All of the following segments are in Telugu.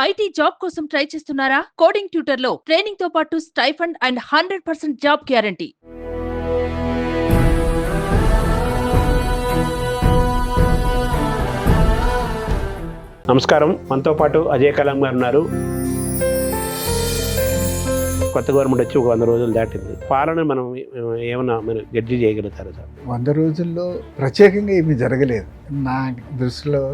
ఐటీ జాబ్ కోసం ట్రై చేస్తున్నారా? కోడింగ్ ట్యూటర్ లో ట్రైనింగ్ తో పాటు స్టైఫండ్ అండ్ 100% జాబ్ గ్యారంటీ. నమస్కారం. మనతో పాటు అజయ్ కలాం గారు ఉన్నారు. కొత్త గవర్నమెంట్ వచ్చి 100 రోజులు దాటింది. పాలన మనం ఏమన్నా మీరు గడ్జి చేయగలుగుతారు సార్? 100 రోజుల్లో ప్రత్యేకంగా ఏమీ జరగలేదు నా దృష్టిలో.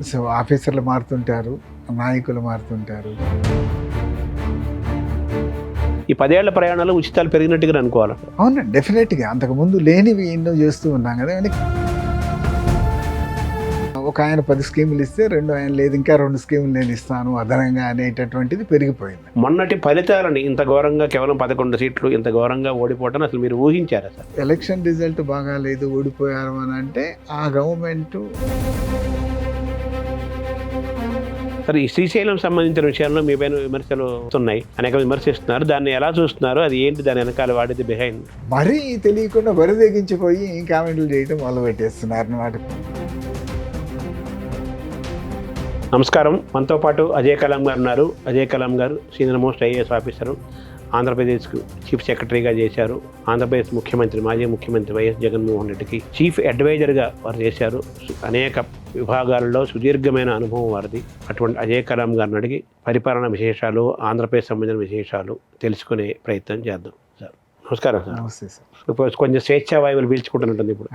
సో ఆఫీసర్లు మారుతుంటారు, నాయకులు మారుతుంటారు. ఈ 10 ఏళ్ల ప్రయాణాలు ఉచితాలు పెరిగినట్టుగా అనుకోవాలి. అవునండి, డెఫినెట్గా అంతకుముందు లేనివి ఎన్నో చేస్తూ ఉన్నాం కదా. ఒక ఆయన 10 స్కీములు ఇస్తే ఆయన లేదు ఇంకా 2 స్కీములు నేను ఇస్తాను అదనంగా అనేటటువంటిది పెరిగిపోయింది. మొన్నటి ఫలితాలని ఇంత ఘోరంగా కేవలం 11 సీట్లు ఇంత ఘోరంగా ఓడిపోవడం అసలు మీరు ఊహించారా సార్? ఎలక్షన్ రిజల్ట్ బాగా లేదు, ఓడిపోయారు అని అంటే ఆ గవర్నమెంట్. సరే, ఈ శ్రీశైలం సంబంధించిన విషయాల్లో మీ పైన విమర్శలు వస్తున్నాయి, అనేక విమర్శిస్తున్నారు. దాన్ని ఎలా చూస్తున్నారు? అది ఏంటి, దాని వెనకాల వాడేది బిహైండ్? మరీ తెలియకుండా బరిదెగించిపోయి కామెంట్లు చేయడం మొదలు పెట్టేస్తున్నారు అన్నమాట. నమస్కారం. మనతో పాటు అజయ్ కలాం గారు ఉన్నారు. అజయ్ కలాం గారు సీనియర్ మోస్ట్ ఐఏఎస్ ఆఫీసరు, ఆంధ్రప్రదేశ్కు చీఫ్ సెక్రటరీగా చేశారు. ఆంధ్రప్రదేశ్ ముఖ్యమంత్రి, మాజీ ముఖ్యమంత్రి వైఎస్ జగన్మోహన్ రెడ్డికి చీఫ్ అడ్వైజర్గా వారు చేశారు. అనేక విభాగాల్లో సుదీర్ఘమైన అనుభవం వారిది. అటువంటి అజయ్ కలాం గారిని అడిగి పరిపాలన విశేషాలు, ఆంధ్రప్రదేశ్ సంబంధించిన విశేషాలు తెలుసుకునే ప్రయత్నం చేద్దాం. సార్ నమస్కారం. సార్ నమస్తే సార్. ఇప్పుడు కొంచెం స్వేచ్ఛా వాయువులు పీల్చుకుంటున్నట్టుంది ఇప్పుడు.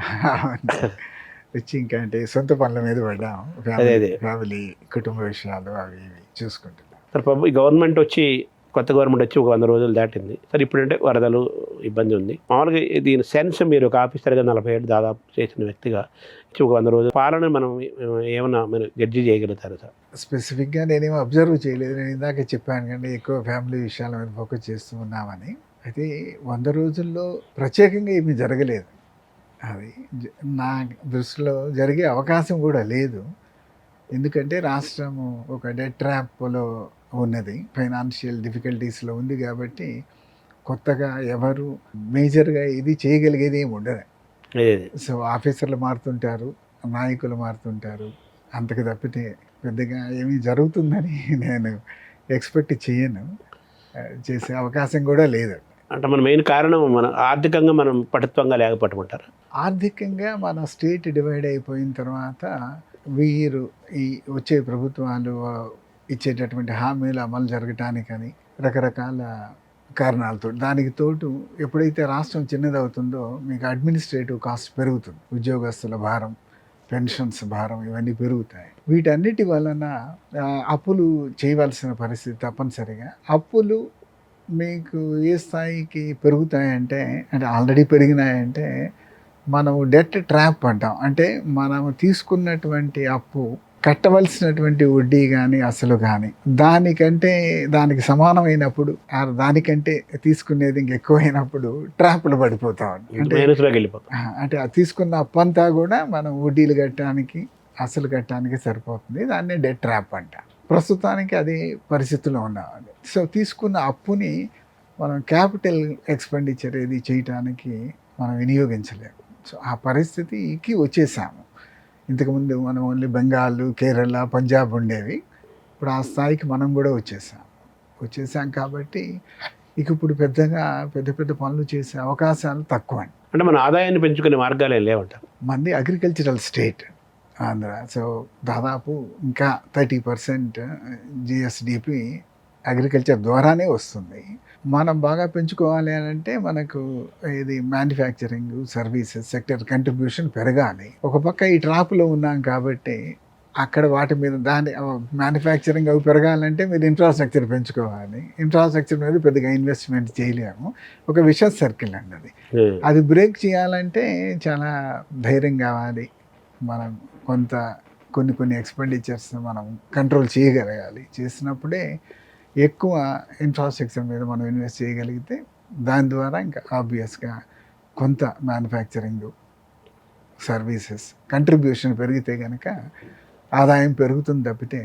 వచ్చి ఇంకా అంటే సొంత పనుల మీద పడ్డాం, ఫ్యామిలీ కుటుంబ విషయాలు అవి ఇవి చూసుకుంటున్నాం. సార్, ఈ గవర్నమెంట్ వచ్చి కొత్త గవర్నమెంట్ వచ్చి 100 రోజులు దాటింది సార్. ఇప్పుడంటే వరదలు ఇబ్బంది ఉంది. మామూలుగా దీని సెన్స్, మీరు ఒక ఆఫీసర్గా 40 ఏళ్ళు దాదాపు చేసిన వ్యక్తిగా 100 రోజులు పాలన మనం ఏమన్నా మీరు గడ్జి చేయగలుగుతారు సార్? స్పెసిఫిక్గా నేనేమో అబ్జర్వ్ చేయలేదు. నేను ఇందాక చెప్పాను కానీ ఎక్కువ ఫ్యామిలీ విషయాల మీద ఫోకస్ చేస్తూ ఉన్నామని. అయితే 100 రోజుల్లో ప్రత్యేకంగా ఏమీ జరగలేదు. అది నా దృష్టిలో జరిగే అవకాశం కూడా లేదు. ఎందుకంటే రాష్ట్రము ఒక డెట్ ట్రాప్లో ఉన్నది, ఫైనాన్షియల్ డిఫికల్టీస్లో ఉంది. కాబట్టి కొత్తగా ఎవరు మేజర్గా ఇది చేయగలిగేది ఏమి ఉండదు. సో ఆఫీసర్లు మారుతుంటారు, నాయకులు మారుతుంటారు. అంతకు తప్పితే పెద్దగా ఏమీ జరుగుతుందని నేను ఎక్స్పెక్ట్ చేయను, చేసే అవకాశం కూడా లేదు. అంటే మన మెయిన్ కారణం మన ఆర్థికంగా మనం పటుత్వంగా లేకపోవటమంటారు. ఆర్థికంగా మన స్టేట్ డివైడ్ అయిపోయిన తర్వాత వీరు ఈ వచ్చే ప్రభుత్వాలు ఇచ్చేటటువంటి హామీలు అమలు జరగటానికని రకరకాల కారణాలతో, దానికి తోడు ఎప్పుడైతే రాష్ట్రం చిన్నదవుతుందో మీకు అడ్మినిస్ట్రేటివ్ కాస్ట్ పెరుగుతుంది, ఉద్యోగస్తుల భారం, పెన్షన్స్ భారం ఇవన్నీ పెరుగుతాయి. వీటన్నిటి వలన అప్పులు చేయవలసిన పరిస్థితి తప్పనిసరిగా. అప్పులు మీకు ఏ స్థాయికి పెరుగుతాయంటే, అంటే ఆల్రెడీ పెరిగినాయంటే మనం డెట్ ట్రాప్ అంటాం. అంటే మనం తీసుకున్నటువంటి అప్పు కట్టవలసినటువంటి వడ్డీ కానీ అసలు కానీ దానికి సమానమైనప్పుడు, దానికంటే తీసుకునేది ఇంకెక్కువైనప్పుడు ట్రాప్లు పడిపోతాం. అంటే ఆ తీసుకున్న అప్పు అంతా కూడా మనం వడ్డీలు కట్టడానికి అసలు కట్టడానికి సరిపోతుంది. దాన్నే డెట్ ట్రాప్ అంట. ప్రస్తుతానికి అది పరిస్థితిలో ఉన్నామండి. సో తీసుకున్న అప్పుని మనం క్యాపిటల్ ఎక్స్పెండిచర్ ఏది చేయటానికి మనం వినియోగించలేము. సో ఆ పరిస్థితికి వచ్చేసాము. ఇంతకుముందు మనం ఓన్లీ బెంగాల్, కేరళ, పంజాబ్ ఉండేవి. ఇప్పుడు ఆ స్థాయికి మనం కూడా వచ్చేసాం కాబట్టి ఇప్పుడు పెద్దగా పెద్ద పనులు చేసే అవకాశాలు తక్కువ. అంటే మన ఆదాయాన్ని పెంచుకునే మార్గాలు లేవంటారు. మంది అగ్రికల్చరల్ స్టేట్ ఆంధ్ర. సో దాదాపు ఇంకా 30% జిఎస్డిపి అగ్రికల్చర్ ద్వారానే వస్తుంది. మనం బాగా పెంచుకోవాలి అని అంటే మనకు ఇది మ్యానుఫ్యాక్చరింగ్, సర్వీసెస్ సెక్టర్ కంట్రిబ్యూషన్ పెరగాలి. ఒక పక్క ఈ ట్రాప్లో ఉన్నాం కాబట్టి అక్కడ వాటి మీద దాని మ్యానుఫ్యాక్చరింగ్ అవి పెరగాలంటే మీరు ఇన్ఫ్రాస్ట్రక్చర్ పెంచుకోవాలి. ఇన్ఫ్రాస్ట్రక్చర్ మీద పెద్దగా ఇన్వెస్ట్మెంట్ చేయలేము. ఒక విషస్ సర్కిల్ అండి అది బ్రేక్ చేయాలంటే చాలా ధైర్యం కావాలి. మనం కొన్ని ఎక్స్పెండిచర్స్ మనం కంట్రోల్ చేయగలగాలి. చేసినప్పుడే ఎక్కువ ఇన్ఫ్రాస్ట్రక్చర్ మీద మనం ఇన్వెస్ట్ చేయగలిగితే దాని ద్వారా ఇంకా ఆబ్వియస్గా కొంత మ్యానుఫ్యాక్చరింగ్, సర్వీసెస్ కంట్రిబ్యూషన్ పెరిగితే కనుక ఆదాయం పెరుగుతుంది తప్పితే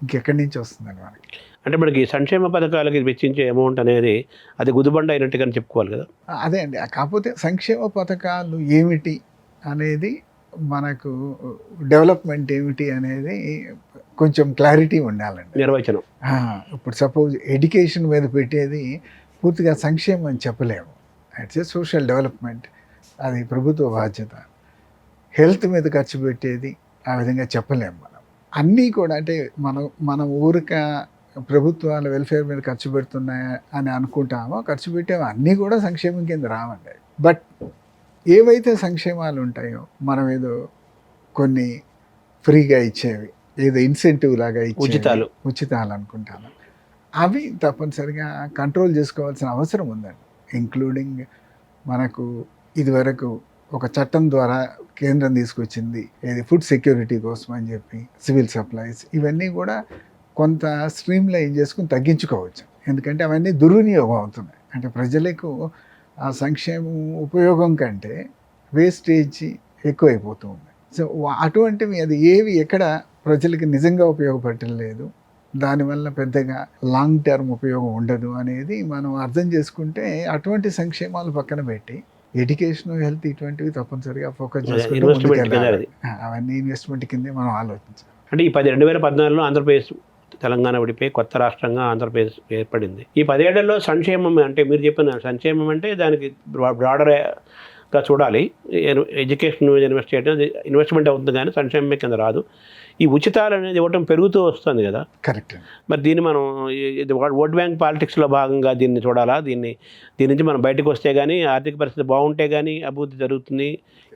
ఇంకెక్కడి నుంచి వస్తుందని మనకి. అంటే మనకి సంక్షేమ పథకాలకి వెచ్చించే అమౌంట్ అనేది అది గుదిబండ అయినట్టుగా చెప్పుకోవాలి కదా. అదే అండి. కాకపోతే సంక్షేమ పథకాలు ఏమిటి అనేది, మనకు డెవలప్మెంట్ ఏమిటి అనేది కొంచెం క్లారిటీ ఉండాలండి. నిర్వచనం. ఇప్పుడు సపోజ్ ఎడ్యుకేషన్ మీద పెట్టేది పూర్తిగా సంక్షేమం అని చెప్పలేము. ఇట్స్ ఏ సోషల్ డెవలప్మెంట్, అది ప్రభుత్వ బాధ్యత. హెల్త్ మీద ఖర్చు పెట్టేది ఆ విధంగా చెప్పలేము మనం. అన్నీ కూడా అంటే మనం ఊరిక ప్రభుత్వాల వెల్ఫేర్ మీద ఖర్చు పెడుతున్నాయా అని అనుకుంటామో, ఖర్చు పెట్టేవో అన్నీ కూడా సంక్షేమం కింద రావండి. బట్ ఏవైతే సంక్షేమాలు ఉంటాయో, మనం ఏదో కొన్ని ఫ్రీగా ఇచ్చేవి, ఏదో ఇన్సెంటివ్ లాగా ఉచితాలు అనుకుంటాను, అవి తప్పనిసరిగా కంట్రోల్ చేసుకోవాల్సిన అవసరం ఉందండి. ఇంక్లూడింగ్ మనకు ఇదివరకు ఒక చట్టం ద్వారా కేంద్రం తీసుకొచ్చింది ఏది ఫుడ్ సెక్యూరిటీ కోసం అని చెప్పి, సివిల్ సప్లైస్, ఇవన్నీ కూడా కొంత స్ట్రీమ్ లైన్ చేసుకుని తగ్గించుకోవచ్చు. ఎందుకంటే అవన్నీ దుర్వినియోగం అవుతున్నాయి. అంటే ప్రజలకు ఆ సంక్షేమం ఉపయోగం కంటే వేస్టేజ్ ఎక్కువైపోతూ ఉంది. సో అటువంటివి అది ఏవి ఎక్కడ ప్రజలకి నిజంగా ఉపయోగపడటం లేదు, దానివల్ల పెద్దగా లాంగ్ టర్మ్ ఉపయోగం ఉండదు అనేది మనం అర్థం చేసుకుంటే, అటువంటి సంక్షేమాలు పక్కన పెట్టి ఎడ్యుకేషన్, హెల్త్ ఇటువంటివి తప్పనిసరిగా ఫోకస్ చేసుకుంటే అవన్నీ ఇన్వెస్ట్మెంట్ కిందే మనం ఆలోచించాలి. అంటే ఈ 2014లో ఆంధ్రప్రదేశ్ తెలంగాణ విడిపోయి కొత్త రాష్ట్రంగా ఆంధ్రప్రదేశ్ ఏర్పడింది. ఈ 10 ఏళ్లలో సంక్షేమం అంటే మీరు చెప్పిన సంక్షేమం అంటే దానికి బ్రాడర్గా చూడాలి. ఎడ్యుకేషన్ ఇన్వెస్ట్ చేయడం ఇన్వెస్ట్మెంట్ అవుతుంది, కానీ సంక్షేమమే కింద రాదు. ఈ ఉచితాలు అనేది ఇవ్వటం పెరుగుతూ వస్తుంది కదా. కరెక్ట్. మరి దీన్ని మనం ఓట్ బ్యాంక్ పాలిటిక్స్లో భాగంగా దీన్ని చూడాలా? దీని నుంచి మనం బయటకు వస్తే కానీ, ఆర్థిక పరిస్థితి బాగుంటే కానీ అభివృద్ధి జరుగుతుంది,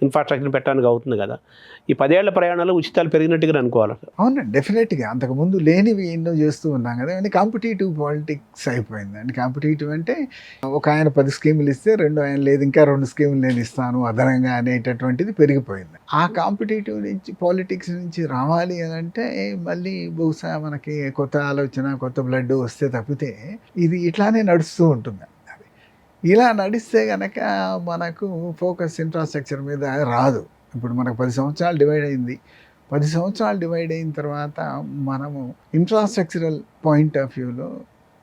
ఇన్ఫ్రాస్ట్రక్చర్ పెట్టడానికి అవుతుంది కదా. ఈ 10 ఏళ్ల ప్రయాణాలు ఉచితాలు పెరిగినట్టుగా అనుకోవాలి. అవునండి, డెఫినెట్గా. అంతకుముందు లేనివి ఎన్నో చేస్తూ ఉన్నాం కదా. అని కాంపిటేటివ్ పాలిటిక్స్ అయిపోయిందండి. కాంపిటేటివ్ అంటే ఒక ఆయన 10 స్కీములు ఇస్తే ఆయన లేదు ఇంకా 2 స్కీములు నేను ఇస్తాను అదనంగా అనేటటువంటిది పెరిగిపోయింది. ఆ కాంపిటేటివ్ నుంచి పాలిటిక్స్ నుంచి రావాలి అని అంటే మళ్ళీ బహుశా మనకి కొత్త ఆలోచన, కొత్త బ్లడ్ వస్తే తప్పితే ఇది ఇట్లానే నడుస్తూ ఉంటుంది. అది ఇలా నడిస్తే కనుక మనకు ఫోకస్ ఇన్ఫ్రాస్ట్రక్చర్ మీద రాదు. ఇప్పుడు మనకు 10 సంవత్సరాలు డివైడ్ అయింది. 10 సంవత్సరాలు డివైడ్ అయిన తర్వాత మనము ఇన్ఫ్రాస్ట్రక్చరల్ పాయింట్ ఆఫ్ వ్యూలో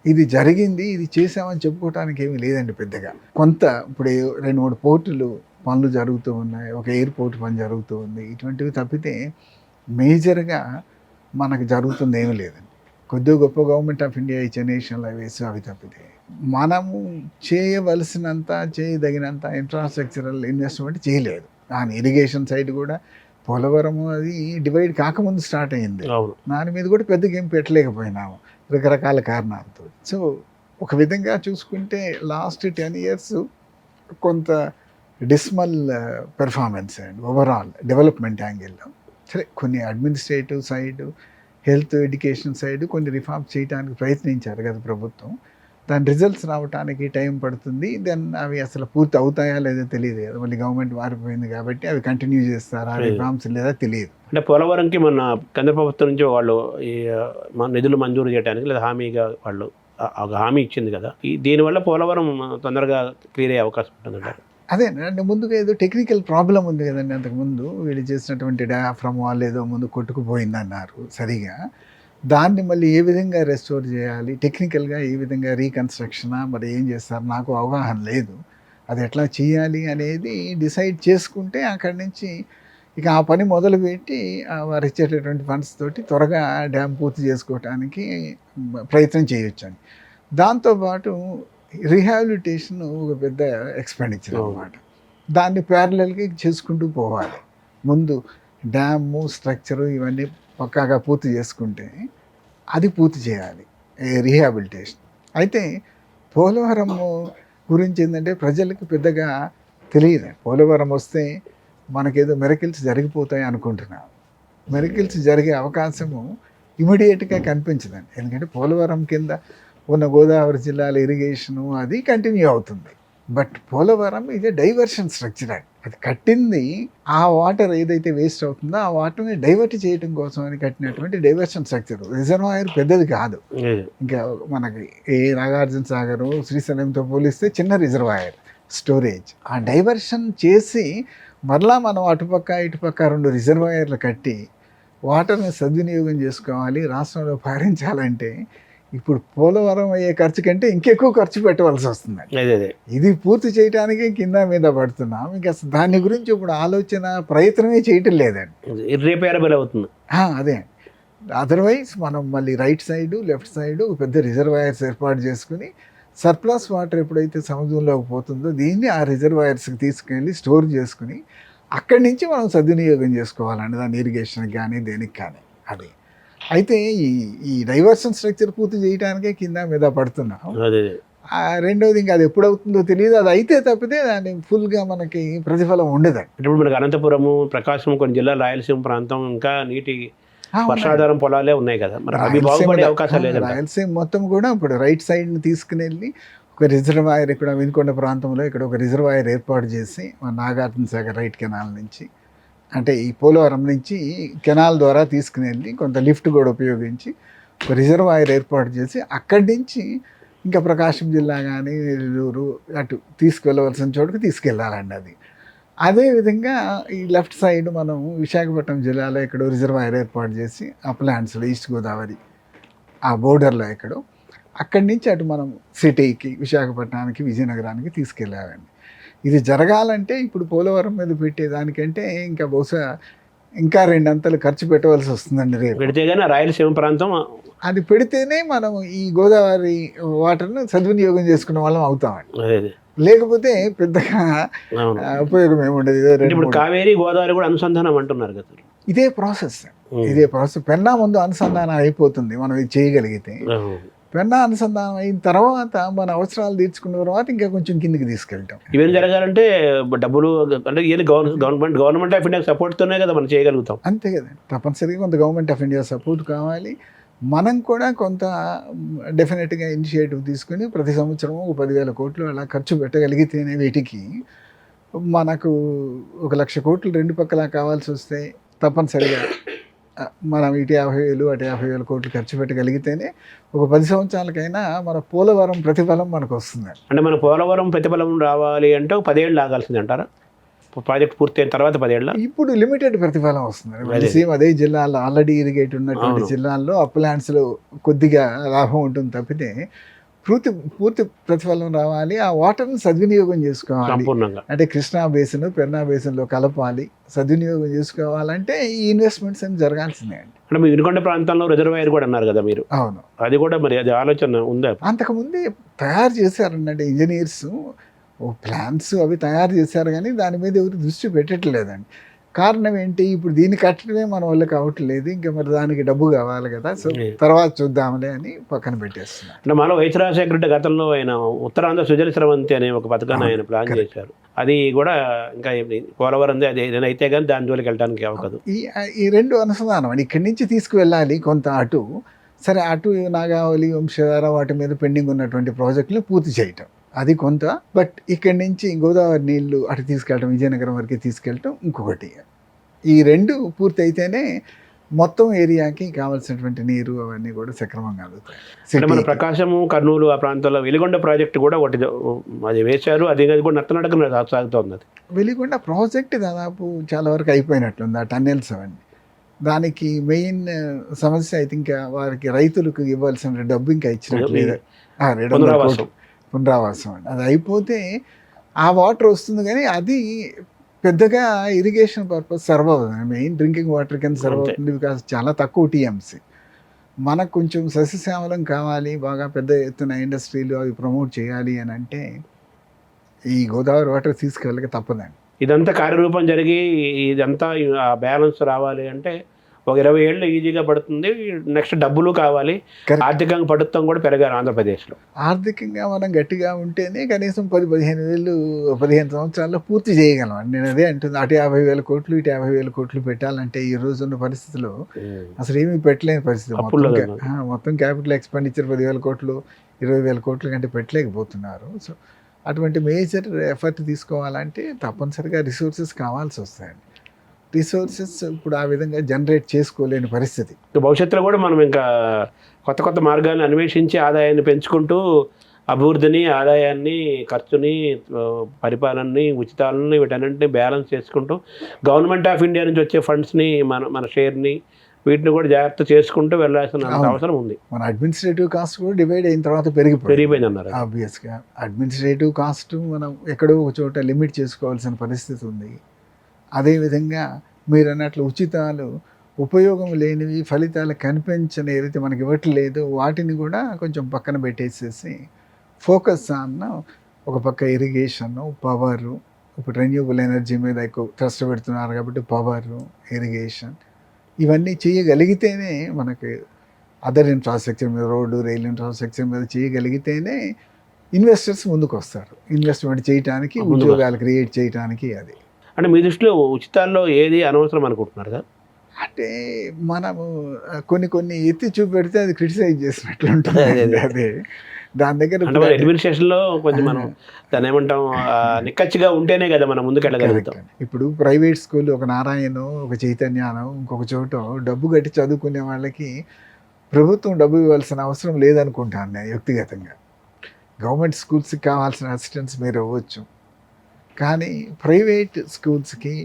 ఇది జరిగింది, ఇది చేసామని చెప్పుకోవడానికి ఏమీ లేదండి పెద్దగా. కొంత ఇప్పుడు 2-3 పోర్టులు పనులు జరుగుతూ ఉన్నాయి, ఒక ఎయిర్పోర్ట్ పని జరుగుతూ ఉంది, ఇటువంటివి తప్పితే మేజర్గా మనకు జరుగుతుంది ఏమీ లేదండి. కొద్దిగా గొప్ప గవర్నమెంట్ ఆఫ్ ఇండియా ఇచ్చే నేషనల్ హైవేస్ అవి తప్పితే మనము చేయదగినంత ఇన్ఫ్రాస్ట్రక్చరల్ ఇన్వెస్ట్మెంట్ చేయలేదు. దాని ఇరిగేషన్ సైడ్ కూడా పోలవరం అది డివైడ్ కాకముందు స్టార్ట్ అయ్యింది. దాని మీద కూడా పెద్దగా ఏం పెట్టలేకపోయినాము రకరకాల కారణాలతో. సో ఒక విధంగా చూసుకుంటే లాస్ట్ 10 years కొంత dismal performance and overall development యాంగిల్లో. సరే, కొన్ని administrative side, health, education side కొన్ని రిఫార్మ్స్ చేయడానికి ప్రయత్నించారు కదా ప్రభుత్వం. దాని రిజల్ట్స్ రావడానికి టైం పడుతుంది. దెన్ అవి అసలు పూర్తి అవుతాయా లేదో తెలియదు కదా. మళ్ళీ గవర్నమెంట్ మారిపోయింది కాబట్టి అవి కంటిన్యూ చేస్తారా రిఫార్మ్స్ లేదా తెలియదు. అంటే పోలవరంకి మొన్న కేంద్ర ప్రభుత్వం నుంచి వాళ్ళు ఈ నిధులు మంజూరు చేయడానికి లేదా హామీగా వాళ్ళు ఒక హామీ ఇచ్చింది కదా. దీనివల్ల పోలవరం తొందరగా క్లియర్ అయ్యే అవకాశం ఉంటుందంటారు. అదే అంటే ముందుగా ఏదో టెక్నికల్ ప్రాబ్లం ఉంది కదండి. అంతకుముందు వీళ్ళు చేసినటువంటి డయాఫ్రమ్ వాళ్ళు ఏదో ముందు కొట్టుకుపోయింది అన్నారు సరిగా. దాన్ని మళ్ళీ ఏ విధంగా రెస్టోర్ చేయాలి, టెక్నికల్గా ఏ విధంగా రీకన్స్ట్రక్షనా మరి ఏం చేస్తారు నాకు అవగాహన లేదు. అది ఎట్లా చేయాలి అనేది డిసైడ్ చేసుకుంటే అక్కడి నుంచి ఇక ఆ పని మొదలుపెట్టి వారు ఇచ్చేటటువంటి ఫండ్స్ తోటి త్వరగా డ్యామ్ పూర్తి చేసుకోవటానికి ప్రయత్నం చేయొచ్చండి. దాంతోపాటు రీహాబిలిటేషన్ ఒక పెద్ద ఎక్స్పెండిచర్ అన్నమాట. దాన్ని ప్యారలల్గా చేసుకుంటూ పోవాలి. ముందు డ్యాము స్ట్రక్చరు ఇవన్నీ పక్కాగా పూర్తి చేసుకుంటే అది పూర్తి చేయాలి రీహాబిలిటేషన్. అయితే పోలవరం గురించి ఏంటంటే ప్రజలకు పెద్దగా తెలియదు. పోలవరం వస్తే మనకేదో మెరకిల్స్ జరిగిపోతాయి అనుకుంటున్నాం. మెరకిల్స్ జరిగే అవకాశము ఇమీడియట్గా కనిపించదండి. ఎందుకంటే పోలవరం కింద ఉన్న గోదావరి జిల్లాల ఇరిగేషను అది కంటిన్యూ అవుతుంది. బట్ పోలవరం ఇది డైవర్షన్ స్ట్రక్చర్ అండి. అది కట్టింది ఆ వాటర్ ఏదైతే వేస్ట్ అవుతుందో ఆ వాటర్ని డైవర్ట్ చేయడం కోసం అని కట్టినటువంటి డైవర్షన్ స్ట్రక్చర్. రిజర్వాయర్ పెద్దది కాదు. ఇంకా మనకి ఏ నాగార్జున సాగరు, శ్రీశైలంతో పోలిస్తే చిన్న రిజర్వాయర్ స్టోరేజ్. ఆ డైవర్షన్ చేసి మరలా మనం అటుపక్క ఇటుపక్క 2 రిజర్వాయర్లు కట్టి వాటర్ని సద్వినియోగం చేసుకోవాలి, రాష్ట్రంలో పారించాలంటే ఇప్పుడు పోలవరం అయ్యే ఖర్చు కంటే ఇంకెక్కువ ఖర్చు పెట్టవలసి వస్తుంది. ఇది పూర్తి చేయడానికి కింద మీద పడుతున్నాం. ఇంకా దాని గురించి ఇప్పుడు ఆలోచన ప్రయత్నమే చేయటం లేదండి. ఇర్రిపేరబుల్ అవుతుంది. అదే అదర్వైజ్ మనం మళ్ళీ రైట్ సైడు లెఫ్ట్ సైడు పెద్ద రిజర్వాయర్స్ ఏర్పాటు చేసుకుని సర్ప్లస్ వాటర్ ఎప్పుడైతే సముద్రంలోకి పోతుందో దీన్ని ఆ రిజర్వాయర్స్కి తీసుకెళ్ళి స్టోర్ చేసుకుని అక్కడి నుంచి మనం సద్వినియోగం చేసుకోవాలండి, దాని ఇరిగేషన్కి కానీ దేనికి కానీ. అది అయితే ఈ డైవర్షన్ స్ట్రక్చర్ పూర్తి చేయడానికే కింద మీద పడుతున్నాం. రెండోది ఇంకా అది ఎప్పుడవుతుందో తెలియదు, అది అయితే తప్పితే దాన్ని ఫుల్గా మనకి ప్రతిఫలం ఉండదు. ఇప్పుడు మనకి అనంతపురము, ప్రకాశం, కొన్ని జిల్లాలు, రాయలసీమ ప్రాంతం ఇంకా నీటి వర్షాధారం పొలాలే ఉన్నాయి కదా, మరి అవి బాగుపడే అవకాశం లేదు. రాయలసీమ మొత్తం కూడా ఇప్పుడు రైట్ సైడ్ని తీసుకుని వెళ్ళి ఒక రిజర్వాయర్ ఇక్కడ వినుకొండ ప్రాంతంలో ఇక్కడ ఒక రిజర్వాయర్ ఏర్పాటు చేసి మన నాగార్జున సాగర్ రైట్ కెనాల్ నుంచి, అంటే ఈ పోలవరం నుంచి కెనాల్ ద్వారా తీసుకుని వెళ్ళి కొంత లిఫ్ట్ కూడా ఉపయోగించి ఒక రిజర్వాయర్ ఏర్పాటు చేసి అక్కడి నుంచి ఇంకా ప్రకాశం జిల్లా కానీ నెల్లూరు అటు తీసుకువెళ్ళవలసిన చోటుకు తీసుకెళ్ళాలండి. అది అదేవిధంగా ఈ లెఫ్ట్ సైడ్ మనం విశాఖపట్నం జిల్లాలో ఎక్కడో రిజర్వాయర్ ఏర్పాటు చేసి అప్లాంట్స్లో ఈస్ట్ గోదావరి ఆ బోర్డర్లో ఎక్కడో అక్కడి నుంచి అటు మనం సిటీకి, విశాఖపట్నానికి, విజయనగరానికి తీసుకెళ్ళాలండి. ఇది జరగాలంటే ఇప్పుడు పోలవరం మీద పెట్టేదానికంటే ఇంకా బహుశా ఇంకా 2 అంతలు ఖర్చు పెట్టవలసి వస్తుందండి రేపు. పెడితే కానీ రాయలసీమ ప్రాంతం అది పెడితేనే మనం ఈ గోదావరి వాటర్ను సద్వినియోగం చేసుకున్న వాళ్ళం అవుతామండి. లేకపోతే పెద్దగా ఉపయోగం ఏముండదు. ఇప్పుడు కావేరీ, గోదావరి కూడా అనుసంధానం అంటున్నారు కదా. ఇదే ప్రాసెస్ పెన్నా ముందు అనుసంధానం అయిపోతుంది మనం ఇది చేయగలిగితే. పెన్నా అనుసంధానం అయిన తర్వాత మన అవసరాలు తీర్చుకున్న తర్వాత ఇంకా కొంచెం కిందికి తీసుకెళ్తాం. ఇవేం జరగాలంటే డబ్బులు అంటే గవర్నమెంట్ ఆఫ్ ఇండియా సపోర్ట్తోనే కదా మనం చేయగలుగుతాం. అంతే కదండి, తప్పనిసరిగా కొంత గవర్నమెంట్ ఆఫ్ ఇండియా సపోర్ట్ కావాలి. మనం కూడా కొంత డెఫినెట్గా ఇనిషియేటివ్ తీసుకుని ప్రతి సంవత్సరం 10,000 కోట్లు అలా ఖర్చు పెట్టగలిగితేనే వీటికి మనకు 1,00,000 కోట్లు రెండు పక్కలా కావాల్సి వస్తే తప్పనిసరిగా మనం ఇటు 50,000 అటు 50,000 కోట్లు ఖర్చు పెట్టగలిగితేనే ఒక 10 సంవత్సరాలకైనా మన పోలవరం ప్రతిఫలం మనకు వస్తుంది. అంటే మన పోలవరం ప్రతిఫలం రావాలి అంటే 10 ఏళ్ళు ఆగాల్సింది అంటారా? ప్రాజెక్ట్ పూర్తయిన తర్వాత 10 ఏళ్ళ ఇప్పుడు లిమిటెడ్ ప్రతిఫలం వస్తుంది. సేమ్ అదే జిల్లాలో ఆల్రెడీ ఇరిగేట్ ఉన్నటువంటి జిల్లాల్లో అప్లాంట్స్లో కొద్దిగా లాభం ఉంటుంది తప్పితే పూర్తి ప్రతిఫలం రావాలి. ఆ వాటర్ని సద్వినియోగం చేసుకోవాలి. అంటే కృష్ణా బేసిన్, పెన్నా బేసిన్లో కలపాలి, సద్వినియోగం చేసుకోవాలంటే ఈ ఇన్వెస్ట్మెంట్స్ అని జరగాల్సిందే అండి. అంటే మీ వినుకొండ ప్రాంతంలో రిజర్వాయర్ కూడా అన్నారు కదా మీరు. అవును, అది కూడా మరి అది ఆలోచన ఉందా? అంతకుముందే తయారు చేశారన్నట్టు ఇంజనీర్స్ ప్లాన్స్ అవి తయారు చేశారు, కానీ దాని మీద ఎవరు దృష్టి పెట్టట్లేదండి. కారణం ఏంటి, ఇప్పుడు దీన్ని కట్టడమే మన వల్ల కావట్లేదు, ఇంకా మరి దానికి డబ్బు కావాలి కదా, సో తర్వాత చూద్దాంలే అని పక్కన పెట్టేస్తున్నారు. అంటే మాలో వైఎస్ రాజశేఖర రెడ్డి గతంలో ఆయన ఉత్తరాంధ్ర సుజల స్రవంతి అనే ఒక పథకాన్ని ఆయన ప్లాన్ చేశారు. అది కూడా ఇంకా పోలవరం అది ఏదైనా అయితే కానీ దాని జోలికి వెళ్ళడానికి అవ్వదు. ఈ రెండు అనుసంధానం అండి, ఇక్కడి నుంచి తీసుకువెళ్ళాలి కొంత అటు, సరే అటు నాగావళి, వంశధార వాటి మీద పెండింగ్ ఉన్నటువంటి ప్రాజెక్టులు పూర్తి చేయటం అది కొంత, బట్ ఇక్కడి నుంచి గోదావరి నీళ్లు అటు తీసుకెళ్ళటం, విజయనగరం వరకు తీసుకెళ్ళటం ఇంకొకటి. ఈ రెండు పూర్తి అయితేనే మొత్తం ఏరియాకి కావాల్సినటువంటి నీరు అవన్నీ కూడా సక్రమంగా అందుతాయి. మన ప్రకాశము, కర్నూలు ఆ ప్రాంతాల్లో వెలిగొండ ప్రాజెక్టు కూడా ఒకటి అది వేశారు, అది కూడా నత్తనడకన సాగుతుంది. అది వెలిగొండ ప్రాజెక్ట్ దాదాపు చాలా వరకు అయిపోయినట్లుంది, ఆ టన్నెల్స్ అవన్నీ. దానికి మెయిన్ సమస్య అయితే ఇంకా వారికి రైతులకు ఇవ్వాల్సిన డబ్బు ఇంకా ఇచ్చినట్లేదు, పునరావాసం అండి. అది అయిపోతే ఆ వాటర్ వస్తుంది, కానీ అది పెద్దగా ఇరిగేషన్ పర్పస్ సర్వ్ అవుతుంది, మెయిన్ డ్రింకింగ్ వాటర్ కింద సర్వ్ అవుతుంది. బికాస్ చాలా తక్కువ టీఎంసీ. మనకు కొంచెం సస్యశ్యామలం కావాలి, బాగా పెద్ద ఎత్తున ఇండస్ట్రీలు అవి ప్రమోట్ చేయాలి అని అంటే ఈ గోదావరి వాటర్ తీసుకెళ్ళక తప్పదండి. ఇదంతా కార్యరూపం జరిగి ఇదంతా బ్యాలెన్స్ రావాలి అంటే ఒక 20 ఏళ్ళు ఈజీగా పడుతుంది. నెక్స్ట్ డబ్బులు కావాలి, ఆర్థికంగా పడుతాం కూడా పెరగారు ఆంధ్రప్రదేశ్లో. ఆర్థికంగా మనం గట్టిగా ఉంటేనే కనీసం 15 సంవత్సరాల్లో పూర్తి చేయగలం అండి. నేను అదే అంటుంది, అటు 50,000 కోట్లు ఇటు 50,000 కోట్లు పెట్టాలంటే ఈ రోజున్న పరిస్థితిలో అసలు ఏమీ పెట్టలేని పరిస్థితి. మొత్తం క్యాపిటల్ ఎక్స్పెండిచర్ 10,000 కోట్లు 20,000 కోట్ల కంటే పెట్టలేకపోతున్నారు. సో అటువంటి మేజర్ ఎఫర్ట్ తీసుకోవాలంటే తప్పనిసరిగా రిసోర్సెస్ కావాల్సి వస్తాయండి. రిసోర్సెస్ ఇప్పుడు ఆ విధంగా జనరేట్ చేసుకోలేని పరిస్థితి. భవిష్యత్తులో కూడా మనం ఇంకా కొత్త మార్గాలను అన్వేషించి ఆదాయాన్ని పెంచుకుంటూ అభివృద్ధిని, ఆదాయాన్ని, ఖర్చుని, పరిపాలనని, ఉచితాలని వీటన్నింటినీ బ్యాలెన్స్ చేసుకుంటూ గవర్నమెంట్ ఆఫ్ ఇండియా నుంచి వచ్చే ఫండ్స్ని మన షేర్ని వీటిని కూడా జాగ్రత్త చేసుకుంటూ వెళ్ళాల్సిన అవసరం ఉంది. మన అడ్మినిస్ట్రేటివ్ కాస్ట్ కూడా డివైడ్ అయిన తర్వాత పెరిగిపోయింది అన్నారు. ఆబ్వియస్గా అడ్మినిస్ట్రేటివ్ కాస్ట్ మనం ఎక్కడో ఒక చోట లిమిట్ చేసుకోవాల్సిన పరిస్థితి ఉంది. అదేవిధంగా మీరు అన్నట్లు ఉచితాలు ఉపయోగం లేనివి, ఫలితాలు కనిపించని ఏదైతే మనకి ఇవ్వట్లేదు వాటిని కూడా కొంచెం పక్కన పెట్టేసేసి ఫోకస్ అన్న ఒక పక్క ఇరిగేషను, పవరు, ఇప్పుడు రెన్యూబుల్ ఎనర్జీ మీద ఎక్కువ ట్రస్ట్ పెడుతున్నారు కాబట్టి పవరు, ఇరిగేషన్ ఇవన్నీ చేయగలిగితేనే మనకి అదర్ ఇన్ఫ్రాస్ట్రక్చర్ మీద, రోడ్డు రైల్ ఇన్ఫ్రాస్ట్రక్చర్ మీద చేయగలిగితేనే ఇన్వెస్టర్స్ ముందుకు వస్తారు, ఇన్వెస్ట్మెంట్ చేయడానికి, ఉద్యోగాలు క్రియేట్ చేయడానికి. అది అంటే మీ దృష్టిలో ఉచితాల్లో ఏది అనవసరం అనుకుంటున్నారు కదా? అంటే మనము కొన్ని ఎత్తి చూపెడితే అది క్రిటిసైజ్ చేసినట్లు ఉంటుంది. అదే దాని దగ్గర అడ్మినిస్ట్రేషన్ లో కొంచెం మనం దాన్ని ఏమంటాం, నిక్కచ్చిగా ఉంటేనే కదా మనం ముందుకు వెళ్ళగలుగుతాం. ఇప్పుడు ప్రైవేట్ స్కూల్ ఒక నారాయణ, ఒక చైతన్యానం, ఇంకొక చోట డబ్బు కట్టి చదువుకునే వాళ్ళకి ప్రభుత్వం డబ్బు ఇవ్వాల్సిన అవసరం లేదనుకుంటాను నేను వ్యక్తిగతంగా. గవర్నమెంట్ స్కూల్స్కి కావాల్సిన అసిస్టెంట్స్ మీరు ఇవ్వచ్చు, కానీ ప్రైవేట్ స్కూల్స్కి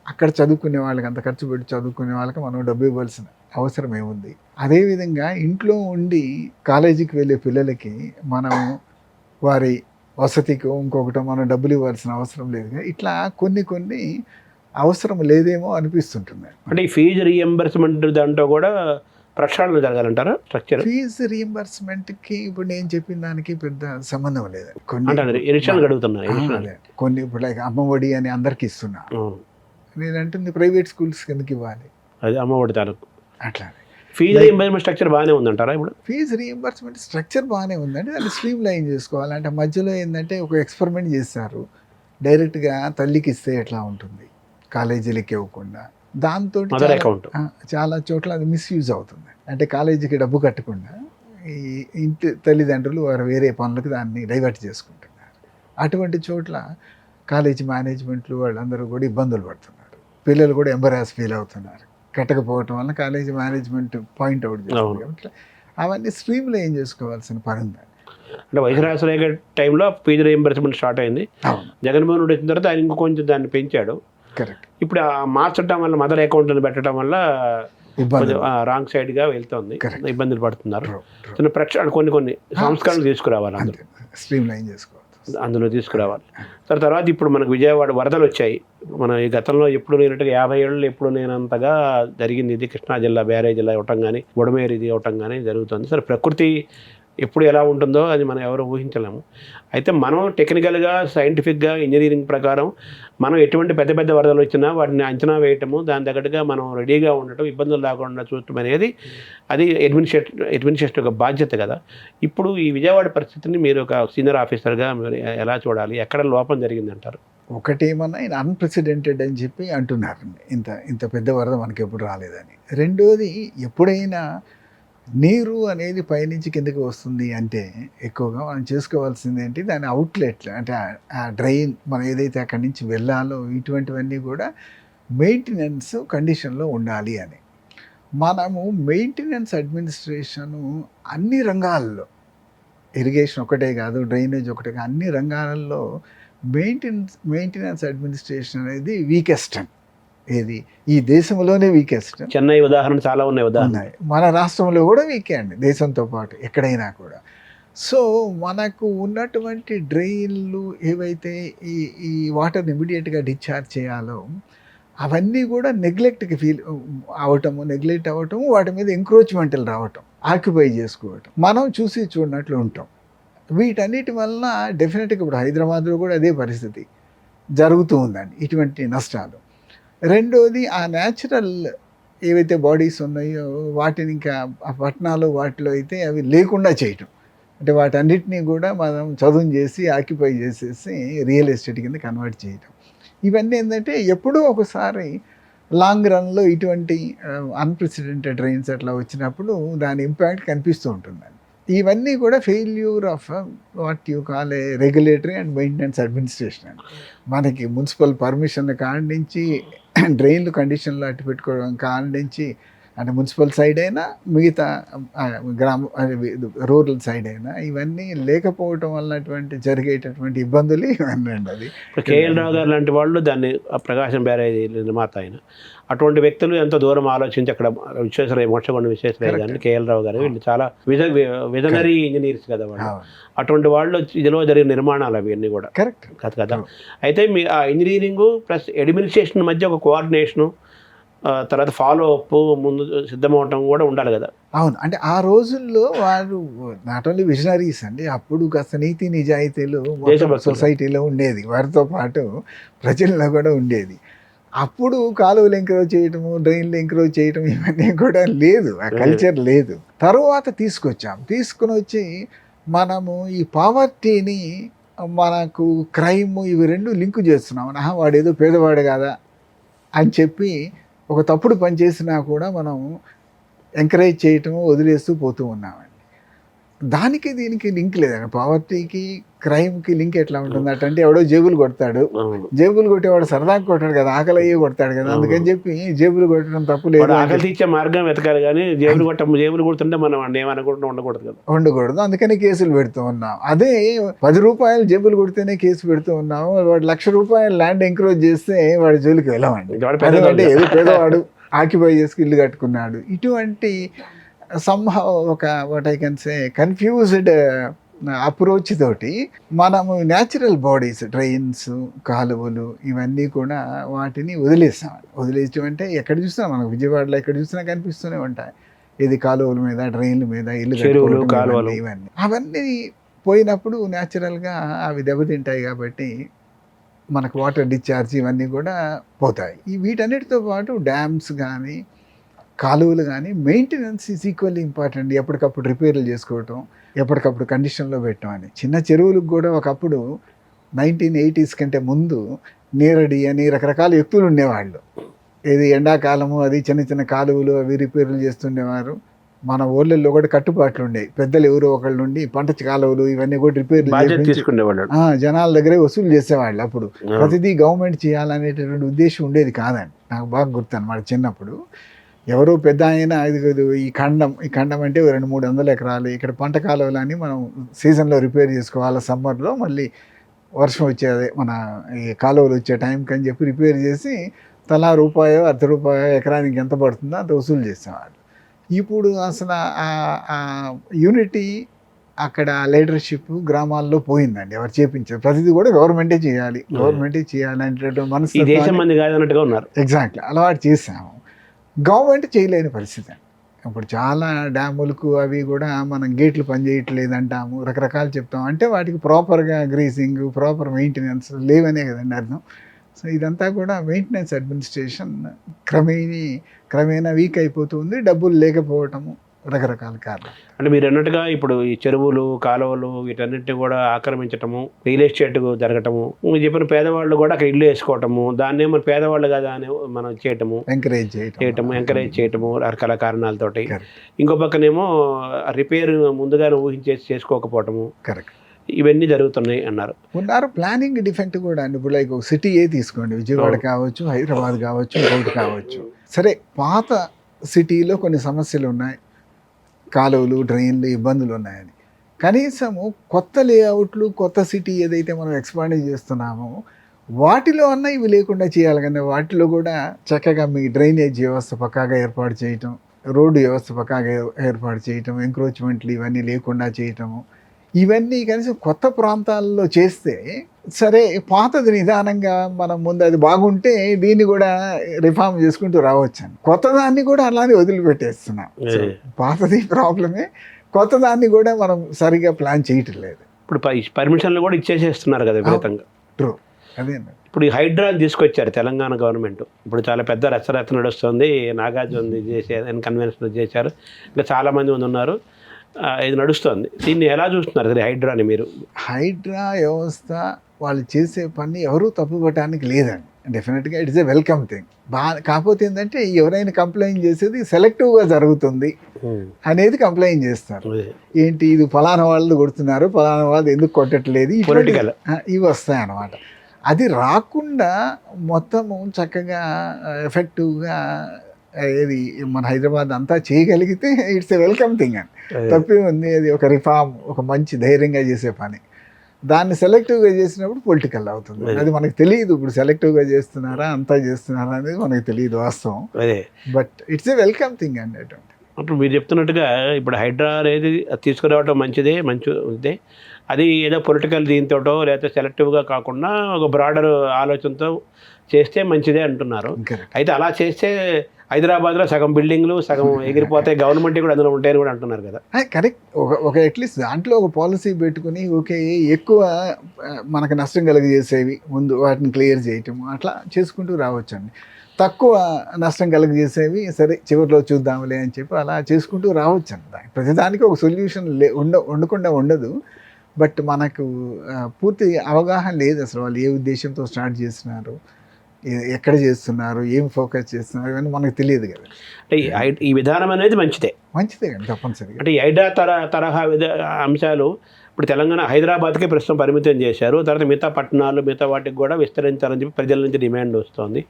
అక్కడ చదువుకునే వాళ్ళకి, అంత ఖర్చు పెట్టి చదువుకునే వాళ్ళకి మనం డబ్బు ఇవ్వాల్సిన అవసరం ఏముంది? అదేవిధంగా ఇంట్లో ఉండి కాలేజీకి వెళ్ళే పిల్లలకి మనం వారి వసతికి ఇంకొకటి మనం డబ్బులు ఇవ్వాల్సిన అవసరం లేదు. ఇట్లా కొన్ని అవసరం లేదేమో అనిపిస్తుంటుంది. అంటే ఈ ఫీజు రీఎంబర్స్మెంట్ దాంట్లో కూడా ప్రక్షాళన జరగాలంటారా? స్ట్రక్చర్ ఫీజు రీఎంబర్స్మెంట్కి ఇప్పుడు నేను చెప్పిన దానికి పెద్ద సంబంధం లేదు. కొన్ని ఇప్పుడు లైక్ అమ్మఒడి అని అందరికి ఇస్తున్నా, నేను అంటుంది ప్రైవేట్ స్కూల్స్ కిందకి ఇవ్వాలి, అది అమ్మఒడి తాలూకు. అట్లా ఫీజు రీఎంబర్స్మెంట్ స్ట్రక్చర్ బాగానే ఉందంటారా? ఇప్పుడు ఫీజు రీఎంబర్స్మెంట్ స్ట్రక్చర్ బాగానే ఉందండి, దాన్ని స్ట్రీమ్ లైన్ చేసుకోవాలంటే మధ్యలో ఏంటంటే ఒక ఎక్స్పెరిమెంట్ చేస్తారు, డైరెక్ట్గా తల్లికి ఇస్తే ఎట్లా ఉంటుంది, కాలేజీలకి ఇవ్వకుండా. దాంతో చాలా చోట్ల అది మిస్యూజ్ అవుతుంది. అంటే కాలేజీకి డబ్బు కట్టకుండా ఈ ఇంటి తల్లిదండ్రులు వారు వేరే పనులకు దాన్ని డైవర్ట్ చేసుకుంటున్నారు. అటువంటి చోట్ల కాలేజీ మేనేజ్మెంట్లు వాళ్ళందరూ కూడా ఇబ్బందులు పడుతున్నారు, పిల్లలు కూడా ఎంబరాస్ ఫీల్ అవుతున్నారు. కట్టకపోవటం వల్ల కాలేజీ మేనేజ్మెంట్ పాయింట్అవుట్ చేస్తుంది. కాబట్టి అవన్నీ స్ట్రీమ్లో ఏం చేసుకోవాల్సిన పని ఉందండి. అంటే వైఎస్ టైంలో ఫీజు రీఎంబర్స్మెంట్ స్టార్ట్ అయింది, జగన్మోహన్ రెడ్డి వచ్చిన తర్వాత ఆయన ఇంకో కొంచెం దాన్ని పెంచాడు. కరెక్ట్. ఇప్పుడు మార్చడం వల్ల మదర్ అకౌంట్ని పెట్టడం వల్ల రాంగ్ సైడ్గా వెళ్తుంది, ఇబ్బందులు పడుతున్నారు. కొన్ని సంస్కరణలు తీసుకురావాలి, స్ట్రీమ్ లైన్ చేసుకోవాలి, అందులో తీసుకురావాలి. తర్వాత ఇప్పుడు మనకు విజయవాడ వరదలు వచ్చాయి. మన ఈ గతంలో ఎప్పుడు లేనట్టుగా 50 ఏళ్ళు ఎప్పుడు లేనంతగా జరిగింది ఇది. కృష్ణా జిల్లా బ్యారేజీలా ఇవ్వటం కానీ, బుడమేరు ఇది ఇవ్వటం కానీ జరుగుతుంది. సరే, ప్రకృతి ఎప్పుడు ఎలా ఉంటుందో అది మనం ఎవరు ఊహించలేము. అయితే మనం టెక్నికల్గా, సైంటిఫిక్గా, ఇంజనీరింగ్ ప్రకారం మనం ఎటువంటి పెద్ద పెద్ద వరదలు వచ్చినా వాటిని అంచనా వేయటము, దాని తగ్గట్టుగా మనం రెడీగా ఉండటం, ఇబ్బందులు లేకుండా చూడటం అనేది అది అడ్మినిస్ట్రేషన్ యొక్క బాధ్యత కదా. ఇప్పుడు ఈ విజయవాడ పరిస్థితిని మీరు ఒక సీనియర్ ఆఫీసర్గా మీరు ఎలా చూడాలి? ఎక్కడ లోపం జరిగిందంటారు? ఒకటేమన్నా ఆయన అన్ప్రెసిడెంటెడ్ అని చెప్పి అంటున్నారు, ఇంత పెద్ద వరద మనకి ఎప్పుడు రాలేదని. రెండోది, ఎప్పుడైనా నీరు అనేది పైనుంచి కిందకి వస్తుంది అంటే ఎక్కువగా మనం చేసుకోవాల్సింది ఏంటి, దాని అవుట్లెట్లు అంటే ఆ డ్రైన్ మనం ఏదైతే అక్కడి నుంచి వెళ్ళాలో ఇటువంటివన్నీ కూడా మెయింటెనెన్స్ కండిషన్లో ఉండాలి అని. మనము మెయింటెనెన్స్ అడ్మినిస్ట్రేషను అన్ని రంగాల్లో, ఇరిగేషన్ ఒకటే కాదు, డ్రైనేజ్ ఒకటే కాదు, అన్ని రంగాలలో మెయింటెనెన్స్ అడ్మినిస్ట్రేషన్ అనేది వీకెస్ట్. ఏది ఈ దేశంలోనే వీకెస్ట్. చెన్నై ఉదాహరణ చాలా ఉన్నాయి. మన రాష్ట్రంలో కూడా వీకే అండి, దేశంతో పాటు ఎక్కడైనా కూడా. సో మనకు ఉన్నటువంటి డ్రైన్లు ఏవైతే ఈ వాటర్ని ఇమీడియట్గా డిశ్చార్జ్ చేయాలో అవన్నీ కూడా నెగ్లెక్ట్కి నెగ్లెక్ట్ అవ్వటము, వాటి మీద ఎంక్రోచ్మెంట్లు రావటం, ఆక్యుపై చేసుకోవటం మనం చూసి చూడనట్లు ఉంటాం. వీటన్నిటి వలన డెఫినెట్గా ఇప్పుడు హైదరాబాద్లో కూడా అదే పరిస్థితి జరుగుతూ ఉందండి, ఇటువంటి నష్టాలు. రెండోది, ఆ న్యాచురల్ ఏవైతే బాడీస్ ఉన్నాయో వాటిని ఇంకా ఆ పట్టణాలు వాటిలో అయితే అవి లేకుండా చేయటం, అంటే వాటన్నిటినీ కూడా మనం చదును చేసి ఆక్యుపై చేసేసి రియల్ ఎస్టేట్ కింద కన్వర్ట్ చేయటం. ఇవన్నీ ఏంటంటే ఎప్పుడూ ఒకసారి లాంగ్ రన్లో ఇటువంటి అన్ప్రెసిడెంటెడ్ రైన్స్ అట్లా వచ్చినప్పుడు దాని ఇంపాక్ట్ కనిపిస్తూ ఉంటుందండి. ఇవన్నీ కూడా failure of what you call A regulatory and maintenance administration అండి. మనకి మున్సిపల్ పర్మిషన్ కాడి నుంచి డ్రైన్లు కండిషన్లో అట్టు పెట్టుకోవడం కాడి నుంచి, అంటే మున్సిపల్ సైడ్ అయినా మిగతా రూరల్ సైడ్ అయినా ఇవన్నీ లేకపోవటం వల్ల జరిగేటటువంటి ఇబ్బందులు ఇవన్నీ అండి. అది కేఎల్ రావు గారు లాంటి వాళ్ళు దాన్ని ప్రకాశం బ్యారేజీ నిర్మాత అయిన అటువంటి వ్యక్తులు ఎంతో దూరం ఆలోచించి అక్కడ మోక్షకొండ విశ్వేశ్వరయ్య గారిని, కేఎల్ రావు గారు, వీళ్ళు చాలా విజనరీ ఇంజనీర్స్ కదా వాళ్ళు. అటువంటి వాళ్ళు ఇదిలో జరిగిన నిర్మాణాలు అవన్నీ కూడా కరెక్ట్ కదా. అయితే మీ ఆ ఇంజనీరింగ్ ప్లస్ అడ్మినిస్ట్రేషన్ మధ్య ఒక కోఆర్డినేషను, తర్వాత ఫాలో అప్ ముందు సిద్ధమవటం కూడా ఉండాలి కదా. అవును, అంటే ఆ రోజుల్లో వారు నాట్ ఓన్లీ విజనరీస్ అండి, అప్పుడు కాస్త నీతి నిజాయితీలు మొత్తం దేశభక్తులు. సొసైటీలో ఉండేది, వారితో పాటు ప్రజల్లో కూడా ఉండేది. అప్పుడు కాలువలు ఎంకరేజ్ చేయటము, డ్రైన్లు ఎంకరేజ్ చేయటం ఇవన్నీ కూడా లేదు, ఆ కల్చర్ లేదు. తరువాత తీసుకుని వచ్చి మనము ఈ పావర్టీని మనకు క్రైమ్ ఇవి రెండు లింకు చేస్తున్నాం. వాడు ఏదో పేదవాడు కదా అని చెప్పి ఒక తప్పుడు పని చేసినా కూడా మనం ఎంకరేజ్ చేయటము, వదిలేస్తూ పోతూ ఉన్నామండి. దానికి దీనికి లింక్ లేదండి, పావర్టీకి క్రైమ్కి లింక్ ఎట్లా ఉంటుంది అంటే ఎవడో జేబులు కొడతాడు, జేబులు కొట్టేవాడు సరదాగా కొట్టాడు కదా, ఆకలి అయ్యే కొడతాడు కదా, అందుకని చెప్పి జేబులు కొట్టడం తప్పు లేదు. ఆకలి తీర్చే మార్గం వెతకాలి కానీ జేబులు కొడుతుంటే మనం ఏమనుకుంటున్నా ఉండకూడదు కదా, ఉండకూడదు. అందుకని కేసులు పెడుతూ ఉన్నాం. అదే 10 రూపాయలు జేబులు కొడితేనే కేసు పెడుతూ ఉన్నాము. వాడు 1,00,000 రూపాయలు ల్యాండ్ ఎంకరేజ్ చేస్తే వాడి జోలికి వెళ్ళమండి. ఎందుకంటే ఏదో పేదవాడు ఆక్యుపై చేసుకు ఇల్లు కట్టుకున్నాడు. ఇటువంటి సంహవ్ ఒక what I can say confused approach తోటి మనము న్యాచురల్ బాడీస్, డ్రైన్స్, కాలువలు ఇవన్నీ కూడా వాటిని వదిలేసాం అంటే ఎక్కడ చూసినా మనకు విజయవాడలో ఎక్కడ చూసినా కనిపిస్తూనే ఉంటాయి. ఇది కాలువల మీద, డ్రైన్ల మీద ఇల్లు చెరువులు, కాలువలు ఇవన్నీ అవన్నీ పోయినప్పుడు న్యాచురల్గా అవి దెబ్బతింటాయి కాబట్టి మనకు వాటర్ డిశ్చార్జ్ ఇవన్నీ కూడా పోతాయి. వీటన్నిటితో పాటు డ్యామ్స్ కానీ కాలువలు కానీ మెయింటెనెన్స్ ఈజ్ ఈక్వల్లీ ఇంపార్టెంట్. ఎప్పటికప్పుడు రిపేర్లు చేసుకోవటం, ఎప్పటికప్పుడు కండిషన్లో పెట్టడం అని. చిన్న చెరువులకు కూడా ఒకప్పుడు 1980s కంటే ముందు నీరడి అని రకరకాల వ్యక్తులు ఉండేవాళ్ళు. ఇది ఎండాకాలము అది చిన్న చిన్న కాలువలు అవి రిపేర్లు చేస్తుండేవారు. మన ఊళ్ళల్లో కూడా కట్టుబాట్లు ఉండేవి. పెద్దలు ఎవరో ఒకళ్ళు నుండి పంట కాలువలు ఇవన్నీ కూడా రిపేర్లు తీసుకునేవాళ్ళు, జనాల దగ్గరే వసూలు చేసేవాళ్ళు. అప్పుడు ప్రతిదీ గవర్నమెంట్ చేయాలనేటటువంటి ఉద్దేశం ఉండేది కాదండి. నాకు బాగా గుర్తు అన్నమాట. చిన్నప్పుడు ఎవరో పెద్ద ఆయన ఈ ఖండం అంటే 200-300 ఎకరాలు ఇక్కడ పంట కాలువలని మనం సీజన్లో రిపేర్ చేసుకోవాలి, సమ్మర్లో మళ్ళీ వర్షం వచ్చేది మన ఈ కాలువలు వచ్చే టైంకి అని చెప్పి రిపేర్ చేసి తలా రూపాయో ₹1 ఎకరానికి ఎంత పడుతుందో అంత వసూలు చేసేవాళ్ళు. ఇప్పుడు అసలు ఆ యూనిటీ అక్కడ లీడర్షిప్ గ్రామాల్లో పోయిందండి. ఎవరు చేపించారు, ప్రతిదీ కూడా గవర్నమెంటే చేయాలి అనేటటువంటి మనసు ఎగ్జాక్ట్లీ అలవాటు చేసాము. గవర్నమెంట్ చేయలేని పరిస్థితి. ఇప్పుడు చాలా డ్యాములకు అవి కూడా మనం గేట్లు పనిచేయట్లేదు అంటాము, రకరకాలు చెప్తాం. అంటే వాటికి ప్రాపర్గా గ్రీసింగ్, ప్రాపర్ మెయింటెనెన్స్ లేవనే కదండి అర్థం. సో ఇదంతా కూడా మెయింటెనెన్స్ అడ్మినిస్ట్రేషన్ క్రమేణా వీక్ అయిపోతుంది, డబ్బులు లేకపోవటము, రకరకాల కారణాలు. అంటే మీరు అన్నట్టుగా ఇప్పుడు ఈ చెరువులు, కాలువలు వీటన్నిటిని కూడా ఆక్రమించటము, రియల్ ఎస్టేట్ జరగటము, మీరు చెప్పిన పేదవాళ్ళు కూడా అక్కడ ఇల్లు వేసుకోవటము, దాన్నే మన పేదవాళ్ళు కదా అని మనం ఎంకరేజ్ చేయటము రకరకాల కారణాలతోటి. ఇంకో పక్కనేమో రిపేర్ ముందుగానే ఊహించేసి చేసుకోకపోవటము, కరెక్ట్, ఇవన్నీ జరుగుతున్నాయి అన్నారు. ప్లానింగ్ డిఫెక్ట్ కూడా అండి. ఇప్పుడు లైక్ ఒక సిటీ తీసుకోండి, విజయవాడ కావచ్చు, హైదరాబాద్ కావచ్చు, ఇంకోటి కావచ్చు. సరే, పాత సిటీలో కొన్ని సమస్యలు ఉన్నాయి, కాలువలు, డ్రైన్లు, ఇబ్బందులు ఉన్నాయని. కనీసము కొత్త లేఅవుట్లు, కొత్త సిటీ ఏదైతే మనం ఎక్స్పాండ్ చేస్తున్నామో వాటిలో అన్నా ఇవి లేకుండా చేయాలి. కానీ వాటిలో కూడా చక్కగా మీ డ్రైనేజ్ వ్యవస్థ పక్కాగా ఏర్పాటు చేయటం, రోడ్డు వ్యవస్థ పక్కాగా ఏర్పాటు చేయటం, ఎంక్రోచ్మెంట్లు ఇవన్నీ లేకుండా చేయటము, ఇవన్నీ కనీసం కొత్త ప్రాంతాల్లో చేస్తే సరే, పాతది నిదానంగా మనం ముందు అది బాగుంటే దీన్ని కూడా రిఫార్మ్ చేసుకుంటూ రావచ్చు. కొత్తదాన్ని కూడా అలానే వదిలిపెట్టేస్తున్నాం. పాతది ప్రాబ్లమే, కొత్తదాన్ని కూడా మనం సరిగా ప్లాన్ చేయటం లేదు. ఇప్పుడు పర్మిషన్లు కూడా ఇచ్చేసేస్తున్నారు కదా విపరీతంగా. ట్రూ, అదే. ఇప్పుడు ఈ హైడ్రాని తీసుకొచ్చారు తెలంగాణ గవర్నమెంట్. ఇప్పుడు చాలా పెద్ద రచ్చరచ్చ నడుస్తుంది, నాగార్జున చేసే కన్వెన్షన్ చేశారు, ఇంకా చాలామంది ఉన్నారు, ఇది నడుస్తుంది. దీన్ని ఎలా చూస్తున్నారు హైడ్రాని మీరు? హైడ్రా వ్యవస్థ వాళ్ళు చేసే పని ఎవరూ తప్పుపట్టడానికి లేదండి. డెఫినెట్గా ఇట్స్ ఏ వెల్కమ్ థింగ్. కాకపోతే ఏంటంటే ఎవరైనా కంప్లైంట్ చేసేది సెలెక్టివ్గా జరుగుతుంది అనేది కంప్లైంట్ చేస్తారు. ఏంటి, ఇది ఫలానా వాళ్ళు కొడుతున్నారు, ఫలానా వాళ్ళు ఎందుకు కొట్టట్లేదు, పొలిటికల్ ఇవి వస్తాయి అన్నమాట. అది రాకుండా మొత్తము చక్కగా ఎఫెక్టివ్గా ఏది మన హైదరాబాద్ అంతా చేయగలిగితే ఇట్స్ ఏ వెల్కమ్ థింగ్ అని. తప్పే ఉంది, అది ఒక రిఫార్మ్, ఒక మంచి ధైర్యంగా చేసే పని. దాన్ని సెలెక్టివ్గా చేసినప్పుడు పొలిటికల్ అవుతుంది. అది మనకు తెలియదు, ఇప్పుడు సెలెక్టివ్గా చేస్తున్నారా అంతా చేస్తున్నారా అనేది మనకు తెలియదు వాస్తవం. But it's a welcome thing అనేటువంటి. అప్పుడు మీరు చెప్తున్నట్టుగా ఇప్పుడు హైడ్రా అనేది తీసుకురావడం మంచిదే. అది ఏదో పొలిటికల్ దీంతోటో లేకపోతే సెలెక్టివ్గా కాకుండా ఒక బ్రాడర్ ఆలోచనతో చేస్తే మంచిదే అంటున్నారు. అయితే అలా చేస్తే హైదరాబాద్లో సగం బిల్డింగ్లు సగం ఎగిరిపోతాయి, గవర్నమెంట్ కూడా అందులో ఉంటాయని కూడా అంటున్నారు కదా. కరెక్ట్. ఒక అట్లీస్ట్ దాంట్లో ఒక పాలసీ పెట్టుకుని ఓకే ఎక్కువ మనకు నష్టం కలిగజేసేవి ముందు వాటిని క్లియర్ చేయటం అట్లా చేసుకుంటూ రావచ్చండి. తక్కువ నష్టం కలిగజేసేవి సరే చివరిలో చూద్దాంలే అని చెప్పి అలా చేసుకుంటూ రావచ్చండి. ప్రతిదానికి ఒక సొల్యూషన్ ఉండకుండా ఉండదు. బట్ మనకు పూర్తి అవగాహన లేదు అసలు వాళ్ళు ఏ ఉద్దేశంతో స్టార్ట్ చేస్తున్నారు, ఎక్కడ చేస్తున్నారు, ఏం ఫోకస్ చేస్తున్నారు ఇవన్నీ మనకు తెలియదు కదా. అంటే ఈ విధానం అనేది మంచిదే కానీ తప్పనిసరిగా. అంటే ఈ ఐడా తరహా అంశాలు ఇప్పుడు తెలంగాణ హైదరాబాద్కే ప్రస్తుతం పరిమితం చేశారు. తర్వాత మిగతా పట్టణాలు మిగతా వాటికి కూడా విస్తరించాలని చెప్పి ప్రజల నుంచి డిమాండ్ వస్తుంది.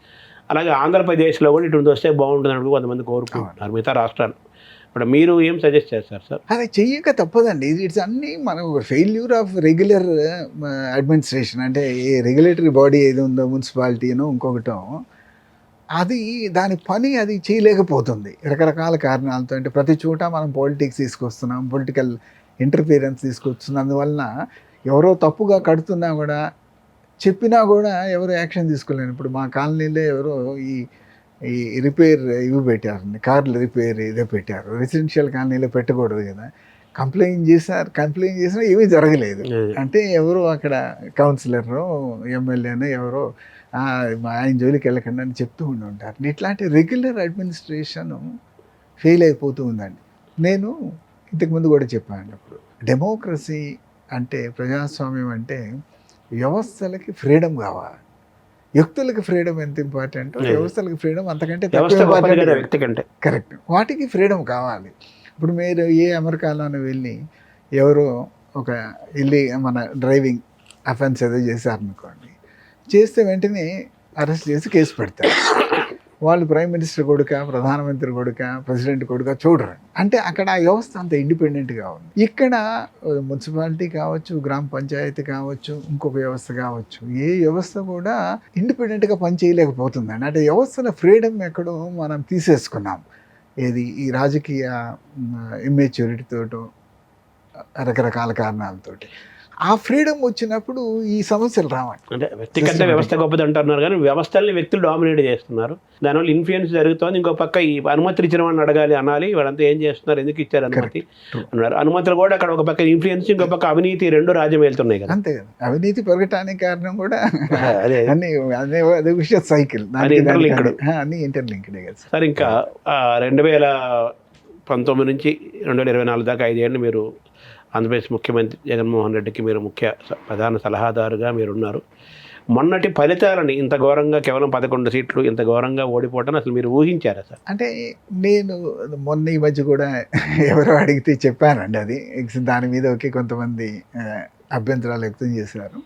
అలాగే ఆంధ్రప్రదేశ్లో కూడా ఇటువంటి వస్తే బాగుంటుందని కొంతమంది కోరుకుంటున్నారు మిగతా రాష్ట్రాలు. ఇప్పుడు మీరు ఏం సజెస్ట్ చేస్తారు సార్? అది చెయ్యక తప్పదండి. ఇట్స్ అన్నీ మనం ఫెయిల్యూర్ ఆఫ్ రెగ్యులర్ అడ్మినిస్ట్రేషన్. అంటే ఏ రెగ్యులేటరీ బాడీ ఏది ఉందో మున్సిపాలిటీనో ఇంకొకటో అది దాని పని అది చేయలేకపోతుంది రకరకాల కారణాలతో. అంటే ప్రతి చోట మనం పాలిటిక్స్ తీసుకొస్తున్నాం, పొలిటికల్ ఇంటర్ఫియరెన్స్ తీసుకొస్తున్నాం. అందువలన ఎవరో తప్పుగా కడుతున్నా కూడా చెప్పినా కూడా ఎవరు యాక్షన్ తీసుకోలేరు. ఇప్పుడు మా కాలనీలో ఎవరో ఈ రిపేర్ ఇవి పెట్టారండి, కార్లు రిపేర్ ఇదే పెట్టారు. రెసిడెన్షియల్ కాలనీలో పెట్టకూడదు కదా. కంప్లైంట్ చేసినా ఏమీ జరగలేదు. అంటే ఎవరో అక్కడ కౌన్సిలర్నో ఎమ్మెల్యేనో ఎవరో ఆయన జోలికి వెళ్ళకండి అని చెప్తూ ఉంటారు. ఇట్లాంటి రెగ్యులర్ అడ్మినిస్ట్రేషన్ ఫెయిల్ అయిపోతూ ఉందండి. నేను ఇంతకుముందు కూడా చెప్పాను, అప్పుడు డెమోక్రసీ అంటే ప్రజాస్వామ్యం అంటే వ్యవస్థలకి ఫ్రీడమ్ కావాలి. వ్యక్తులకి ఫ్రీడమ్ ఎంత ఇంపార్టెంట్, వ్యవస్థలకి ఫ్రీడమ్ అంతకంటే కరెక్ట్. వాటికి ఫ్రీడమ్ కావాలి. ఇప్పుడు మీరు ఏ అమెరికాలోనే వెళ్ళి ఎవరో మన డ్రైవింగ్ అఫెన్స్ ఏదో చేశారనుకోండి, చేస్తే వెంటనే అరెస్ట్ చేసి కేసు పెడతారు. వాళ్ళు ప్రైమ్ మినిస్టర్ కొడుక, ప్రధానమంత్రి కొడుక, ప్రెసిడెంట్ కొడుక చూడరు. అంటే అక్కడ ఆ వ్యవస్థ అంత ఇండిపెండెంట్గా ఉంది. ఇక్కడ మున్సిపాలిటీ కావచ్చు, గ్రామ పంచాయతీ కావచ్చు, ఇంకొక వ్యవస్థ కావచ్చు, ఏ వ్యవస్థ కూడా ఇండిపెండెంట్గా పనిచేయలేకపోతుందండి. అంటే వ్యవస్థల ఫ్రీడమ్ ఎక్కడో మనం తీసేసుకున్నాం. ఈ రాజకీయ ఇమ్మెచ్యూరిటీతోటో రకరకాల కారణాలతోటి. ఆ ఫ్రీడమ్ వచ్చినప్పుడు ఈ సమస్యలు రావాలి. అంటే వ్యక్తిగత వ్యవస్థ గొప్పది అంటున్నారు కానీ వ్యవస్థల్ని వ్యక్తులు డామినేట్ చేస్తున్నారు. దానివల్ల ఇన్ఫ్లుయెన్స్ జరుగుతుంది. ఇంకో పక్క ఈ అనుమతులు ఇచ్చిన వాడిని అడగాలి అనాలి, వాళ్ళంతా ఏం చేస్తున్నారు, ఎందుకు ఇచ్చారు అనుమతి అన్నారు. అనుమతులు కూడా అక్కడ ఒక పక్క ఇన్ఫ్లుయెన్స్, ఇంకో పక్క అవినీతి, రెండు రాజ్యం వెళ్తున్నాయి కదా. అంతే కదా. అవినీతి పెరగటానికి కారణం కూడా అదే విషయ సైకిల్, అన్ని ఇంటర్లింక్డ్ కదా సార్. ఇంకా 2019 నుంచి 2024 దాకా 5 ఏళ్ళు మీరు ఆంధ్రప్రదేశ్ ముఖ్యమంత్రి జగన్మోహన్ రెడ్డికి మీరు ప్రధాన సలహాదారుగా మీరున్నారు. మొన్నటి ఫలితాలని ఇంత ఘోరంగా, కేవలం 11 సీట్లు ఇంత ఘోరంగా ఓడిపోవడం అసలు మీరు ఊహించారా సార్? అంటే నేను మొన్న ఈ మధ్య కూడా ఎవరో అడిగితే చెప్పానండి. అది దాని మీద కొంతమంది అభ్యంతరాలు వ్యక్తం చేశారు.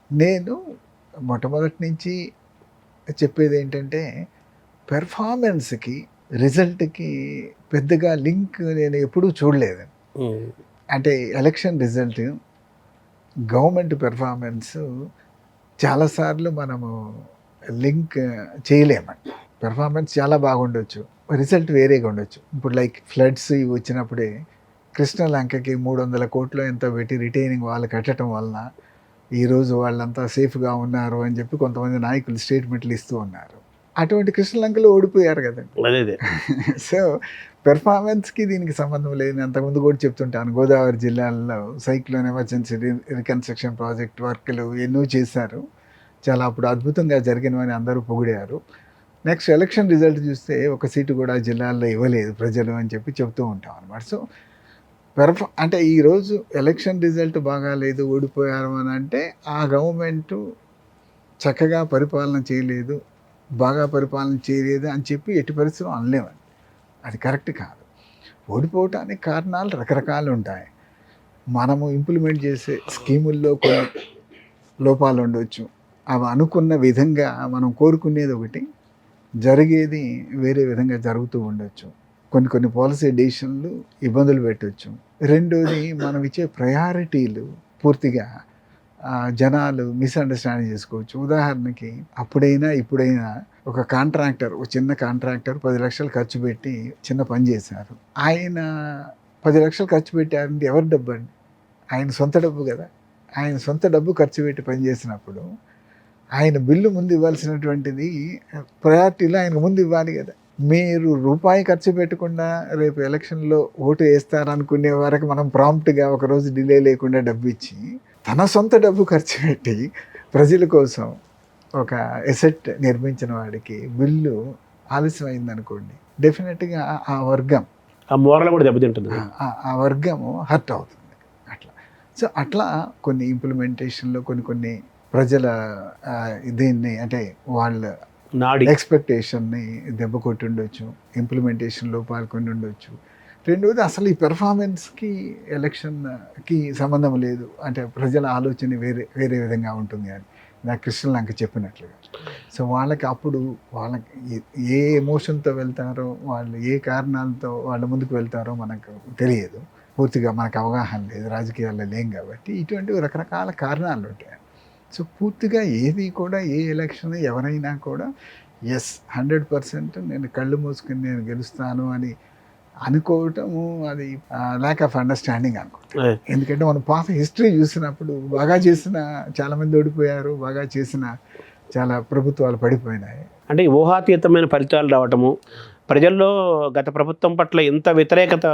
నేను మొట్టమొదటి నుంచి చెప్పేది ఏంటంటే, పెర్ఫార్మెన్స్కి రిజల్ట్కి పెద్దగా లింక్ నేను ఎప్పుడూ చూడలేదు. అంటే ఎలక్షన్ రిజల్ట్, గవర్నమెంట్ పెర్ఫార్మెన్స్ చాలాసార్లు మనము లింక్ చేయలేమండి. పెర్ఫార్మెన్స్ చాలా బాగుండొచ్చు, రిజల్ట్ వేరేగా ఉండొచ్చు. ఇప్పుడు లైక్ ఫ్లడ్స్ ఇవి వచ్చినప్పుడే కృష్ణలంకకి 300 కోట్లు ఎంతో పెట్టి రిటైనింగ్ వాళ్ళు కట్టడం వలన ఈరోజు వాళ్ళంతా సేఫ్గా ఉన్నారు అని చెప్పి కొంతమంది నాయకులు స్టేట్మెంట్లు ఇస్తూ ఉన్నారు. అటువంటి కృష్ణలంకలో ఓడిపోయారు కదండి. సో పెర్ఫార్మెన్స్కి దీనికి సంబంధం లేదు. అంతకుముందు కూడా చెప్తుంటాను, గోదావరి జిల్లాలో సైక్లోన్ ఎమర్జెన్సీ రికన్స్ట్రక్షన్ ప్రాజెక్ట్ వర్క్లు ఎన్నో చేశారు, చాలా అప్పుడు అద్భుతంగా జరిగినవని అందరూ పొగిడారు. నెక్స్ట్ ఎలక్షన్ రిజల్ట్ చూస్తే ఒక సీటు కూడా జిల్లాల్లో ఇవ్వలేదు ప్రజలు అని చెప్పి చెప్తూ ఉంటాం అన్నమాట. సో అంటే ఈరోజు ఎలక్షన్ రిజల్ట్ బాగాలేదు, ఓడిపోయారు అని అంటే ఆ గవర్నమెంటు చక్కగా పరిపాలన చేయలేదు, బాగా పరిపాలన చేయలేదు అని చెప్పి ఎట్టి పరిస్థితులు అనలేమండి. అది కరెక్ట్ కాదు. ఓడిపోవటానికి కారణాలు రకరకాలు ఉంటాయి. మనము ఇంప్లిమెంట్ చేసే స్కీముల్లో కొన్ని లోపాలు ఉండవచ్చు. అవి అనుకున్న విధంగా మనం కోరుకునేది ఒకటి, జరిగేది వేరే విధంగా జరుగుతూ ఉండొచ్చు. కొన్ని పాలసీ డెసిషన్లు ఇబ్బందులు పెట్టవచ్చు. రెండోది మనం ఇచ్చే ప్రయారిటీలు పూర్తిగా జనాలు మిస్అండర్స్టాండింగ్ చేసుకోవచ్చు. ఉదాహరణకి ఇప్పుడైనా ఒక చిన్న కాంట్రాక్టర్ 10 లక్షలు ఖర్చు పెట్టి చిన్న పని చేశారు. ఆయన 10 లక్షలు ఖర్చు పెట్టారంటే ఎవరి డబ్బు అండి? ఆయన సొంత డబ్బు కదా. ఆయన సొంత డబ్బు ఖర్చు పెట్టి పని చేసినప్పుడు ఆయన బిల్లు ముందు ఇవ్వాల్సినటువంటిది ప్రయారిటీలో ఆయనకు ముందు ఇవ్వాలి కదా. మీరు రూపాయి ఖర్చు పెట్టకుండా రేపు ఎలక్షన్లో ఓటు వేస్తారనుకునే వరకు మనం ప్రాంప్ట్గా ఒకరోజు డిలే లేకుండా డబ్బు ఇచ్చి తన సొంత డబ్బు ఖర్చు పెట్టి ప్రజల కోసం ఒక ఎసెట్ నిర్మించిన వాడికి బిల్లు ఆలస్యం అయిందనుకోండి, డెఫినెట్గా ఆ వర్గం, ఆ మోరల్ కూడా దెబ్బతింటుంది. ఆ వర్గము హర్ట్ అవుతుంది. అట్లా సో అట్లా కొన్ని ఇంప్లిమెంటేషన్లో కొన్ని ప్రజల దీన్ని అంటే వాళ్ళ నాడి ఎక్స్పెక్టేషన్ని దెబ్బ కొట్టి ఉండొచ్చు, ఇంప్లిమెంటేషన్లో పాల్గొని ఉండొచ్చు. రెండవది అసలు ఈ పెర్ఫార్మెన్స్కి ఎలక్షన్కి సంబంధం లేదు, అంటే ప్రజల ఆలోచన వేరే విధంగా ఉంటుంది అని నాకు కృష్ణలంక చెప్పినట్లుగా. సో వాళ్ళకి అప్పుడు వాళ్ళకి ఏ ఎమోషన్తో వెళ్తారో, వాళ్ళు ఏ కారణాలతో వాళ్ళ ముందుకు వెళ్తారో మనకు తెలియదు, పూర్తిగా మనకు అవగాహన లేదు, రాజకీయాల్లో లేం కాబట్టి ఇటువంటివి రకరకాల కారణాలు ఉంటాయి. సో పూర్తిగా ఏది కూడా ఏ ఎలక్షన్ ఎవరైనా కూడా 100% నేను కళ్ళు మూసుకుని నేను గెలుస్తాను అని అనుకోవటము అది ల్యాక్ ఆఫ్ అండర్స్టాండింగ్ అనుకుంటా. ఎందుకంటే మనం పాత హిస్టరీ చూసినప్పుడు బాగా చేసిన చాలామంది ఓడిపోయారు, బాగా చేసిన చాలా ప్రభుత్వాలు పడిపోయినాయి. అంటే ఊహాతీతమైన ఫలితాలు రావటము, ప్రజల్లో గత ప్రభుత్వం పట్ల ఇంత వ్యతిరేకత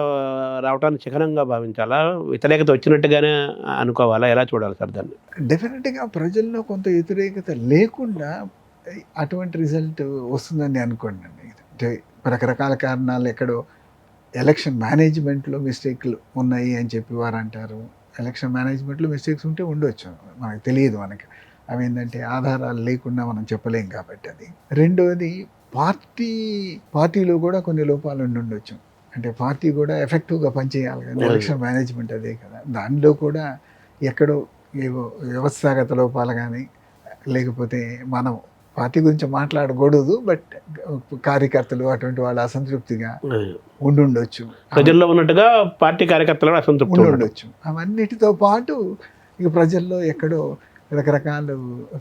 రావటాన్ని చిహ్నంగా భావించాలా, వ్యతిరేకత వచ్చినట్టుగానే అనుకోవాలా, ఎలా చూడాలి సార్ దాన్ని? డెఫినెట్గా ప్రజల్లో కొంత వ్యతిరేకత లేకుండా అటువంటి రిజల్ట్ వస్తుందని అనుకోండి. అంటే రకరకాల కారణాలు, ఎక్కడో ఎలక్షన్ మేనేజ్మెంట్లో మిస్టేక్లు ఉన్నాయి అని చెప్పి వారు అంటారు. ఎలక్షన్ మేనేజ్మెంట్లో మిస్టేక్స్ ఉంటే ఉండొచ్చు, మనకు తెలియదు. మనకి అవి ఏంటంటే ఆధారాలు లేకుండా మనం చెప్పలేం కాబట్టి అది. రెండవది పార్టీలో కూడా కొన్ని లోపాలు ఉండొచ్చు. అంటే పార్టీ కూడా ఎఫెక్టివ్గా పనిచేయాలి కదా, ఎలక్షన్ మేనేజ్మెంట్ అదే కదా. దానిలో కూడా ఎక్కడో ఏవో వ్యవస్థాగత లోపాలు కానీ, లేకపోతే మనం పార్టీ గురించి మాట్లాడకూడదు, బట్ కార్యకర్తలు అటువంటి వాళ్ళ అసంతృప్తిగా ఉండుండొచ్చు, ప్రజల్లో ఉన్నట్టుగా పార్టీ కార్యకర్తలు అసంతృప్తి ఉండొచ్చు. అవన్నిటితో పాటు ఇక ప్రజల్లో ఎక్కడో రకరకాల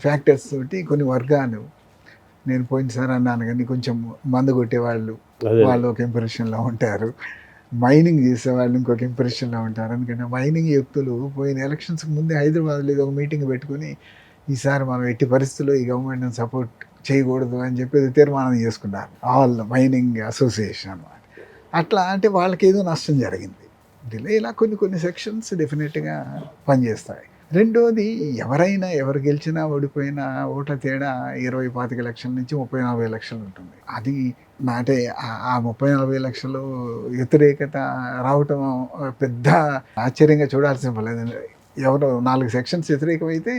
ఫ్యాక్టర్స్ తోటి కొన్ని వర్గాలు, నేను పోయినసారి అన్నాను కానీ కొంచెం మందు కొట్టేవాళ్ళు వాళ్ళు ఒక ఇంప్రెషన్లో ఉంటారు, మైనింగ్ చేసేవాళ్ళు ఇంకొక ఇంప్రెషన్లో ఉంటారు. ఎందుకంటే మైనింగ్ వ్యక్తులు పోయిన ఎలక్షన్స్కి ముందే హైదరాబాద్లో ఒక మీటింగ్ పెట్టుకుని ఈసారి మనం ఎట్టి పరిస్థితుల్లో ఈ గవర్నమెంట్ని సపోర్ట్ చేయకూడదు అని చెప్పి తీర్మానం చేసుకున్నారు, ఆల్ మైనింగ్ అసోసియేషన్ అన్నమాట. అట్లా అంటే వాళ్ళకి ఏదో నష్టం జరిగింది, డిలే. ఇలా కొన్ని సెక్షన్స్ డెఫినెట్గా పనిచేస్తాయి. రెండోది, ఎవరు గెలిచినా ఓడిపోయినా ఓట్ల తేడా 20-25 లక్షల నుంచి 30-40 లక్షలు ఉంటుంది. అది అంటే ఆ 30-40 లక్షలు వ్యతిరేకత రావటం పెద్ద ఆశ్చర్యంగా చూడాల్సిన పర్లేదు. ఎవరో 4 సెక్షన్స్ వ్యతిరేకమైతే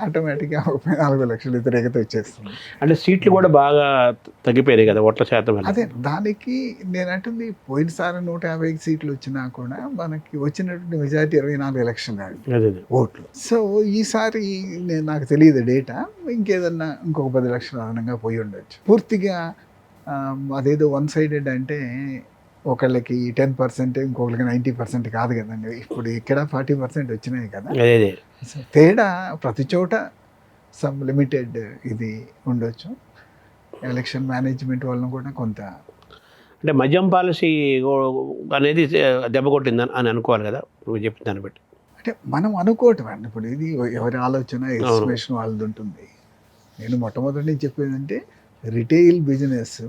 ఆటోమేటిక్గా 34 లక్షల వ్యతిరేకత వచ్చేస్తుంది. అంటే సీట్లు కూడా బాగా తగ్గిపోయాయి కదా, ఓట్ల శాతం. అదే దానికి నేను అంటుంది, పోయినసారి 150 సీట్లు వచ్చినా కూడా మనకి వచ్చినటువంటి మెజారిటీ 24 లక్షలు ఓట్లు. సో ఈసారి నాకు తెలియదు డేటా, ఇంకేదన్నా ఇంకొక 10 లక్షలు అదనంగా పోయి ఉండొచ్చు. పూర్తిగా అదేదో వన్ సైడెడ్ అంటే ఒకళ్ళకి 10%, ఇంకొకరికి 90% కాదు కదండి. ఇప్పుడు ఇక్కడ 40% వచ్చినాయి కదా. సో తేడా ప్రతి చోట సమ్ లిమిటెడ్ ఇది ఉండొచ్చు. ఎలక్షన్ మేనేజ్మెంట్ వలన కూడా కొంత, అంటే మద్యం పాలసీ అనేది దెబ్బ కొట్టిందని అని అనుకోవాలి కదా నువ్వు చెప్పిన దాన్ని బట్టి. అంటే మనం అనుకోవటం అండి, ఇప్పుడు ఇది ఎవరి ఆలోచన, ఎస్టిమేషన్ వాళ్ళది ఉంటుంది. నేను మొట్టమొదటి నుంచి చెప్పేదంటే రిటైల్ బిజినెస్,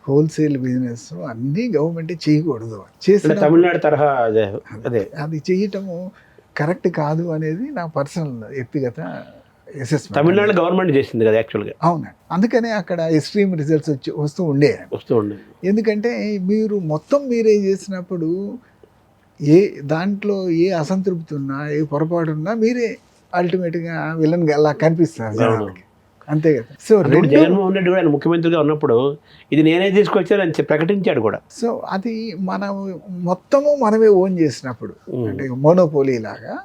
హోల్సేల్ బిజినెస్ అన్నీ గవర్నమెంట్ చేయకూడదు. చేసిన తమిళనాడు తరహా అదే అది చేయటము కరెక్ట్ కాదు అనేది నా పర్సనల్ వ్యక్తిగత అసెస్మెంట్. తమిళనాడు గవర్నమెంట్ చేసింది కదా యాక్చువల్గా. అవునండి, అందుకనే అక్కడ ఎక్స్ట్రీమ్ రిజల్ట్స్ వస్తూ ఉండే. ఎందుకంటే మీరు మొత్తం మీరే చేసినప్పుడు దాంట్లో ఏ అసంతృప్తి ఉన్నా, ఏ పొరపాటు ఉన్నా మీరే అల్టిమేట్గా విలన్ అలా కనిపిస్తారు జనాలకి, అంతే కదా. సో జగన్మోహన్ రెడ్డి కూడా ఆయన ముఖ్యమంత్రిగా ఉన్నప్పుడు ఇది నేనే తీసుకొచ్చానని ప్రకటించాడు కూడా. సో అది మనం మొత్తము మనమే ఓన్ చేసినప్పుడు, అంటే మోనోపోలీ లాగా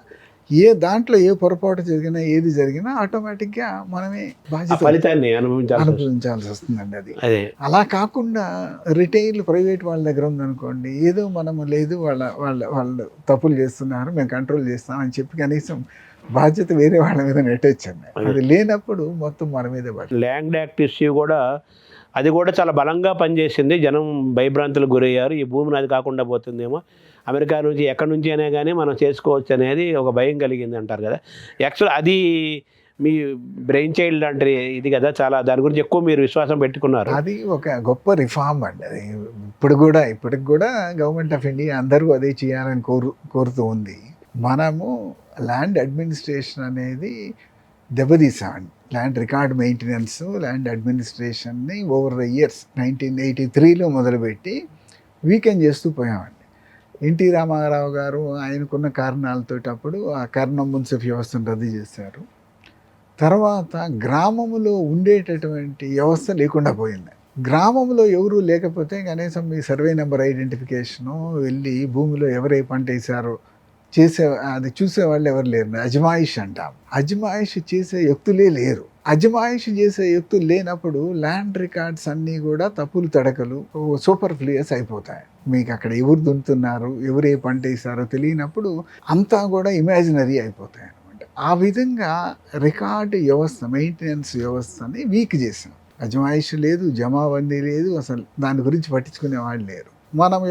ఏ దాంట్లో ఏ పొరపాటు జరిగినా, ఏది జరిగినా ఆటోమేటిక్గా మనమే బాధ్యత ఫలితాన్ని అనుభవించాల్సి వస్తుందండి. అది అలా కాకుండా రిటైల్ ప్రైవేట్ వాళ్ళ దగ్గర ఉందనుకోండి, ఏదో మనము లేదు వాళ్ళు తప్పులు చేస్తున్నారు మేము కంట్రోల్ చేస్తామని చెప్పి కనీసం బాధ్యత వేరే వాళ్ళ మీద నెట్టొచ్చండి. అది లేనప్పుడు మొత్తం మన మీద పడుతుంది. ల్యాండ్ యాక్ట్ ఇష్యూ కూడా అది కూడా చాలా బలంగా పనిచేసింది. జనం భయభ్రాంతులకు గురయ్యారు. ఈ భూమి నాది కాకుండా పోతుందేమో, అమెరికా నుంచి ఎక్కడి నుంచి అయినా కానీ మనం చేసుకోవచ్చు అనేది ఒక భయం కలిగింది అంటారు కదా. యాక్చువల్ అది మీ బ్రెయిన్ చైల్డ్ లాంటి ఇది కదా, చాలా దాని గురించి ఎక్కువ మీరు విశ్వాసం పెట్టుకున్నారు. అది ఒక గొప్ప రిఫార్మ్ అండి. అది ఇప్పటికి కూడా గవర్నమెంట్ ఆఫ్ ఇండియా అందరూ అదే చేయాలని కోరుతూ ఉంది. మనము ల్యాండ్ అడ్మినిస్ట్రేషన్ అనేది దెబ్బతీసామండి. ల్యాండ్ రికార్డ్ మెయింటెనెన్స్, ల్యాండ్ అడ్మినిస్ట్రేషన్ని ఓవర్ ద ఇయర్స్ 1983లో మొదలుపెట్టి వీకెండ్ చేస్తూ పోయామండి. ఎన్టీ రామారావు గారు ఆయనకున్న కారణాలతో అప్పుడు ఆ కర్ణం మున్సిఫ్ వ్యవస్థను రద్దు చేశారు. తర్వాత గ్రామంలో ఉండేటటువంటి వ్యవస్థ లేకుండా పోయింది. గ్రామంలో ఎవరు లేకపోతే కనీసం మీ సర్వే నెంబర్ ఐడెంటిఫికేషను, వెళ్ళి భూమిలో ఎవరే పంట వేసారో అది చూసేవాళ్ళు ఎవరు లేరు. అజమాయిష్ అంటాం. అజమాయిష్ చేసే వ్యక్తులే లేరు. అజమాయిష్ చేసే వ్యక్తులు లేనప్పుడు ల్యాండ్ రికార్డ్స్ అన్నీ కూడా తప్పులు తడకలు సూపర్ఫ్లూయస్ అయిపోతాయి. మీకు అక్కడ ఎవరు దున్నుతున్నారు, ఎవరు ఏ పంట వేసారో తెలియనప్పుడు అంతా కూడా ఇమాజినరీ అయిపోతాయి అనమాట. ఆ విధంగా రికార్డు వ్యవస్థ, మెయింటెనెన్స్ వ్యవస్థని వీక్ చేసాం. అజమాయిష్ లేదు, జమాబందీ లేదు, అసలు దాని గురించి పట్టించుకునే వాళ్ళు లేరు. మనం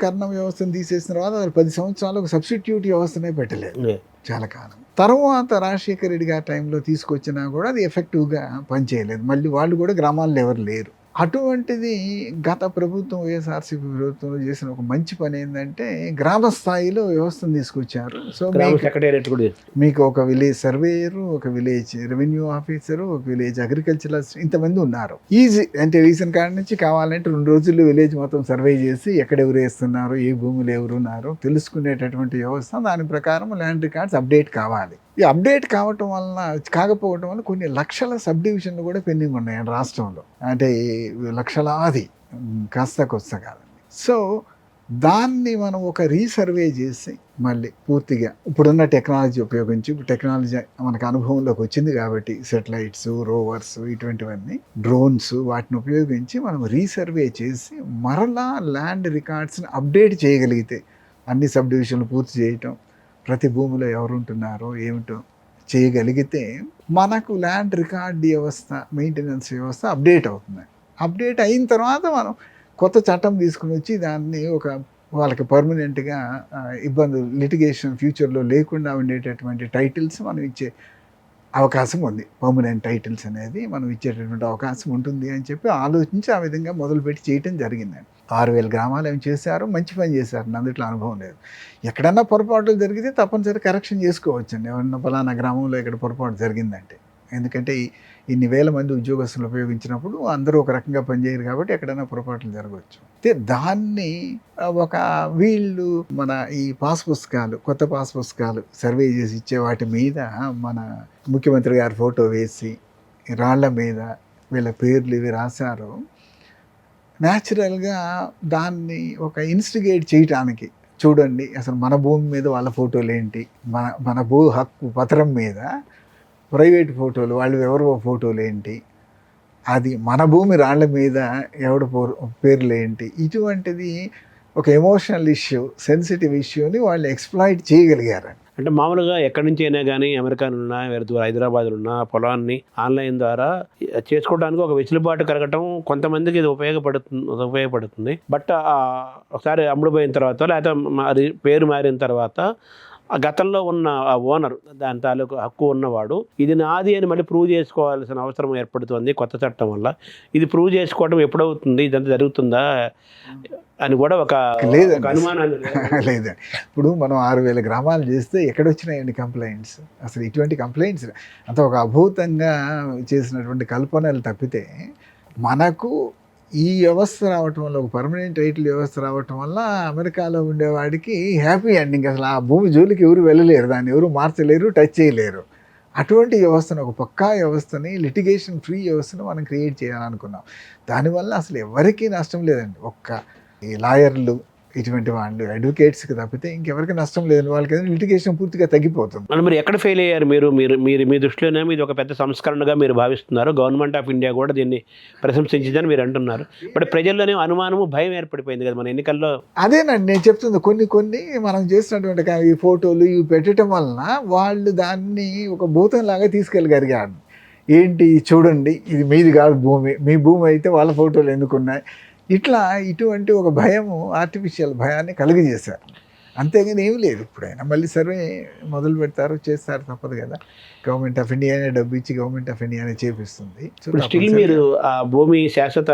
కర్ణం వ్యవస్థను తీసేసిన తర్వాత 10 సంవత్సరాలకు సబ్స్టిట్యూట్ వ్యవస్థనే పెట్టలేదు చాలా కాలం. తర్వాత రాజశేఖర రెడ్డి గారి టైంలో తీసుకొచ్చినా కూడా అది ఎఫెక్టివ్గా పనిచేయలేదు. మళ్ళీ వాళ్ళు కూడా గ్రామాల్లో ఎవరు లేరు. అటువంటిది గత ప్రభుత్వం, వైఎస్ఆర్సీపీ ప్రభుత్వంలో చేసిన ఒక మంచి పని ఏంటంటే గ్రామ స్థాయిలో వ్యవస్థను తీసుకొచ్చారు. సో మీకు ఒక విలేజ్ సర్వేయరు, ఒక విలేజ్ రెవెన్యూ ఆఫీసరు, ఒక విలేజ్ అగ్రికల్చరల్, ఇంతమంది ఉన్నారు. ఈజీ అంటే రీసెంట్ కాడి నుంచి కావాలంటే 2 రోజుల్లో విలేజ్ మొత్తం సర్వే చేసి ఎక్కడెవరు వేస్తున్నారు, ఏ భూములు ఎవరున్నారు తెలుసుకునేటటువంటి వ్యవస్థ. దాని ప్రకారం ల్యాండ్ రికార్డ్స్ అప్డేట్ కావాలి. ఈ అప్డేట్ కాకపోవటం వల్ల కొన్ని లక్షల సబ్ డివిజన్లు కూడా పెండింగ్ ఉన్నాయి రాష్ట్రంలో. అంటే లక్షలాది, కాస్త కాదండి. సో దాన్ని మనం ఒక రీసర్వే చేసి మళ్ళీ పూర్తిగా ఇప్పుడున్న టెక్నాలజీ ఉపయోగించి, టెక్నాలజీ మనకు అనుభవంలోకి వచ్చింది కాబట్టి సెటిలైట్స్, రోవర్స్, ఇటువంటివన్నీ డ్రోన్స్, వాటిని ఉపయోగించి మనం రీసర్వే చేసి మరలా ల్యాండ్ రికార్డ్స్ని అప్డేట్ చేయగలిగితే, అన్ని సబ్ డివిజన్లు పూర్తి చేయటం, ప్రతి భూమిలో ఎవరు ఉంటున్నారో ఏమిటో చేయగలిగితే మనకు ల్యాండ్ రికార్డ్ వ్యవస్థ, మెయింటెనెన్స్ వ్యవస్థ అప్డేట్ అవుతుంది. అప్డేట్ అయిన తర్వాత మనం కొత్త చట్టం తీసుకుని వచ్చి దాన్ని వాళ్ళకి పర్మనెంట్గా ఇబ్బందులు, లిటిగేషన్ ఫ్యూచర్లో లేకుండా ఉండేటటువంటి టైటిల్స్ మనం ఇచ్చే అవకాశం ఉంది. పర్మనెంట్ టైటిల్స్ అనేది మనం ఇచ్చేటటువంటి అవకాశం ఉంటుంది అని చెప్పి ఆలోచించి ఆ విధంగా మొదలుపెట్టి చేయటం జరిగిందండి. 6,000 గ్రామాలు ఏమి చేశారు, మంచి పని చేశారు. అందుట్లో అనుభవం లేదు. ఎక్కడన్నా పొరపాట్లు జరిగితే తప్పనిసరి కరెక్షన్ చేసుకోవచ్చండి. ఎవరన్నా ఫలానా గ్రామంలో ఇక్కడ పొరపాటు జరిగిందంటే. ఎందుకంటే ఇన్ని వేల మంది ఉద్యోగస్తులు ఉపయోగించినప్పుడు అందరూ ఒక రకంగా పనిచేయరు కాబట్టి ఎక్కడైనా పొరపాట్లు జరగవచ్చు. దాన్ని వీళ్ళు మన ఈ పాస్ పుస్తకాలు, కొత్త పాస్ పుస్తకాలు సర్వే చేసి ఇచ్చే వాటి మీద మన ముఖ్యమంత్రి గారి ఫోటో వేసి రాళ్ల మీద వీళ్ళ పేర్లు ఇవి రాశారు. న్యాచురల్గా దాన్ని ఒక ఇన్స్టిగేట్ చేయటానికి, చూడండి అసలు మన భూమి మీద వాళ్ళ ఫోటోలు ఏంటి, మన భూ హక్కు పత్రం మీద ప్రైవేట్ ఫోటోలు, వాళ్ళు ఎవరో ఫోటోలు ఏంటి, అది మన భూమి రాళ్ల మీద ఎవడ పేర్లు ఏంటి, ఇటువంటిది ఒక ఎమోషనల్ ఇష్యూ, సెన్సిటివ్ ఇష్యూని వాళ్ళు ఎక్స్ప్లాయిట్ చేయగలిగారు. అంటే మామూలుగా ఎక్కడి నుంచి అయినా కానీ అమెరికానున్నా, హైదరాబాద్లో ఉన్న పొలాన్ని ఆన్లైన్ ద్వారా చేసుకోవడానికి ఒక వెసులుబాటు కలగటం కొంతమందికి ఇది ఉపయోగపడుతుంది. బట్ ఒకసారి అమ్ముడుపోయిన తర్వాత, లేకపోతే పేరు మారిన తర్వాత ఆ గతంలో ఉన్న ఆ ఓనర్, దాని తాలూకు హక్కు ఉన్నవాడు ఇది నాది అని మళ్ళీ ప్రూవ్ చేసుకోవాల్సిన అవసరం ఏర్పడుతుంది కొత్త చట్టం వల్ల. ఇది ప్రూవ్ చేసుకోవడం ఎప్పుడవుతుంది, ఇదంతా జరుగుతుందా అని కూడా ఒక అనుమానాలు లేదండి. ఇప్పుడు మనం 6,000 గ్రామాలు చేస్తే ఎక్కడొచ్చినాయండి కంప్లైంట్స్? అసలు ఇటువంటి కంప్లైంట్స్ అంత ఒక అభూతంగా చేసినటువంటి కల్పనలు తప్పితే, మనకు ఈ వ్యవస్థ రావటం వల్ల, ఒక పర్మనెంట్ టైటిల్ వ్యవస్థ రావటం వల్ల అమెరికాలో ఉండేవాడికి హ్యాపీ ఎండింగ్. అసలు ఆ భూమి జోలికి ఎవరు వెళ్ళలేరు, దాన్ని ఎవరు మార్చలేరు, టచ్ చేయలేరు. అటువంటి వ్యవస్థను, ఒక పక్కా వ్యవస్థని, లిటిగేషన్ ఫ్రీ వ్యవస్థను మనం క్రియేట్ చేయాలనుకున్నాం. దానివల్ల అసలు ఎవరికీ నష్టం లేదండి. ఈ లాయర్లు, ఇటువంటి వాళ్ళు, అడ్వకేట్స్కి తప్పితే ఇంకెవరికి నష్టం లేదండి. వాళ్ళకి లిటిగేషన్ పూర్తిగా తగ్గిపోతుంది. మరి ఎక్కడ ఫెయిల్ అయ్యారు మీరు మీ దృష్టిలోనే ఇది ఒక పెద్ద సంస్కరణగా మీరు భావిస్తున్నారు. గవర్నమెంట్ ఆఫ్ ఇండియా కూడా దీన్ని ప్రశంసించిందని మీరు అంటున్నారు. బట్ ప్రజల్లోనే అనుమానము, భయం ఏర్పడిపోయింది కదా మన ఎన్నికల్లో. అదేనండి నేను చెప్తుంది. కొన్ని మనం చేసినటువంటి ఈ ఫోటోలు ఇవి పెట్టడం వలన వాళ్ళు దాన్ని ఒక భూతంలాగా తీసుకెళ్ళగలిగారు. ఏంటి చూడండి, ఇది మీది కాదు భూమి, మీ భూమి అయితే వాళ్ళ ఫోటోలు ఎందుకున్నాయి, ఇటువంటి ఒక భయము, ఆర్టిఫిషియల్ భయాన్ని కలుగజేశారు. అంతేగాని ఏమి లేదు. ఇప్పుడైనా మళ్ళీ సర్వే మొదలు పెడతారు, చేస్తారు, తప్పదు కదా. గవర్నమెంట్ ఆఫ్ ఇండియానే డబ్బు ఇచ్చి గవర్నమెంట్ ఆఫ్ ఇండియానే చేపిస్తుంది. సో ఇప్పుడు స్టిల్ మీరు ఆ భూమి శాశ్వత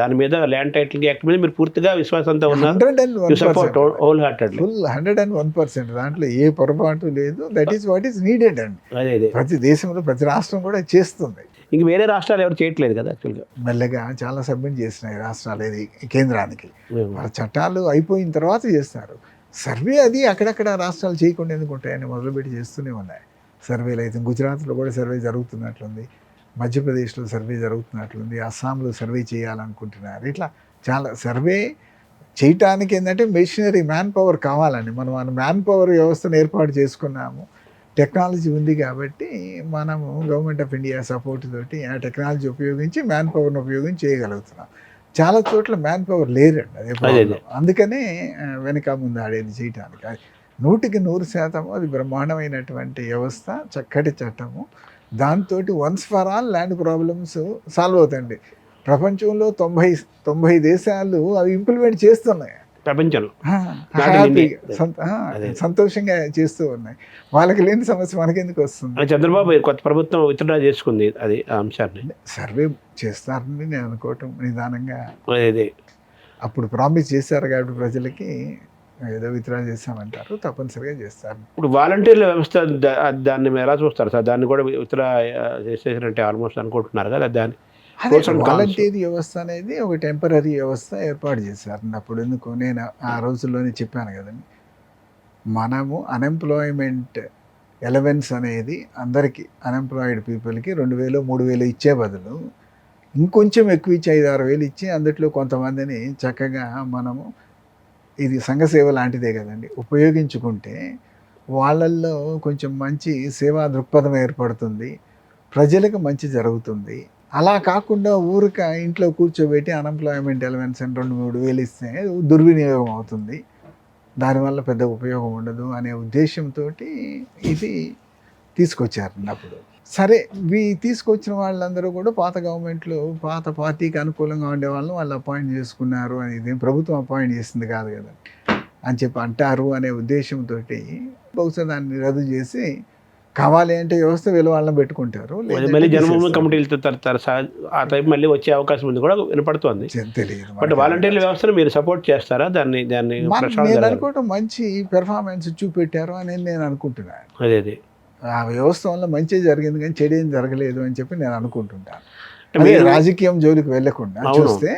దాని మీద ల్యాండ్ టైటిల్ యాక్ట్ మీద మీరు పూర్తిగా విశ్వాసంతో ఉన్నారు. 101% హోల్ హార్టెడ్లీ. ఫుల్ 101%. దాంట్లో ఏ పొరపాటు లేదు. That is what is needed అండి. అదే ప్రతి దేశంలో ప్రతి రాష్ట్రం కూడా చేస్తుంది. ఇంక వేరే రాష్ట్రాలు ఎవరు చేయట్లేదు కదా యాక్చువల్గా. మెల్లగా చాలా సబ్మిట్ చేసినాయి రాష్ట్రాలు ఇది కేంద్రానికి. వాళ్ళ చట్టాలు అయిపోయిన తర్వాత చేస్తారు సర్వే. అది అక్కడక్కడ రాష్ట్రాలు చేయకుండా ఎందుకు ఉంటాయని మొదలుపెట్టి చేస్తూనే ఉన్నాయి సర్వేలు. అయితే గుజరాత్లో కూడా సర్వే జరుగుతున్నట్లుంది, మధ్యప్రదేశ్లో సర్వే జరుగుతున్నట్లుంది, అస్సాంలో సర్వే చేయాలనుకుంటున్నారు. ఇట్లా చాలా సర్వే చేయటానికి ఏంటంటే మెషినరీ మ్యాన్ పవర్ కావాలండి. మనం మ్యాన్ పవర్ వ్యవస్థను ఏర్పాటు చేసుకున్నాము. టెక్నాలజీ ఉంది కాబట్టి మనము గవర్నమెంట్ ఆఫ్ ఇండియా సపోర్ట్ తోటి ఆ టెక్నాలజీ ఉపయోగించి మ్యాన్ పవర్ను ఉపయోగించి చేయగలుగుతున్నాం. చాలా చోట్ల మ్యాన్ పవర్ లేరండి, అదే ప్రాబ్లం. అందుకనే వెనక ముందు ఆడేది చేయటానికి. 100% అది బ్రహ్మాండమైనటువంటి వ్యవస్థ, చక్కటి చట్టము. దాంతో once for all land problems solve అవుతాయండి. ప్రపంచంలో 90 దేశాలు అవి ఇంప్లిమెంట్ చేస్తున్నాయి. ప్రపంచంలో సంతోషంగా చేస్తూ ఉన్నాయి. వాళ్ళకి లేని సమస్య మనకెందుకు వస్తుంది? చంద్రబాబు కొత్త ప్రభుత్వం విత్డ్రా చేసుకుంది అది అంశాన్ని. సర్వే చేస్తారని నేను అనుకోవటం నిదానంగా. అదే అప్పుడు ప్రామిస్ చేశారు కాబట్టి ప్రజలకి ఏదో విత్డ్రా చేస్తామంటారు, తప్పనిసరిగా చేస్తారు. ఇప్పుడు వాలంటీర్ల వ్యవస్థ దాన్ని ఎలా చూస్తారు సార్? దాన్ని కూడా విత్డ్రా చేసేసినట్టే ఆల్మోస్ట్ అనుకుంటున్నారు కదా. దాన్ని వాలంటీర్ వ్యవస్థ అనేది ఒక టెంపరీ వ్యవస్థ ఏర్పాటు చేశారు. అప్పుడు ఎందుకు నేను ఆ రోజుల్లోనే చెప్పాను కదండి, మనము అన్ఎంప్లాయ్మెంట్ ఎలవెన్స్ అనేది అందరికీ అన్ఎంప్లాయిడ్ పీపుల్కి 2,000 3,000 ఇచ్చే బదులు ఇంకొంచెం ఎక్కువ ఇచ్చి 5-6 ఇచ్చి అందులో కొంతమందిని చక్కగా మనము, ఇది సంఘసేవ లాంటిదే కదండి, ఉపయోగించుకుంటే వాళ్ళల్లో కొంచెం మంచి సేవా దృక్పథం ఏర్పడుతుంది, ప్రజలకు మంచి జరుగుతుంది. అలా కాకుండా ఊరిక ఇంట్లో కూర్చోబెట్టి అన్ఎంప్లాయ్మెంట్ ఎలవెన్స్ అని 2-3 ఇస్తే దుర్వినియోగం అవుతుంది, దానివల్ల పెద్ద ఉపయోగం ఉండదు అనే ఉద్దేశంతో ఇది తీసుకొచ్చారు. అప్పుడు సరే, తీసుకొచ్చిన వాళ్ళందరూ కూడా పాత గవర్నమెంట్లో పాత పార్టీకి అనుకూలంగా ఉండే వాళ్ళని వాళ్ళు అపాయింట్ చేసుకున్నారు అనేది ప్రభుత్వం అపాయింట్ చేసింది కాదు కదా అని చెప్పి అంటారు అనే ఉద్దేశంతో బహుశా దాన్ని రద్దు చేసి కావాలి అంటే వ్యవస్థ వీళ్ళ వాళ్ళని పెట్టుకుంటారు. మళ్ళీ జన్మభూమి కమిటీలతో ఆ టైప్ మళ్ళీ వచ్చే అవకాశం ఉంది కూడా వినపడుతుంది. తెలియదు. బట్ వాలంటీర్ల వ్యవస్థను మీరు సపోర్ట్ చేస్తారా? దాన్ని నేను అనుకోవటం మంచి పెర్ఫార్మెన్స్ చూపెట్టారు అని నేను అనుకుంటున్నాను. అదే ఆ వ్యవస్థ వల్ల మంచి జరిగింది కానీ చెడు ఏం జరగలేదు అని చెప్పి నేను అనుకుంటుంటాను. రాజకీయం జోలికి వెళ్ళకుండా చూస్తే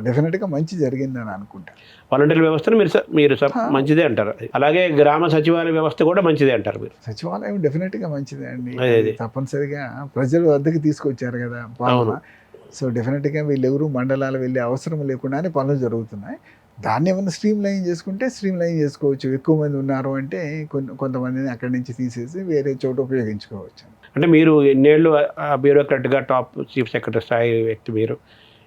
డెఫినెట్ గా మంచి జరిగిందని అనుకుంటాను. వాలంటీర్ వ్యవస్థను మీరు మంచిదే అంటారు. అలాగే గ్రామ సచివాలయ వ్యవస్థ కూడా మంచిదే అంటారు మీరు? సచివాలయం డెఫినెట్ గా మంచిదే అండి. తప్పనిసరిగా ప్రజలు వద్దకు తీసుకొచ్చారు కదా పాలన. సో డెఫినెట్ గా వీళ్ళెవరు మండలాలు వెళ్ళే అవసరం లేకుండానే పనులు జరుగుతున్నాయి. దాన్ని ఏమైనా స్ట్రీమ్ లైన్ చేసుకుంటే స్ట్రీమ్ లైన్ చేసుకోవచ్చు. ఎక్కువ మంది ఉన్నారు అంటే కొంతమందిని అక్కడి నుంచి తీసేసి వేరే చోట ఉపయోగించుకోవచ్చు. అంటే మీరు ఎన్నేళ్ళు బ్యూరోక్రాట్గా టాప్ చీఫ్ సెక్రటరీ స్థాయి వ్యక్తి, మీరు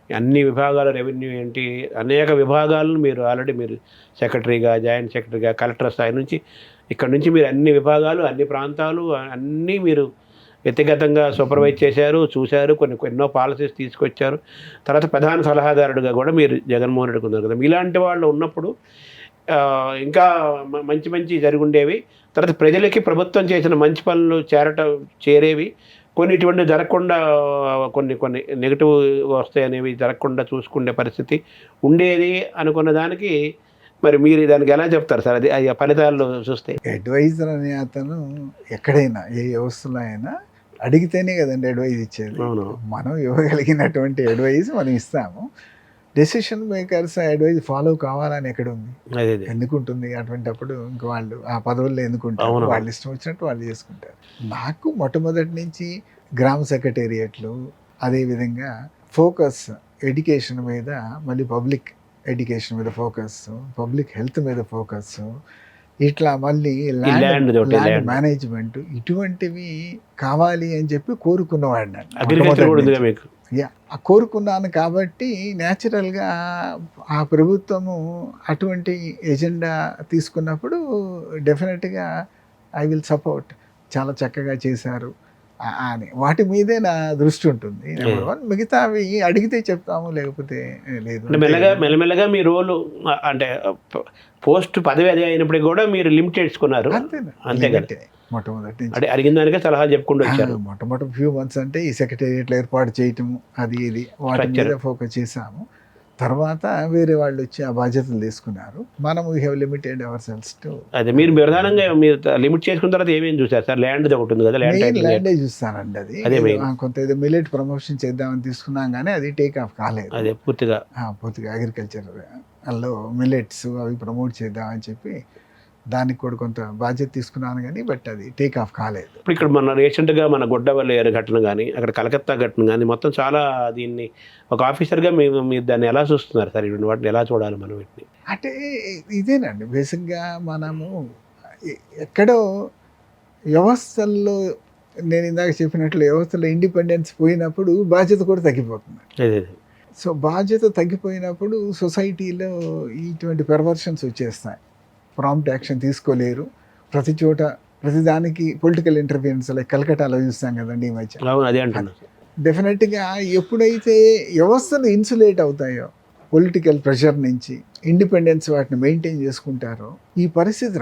అన్ని విభాగాల రెవెన్యూ ఏంటి అనేక విభాగాలను మీరు ఆల్రెడీ మీరు సెక్రటరీగా, జాయింట్ సెక్రటరీగా, కలెక్టర్ స్థాయి నుంచి ఇక్కడ నుంచి మీరు అన్ని విభాగాలు, అన్ని ప్రాంతాలు అన్నీ మీరు వ్యక్తిగతంగా సూపర్వైజ్ చేశారు, చూశారు, ఎన్నో పాలసీస్ తీసుకొచ్చారు. తర్వాత ప్రధాన సలహాదారుడిగా కూడా మీరు జగన్మోహన్ రెడ్డికి ఉన్నారు కదా. ఇలాంటి వాళ్ళు ఉన్నప్పుడు ఇంకా మంచి జరుగుండేవి. తర్వాత ప్రజలకి ప్రభుత్వం చేసిన మంచి పనులు చేరేవి. కొన్ని ఇటువంటి జరగకుండా కొన్ని నెగిటివ్ వస్తాయనేవి జరగకుండా చూసుకునే పరిస్థితి ఉండేది అనుకున్న దానికి మరి మీరు దానికి ఎలా చెప్తారు సార్? అది ఫలితాలు చూస్తే అడ్వైజర్ అనే అతను ఎక్కడైనా ఏ వ్యవస్థలో అయినా అడిగితేనే కదండి అడ్వైజ్ ఇచ్చేది. మనం ఇవ్వగలిగినటువంటి అడ్వైజ్ మనం ఇస్తాము. డెసిషన్ మేకర్స్ అడ్వైజ్ ఫాలో కావాలని ఎక్కడ ఉంది? ఎందుకుంటుంది? అటువంటిప్పుడు ఇంక వాళ్ళు ఆ పదవుల్లో ఎందుకుంటారు? వాళ్ళు ఇష్టం వచ్చినట్టు వాళ్ళు చేసుకుంటారు. నాకు మొట్టమొదటి నుంచి గ్రామ సెక్రటేరియట్లు, అదేవిధంగా ఫోకస్ ఎడ్యుకేషన్ మీద, మళ్ళీ పబ్లిక్ ఎడ్యుకేషన్ మీద ఫోకస్, పబ్లిక్ హెల్త్ మీద ఫోకస్, ఇట్లా మళ్ళీ ల్యాండ్ మేనేజ్మెంట్, ఇటువంటివి కావాలి అని చెప్పి కోరుకున్నవాడిని. కోరుకున్నాను కాబట్టి న్యాచురల్గా ఆ ప్రభుత్వము అటువంటి ఎజెండా తీసుకున్నప్పుడు డెఫినెట్గా ఐ విల్ సపోర్ట్. చాలా చక్కగా చేశారు. అని వాటి మీదే నా దృష్టి ఉంటుంది. Number one. మిగతా అవి అడిగితే చెప్తాము, లేకపోతే లేదు. అంటే మెల్లమెల్లగా మీ రోలు అంటే పోస్ట్ పదవి అదే అయినప్పటికీ కూడా మీరు లిమిట్ చేసుకున్నారు. అంతే కదా, మొట్టమొదటి అంటే అడిగిన దానికే సలహా చెప్పుకుంటూ వచ్చారు. మొట్టమొదటి ఫ్యూ మంత్స్ అంటే ఈ సెక్రటేరియట్లు ఏర్పాటు చేయటము అది ఇది వాటి మీద ఫోకస్ చేసాము. తర్వాత వేరే వాళ్ళు వచ్చి ఆ బాధ్యతలు తీసుకున్నారు. మనం we have limited ourselves too. అదే మీరు ప్రధానంగా మీరు లిమిట్ చేసుకున్న తర్వాత ఏమేమి చూసారు సార్? ల్యాండ్ ఒకటి ఉంది కదా, ల్యాండే చూస్తానండి. అది కొంత ఏదో మిల్లెట్ ప్రమోషన్ చేద్దామని తీసుకున్నాం కానీ అది టేక్ ఆఫ్ కాలేదు. అదే పూర్తిగా అగ్రికల్చర్ లో మిల్లెట్స్ అవి ప్రమోట్ చేద్దామని చెప్పి దానికి కూడా కొంత బాధ్యత తీసుకున్నాను కానీ బట్ అది టేక్ ఆఫ్ కాలేదు. ఇప్పుడు ఇక్కడ మన రీసెంట్గా మన గొడ్డవల్లి ఘటన కానీ అక్కడ కలకత్తా ఘటన కానీ మొత్తం చాలా దీన్ని ఒక ఆఫీసర్గా మీరు దాన్ని ఎలా చూస్తున్నారు సార్? ఇప్పుడు వాటిని ఎలా చూడాలి మనం? వీటిని అంటే ఇదేనండి బేసిక్గా మనము ఎక్కడో వ్యవస్థల్లో నేను ఇందాక చెప్పినట్లు వ్యవస్థలో ఇండిపెండెన్స్ పోయినప్పుడు బాధ్యత కూడా తగ్గిపోతుంది. సో బాధ్యత తగ్గిపోయినప్పుడు సొసైటీలో ఇటువంటి పెర్వర్షన్స్ వచ్చేస్తాయి. ప్రాంప్ట్ యాక్షన్ తీసుకోలేరు. ప్రతి చోట ప్రతిదానికి పొలిటికల్ ఇంటర్ఫియరెన్స్, లైక్ కలకటాలో చూస్తాం కదండి ఈ మధ్య. అదే అంటున్నాను. డెఫినెట్గా ఎప్పుడైతే వ్యవస్థలు ఇన్సులేట్ అవుతాయో పొలిటికల్ ప్రెషర్ నుంచి, ఇండిపెండెన్స్ వాటిని మెయింటైన్ చేసుకుంటారో ఈ పరిస్థితి